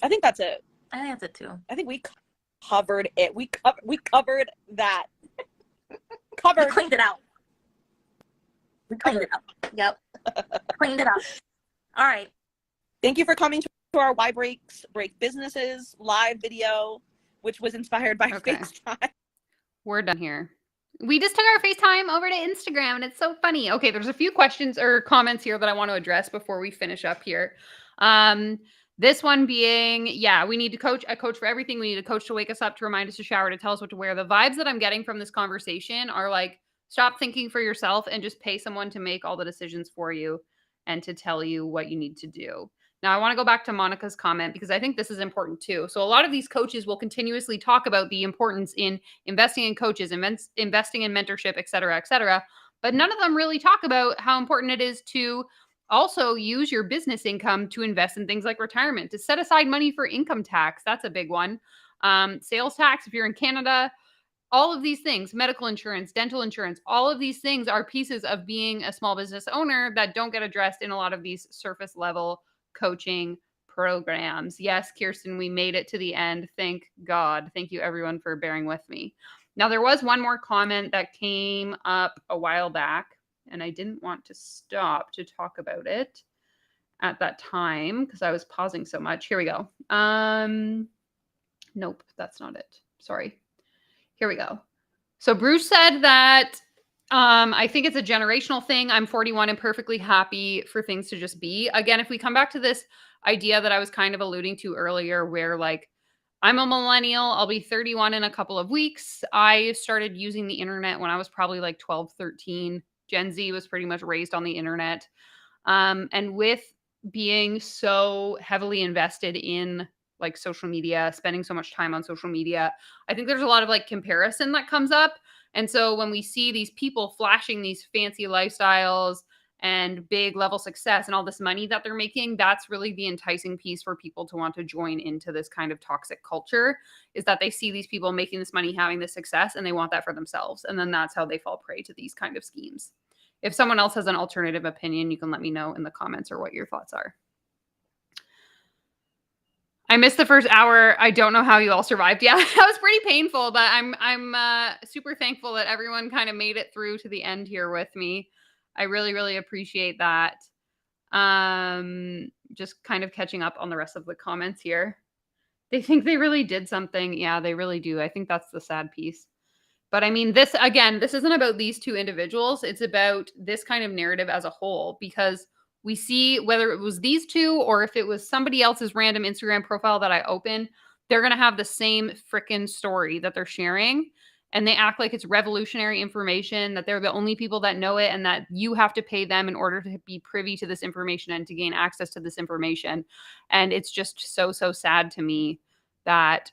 I think that's it. I think that's it too. I think we covered it. We covered that. We cleaned it out. We cleaned it out. Yep. Cleaned it out. All right. Thank you for coming to our Why Breaks Break Businesses live video, which was inspired by FaceTime. We're done here. We just took our FaceTime over to Instagram, and it's so funny. Okay, there's a few questions or comments here that I want to address before we finish up here. This one being, yeah, we need a coach for everything. We need a coach to wake us up, to remind us to shower, to tell us what to wear. The vibes that I'm getting from this conversation are like, stop thinking for yourself and just pay someone to make all the decisions for you and to tell you what you need to do. Now, I want to go back to Monica's comment because I think this is important too. So a lot of these coaches will continuously talk about the importance in investing in coaches, investing in mentorship, et cetera, but none of them really talk about how important it is to also use your business income to invest in things like retirement, to set aside money for income tax. That's a big one. Sales tax, if you're in Canada, all of these things, medical insurance, dental insurance, all of these things are pieces of being a small business owner that don't get addressed in a lot of these surface level coaching programs. Yes, Kirsten, we made it to the end. Thank God. Thank you everyone for bearing with me. Now, there was one more comment that came up a while back, and I didn't want to stop to talk about it at that time because I was pausing so much. Here we go. Nope, that's not it. Sorry. Here we go. So Bruce said that I think it's a generational thing. I'm 41 and perfectly happy for things to just be. Again, if we come back to this idea that I was kind of alluding to earlier, where like I'm a millennial, I'll be 31 in a couple of weeks. I started using the internet when I was probably like 12, 13. Gen Z was pretty much raised on the internet. And with being so heavily invested in like social media, spending so much time on social media, I think there's a lot of like comparison that comes up. And so when we see these people flashing these fancy lifestyles and big level success and all this money that they're making, that's really the enticing piece for people to want to join into this kind of toxic culture, is that they see these people making this money, having this success, and they want that for themselves. And then that's how they fall prey to these kind of schemes. If someone else has an alternative opinion, you can let me know in the comments or what your thoughts are. I missed the first hour. I don't know how you all survived. Yeah, that was pretty painful, but I'm super thankful that everyone kind of made it through to the end here with me. I really, really appreciate that. Just kind of catching up on the rest of the comments here. They think they really did something. Yeah, they really do. I think that's the sad piece. But I mean, this isn't about these two individuals. It's about this kind of narrative as a whole, because we see whether it was these two or if it was somebody else's random Instagram profile that I open, they're going to have the same freaking story that they're sharing. And they act like it's revolutionary information, that they're the only people that know it, and that you have to pay them in order to be privy to this information and to gain access to this information. And it's just so, so sad to me that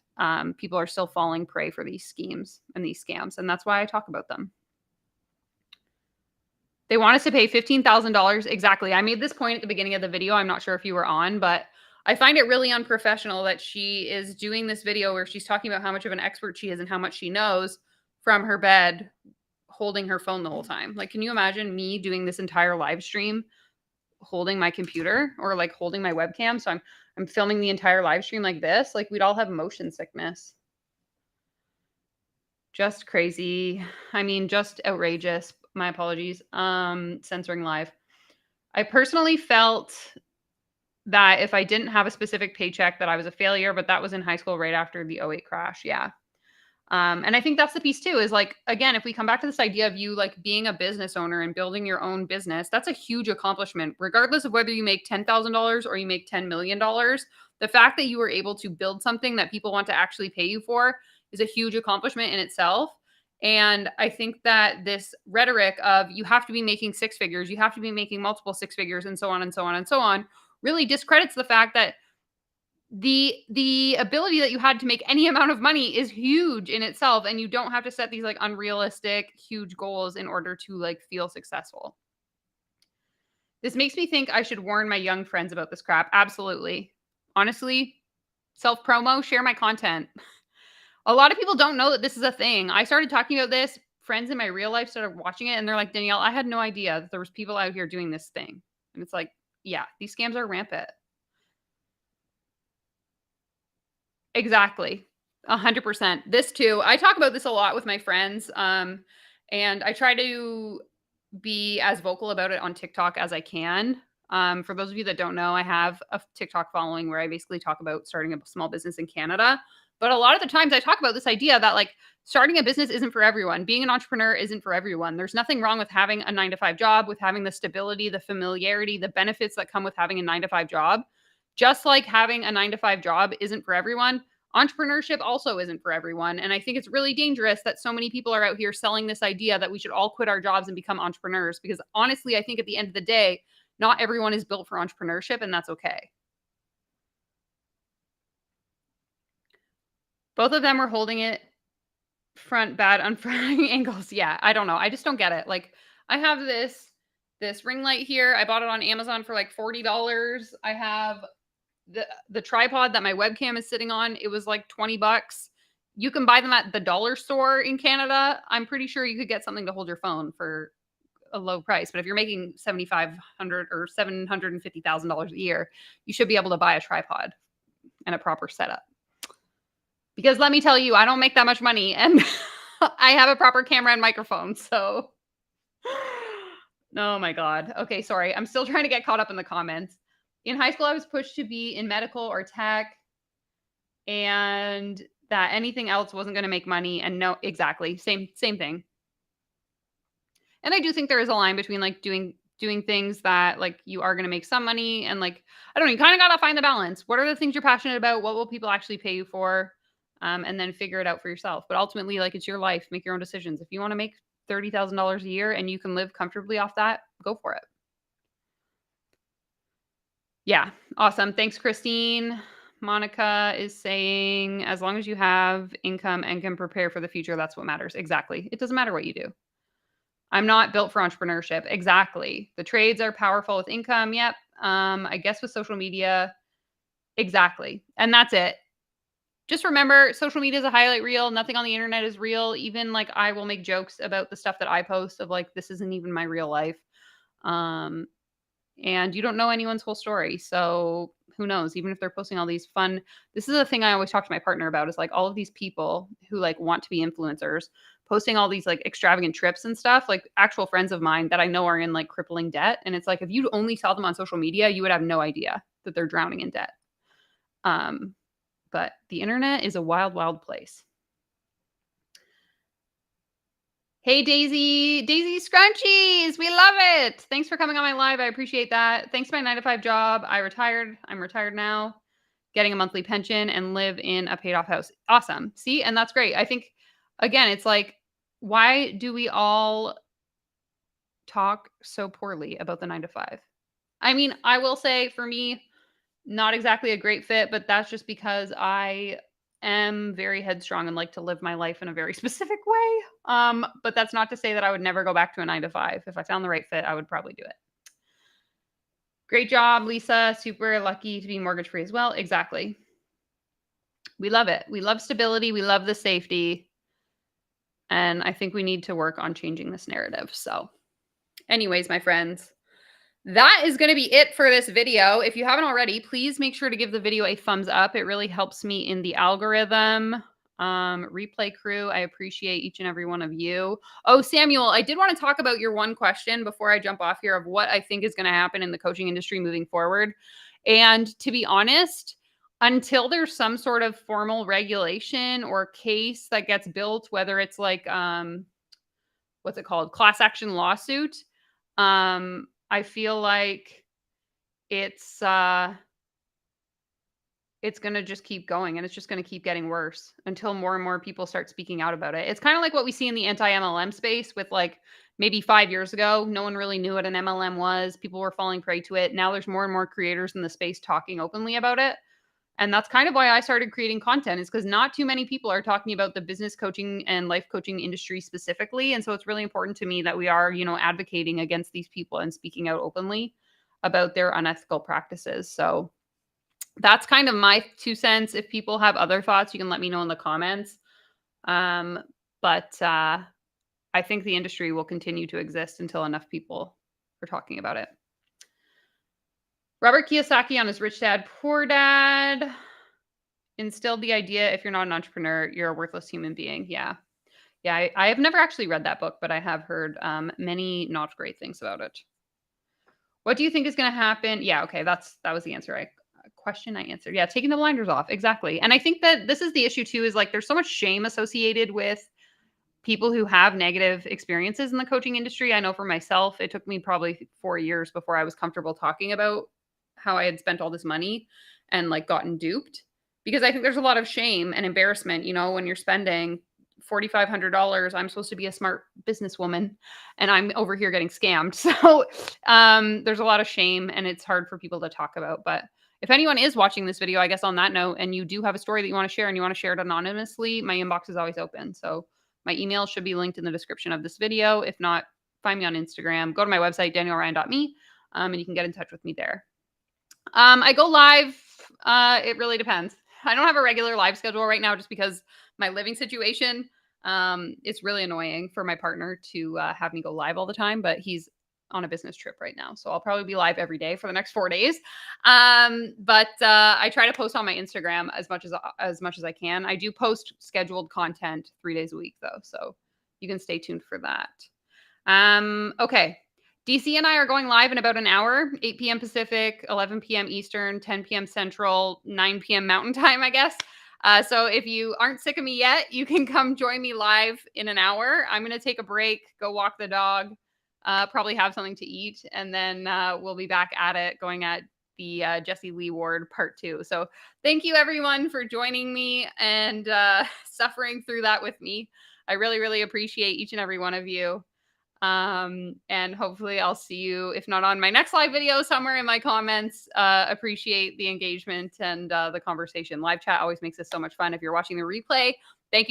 people are still falling prey for these schemes and these scams. And that's why I talk about them. They want us to pay $15,000. Exactly. I made this point at the beginning of the video. I'm not sure if you were on, but I find it really unprofessional that she is doing this video where she's talking about how much of an expert she is and how much she knows from her bed, holding her phone the whole time. Like, can you imagine me doing this entire live stream holding my computer or like holding my webcam? So I'm filming the entire live stream like this. Like, we'd all have motion sickness. Just crazy. I mean, just outrageous. My apologies. Censoring live. I personally felt that if I didn't have a specific paycheck that I was a failure, but that was in high school right after the 08 crash. Yeah. And I think that's the piece too, is like, again, if we come back to this idea of you like being a business owner and building your own business, that's a huge accomplishment, regardless of whether you make $10,000 or you make $10 million. The fact that you were able to build something that people want to actually pay you for is a huge accomplishment in itself. And I think that this rhetoric of you have to be making six figures, you have to be making multiple six figures, and so on and so on and so on, really discredits the fact that the ability that you had to make any amount of money is huge in itself. And you don't have to set these like unrealistic, huge goals in order to like feel successful. This makes me think I should warn my young friends about this crap. Absolutely. Honestly, self-promo, share my content. A lot of people don't know that this is a thing. I started talking about this. Friends in my real life started watching it and they're like, Danielle, I had no idea that there was people out here doing this thing. And it's like, yeah, these scams are rampant. Exactly. 100%. This too. I talk about this a lot with my friends. And I try to be as vocal about it on TikTok as I can. For those of you that don't know, I have a TikTok following where I basically talk about starting a small business in Canada. But a lot of the times I talk about this idea that like starting a business isn't for everyone. Being an entrepreneur isn't for everyone. There's nothing wrong with having a 9-to-5 job, with having the stability, the familiarity, the benefits that come with having a 9-to-5 job. Just like having a 9-to-5 job isn't for everyone, entrepreneurship also isn't for everyone. And I think it's really dangerous that so many people are out here selling this idea that we should all quit our jobs and become entrepreneurs. Because honestly, I think at the end of the day, not everyone is built for entrepreneurship, and that's okay. Both of them were holding it front bad on frying angles. Yeah, I don't know. I just don't get it. Like, I have this ring light here. I bought it on Amazon for like $40. I have the tripod that my webcam is sitting on. It was like $20. You can buy them at the dollar store in Canada. I'm pretty sure you could get something to hold your phone for a low price. But if you're making $7,500 or $750,000 a year, you should be able to buy a tripod and a proper setup. Because let me tell you, I don't make that much money, and I have a proper camera and microphone. So, oh my God. Okay, sorry. I'm still trying to get caught up in the comments. In high school, I was pushed to be in medical or tech, and that anything else wasn't going to make money. And no, exactly. Same thing. And I do think there is a line between like doing things that like you are going to make some money, and like, I don't know, you kind of got to find the balance. What are the things you're passionate about? What will people actually pay you for? And then figure it out for yourself. But ultimately, like, it's your life. Make your own decisions. If you want to make $30,000 a year and you can live comfortably off that, go for it. Yeah. Awesome. Thanks, Christine. Monica is saying, as long as you have income and can prepare for the future, that's what matters. Exactly. It doesn't matter what you do. I'm not built for entrepreneurship. Exactly. The trades are powerful with income. Yep. I guess with social media. Exactly. And that's it. Just remember, social media is a highlight reel. Nothing on the internet is real. Even like I will make jokes about the stuff that I post of like, this isn't even my real life. And you don't know anyone's whole story. So who knows? Even if they're posting all these fun, this is a thing I always talk to my partner about, is like all of these people who like want to be influencers posting all these like extravagant trips and stuff, like actual friends of mine that I know are in like crippling debt. And it's like, if you only saw them on social media, you would have no idea that they're drowning in debt. But the internet is a wild, wild place. Hey, Daisy Scrunchies. We love it. Thanks for coming on my live. I appreciate that. Thanks to my 9-to-5 job. I'm retired now, getting a monthly pension and live in a paid off house. Awesome. See, and that's great. I think, again, it's like, why do we all talk so poorly about the 9-to-5? I mean, I will say for me, not exactly a great fit, but that's just because I am very headstrong and like to live my life in a very specific way. But that's not to say that I would never go back to a 9-to-5. If I found the right fit, I would probably do it. Great job, Lisa. Super lucky to be mortgage free as well. Exactly. We love it. We love stability. We love the safety. And I think we need to work on changing this narrative. So anyways, my friends, that is going to be it for this video. If you haven't already, please make sure to give the video a thumbs up. It really helps me in the algorithm. Replay crew, I appreciate each and every one of you. Oh, Samuel, I did want to talk about your one question before I jump off here of what I think is going to happen in the coaching industry moving forward. And to be honest, until there's some sort of formal regulation or case that gets built, whether it's like, what's it called? Class action lawsuit. I feel like it's going to just keep going, and it's just going to keep getting worse until more and more people start speaking out about it. It's kind of like what we see in the anti-MLM space with like maybe 5 years ago. No one really knew what an MLM was. People were falling prey to it. Now there's more and more creators in the space talking openly about it. And that's kind of why I started creating content, is because not too many people are talking about the business coaching and life coaching industry specifically. And so it's really important to me that we are, advocating against these people and speaking out openly about their unethical practices. So that's kind of my 2 cents. If people have other thoughts, you can let me know in the comments. But I think the industry will continue to exist until enough people are talking about it. Robert Kiyosaki on his Rich Dad, Poor Dad instilled the idea, if you're not an entrepreneur, you're a worthless human being. Yeah. I have never actually read that book, but I have heard many not great things about it. What do you think is going to happen? Yeah, okay, that was the answer. Question I answered. Yeah, taking the blinders off. Exactly. And I think that this is the issue too, is like there's so much shame associated with people who have negative experiences in the coaching industry. I know for myself, it took me probably 4 years before I was comfortable talking about how I had spent all this money and like gotten duped, because I think there's a lot of shame and embarrassment, you know, when you're spending $4,500. I'm supposed to be a smart businesswoman and I'm over here getting scammed. So there's a lot of shame and it's hard for people to talk about. But if anyone is watching this video, I guess on that note, and you do have a story that you want to share and you want to share it anonymously, my inbox is always open. So my email should be linked in the description of this video. If not, find me on Instagram. Go to my website, danielryan.me, and you can get in touch with me there. I go live. It really depends. I don't have a regular live schedule right now just because my living situation, it's really annoying for my partner to have me go live all the time, but he's on a business trip right now. So I'll probably be live every day for the next 4 days. But I try to post on my Instagram as much as I can. I do post scheduled content 3 days a week though. So you can stay tuned for that. Okay. DC and I are going live in about an hour, 8 p.m. Pacific, 11 p.m. Eastern, 10 p.m. Central, 9 p.m. Mountain Time, I guess. So if you aren't sick of me yet, you can come join me live in an hour. I'm going to take a break, go walk the dog, probably have something to eat, and then we'll be back at it going at the Jesse Lee Ward part 2. So thank you everyone for joining me and suffering through that with me. I really, really appreciate each and every one of you. And hopefully I'll see you, if not on my next live video, somewhere in my comments. Appreciate the engagement and the conversation. Live chat always makes this so much fun. If you're watching the replay,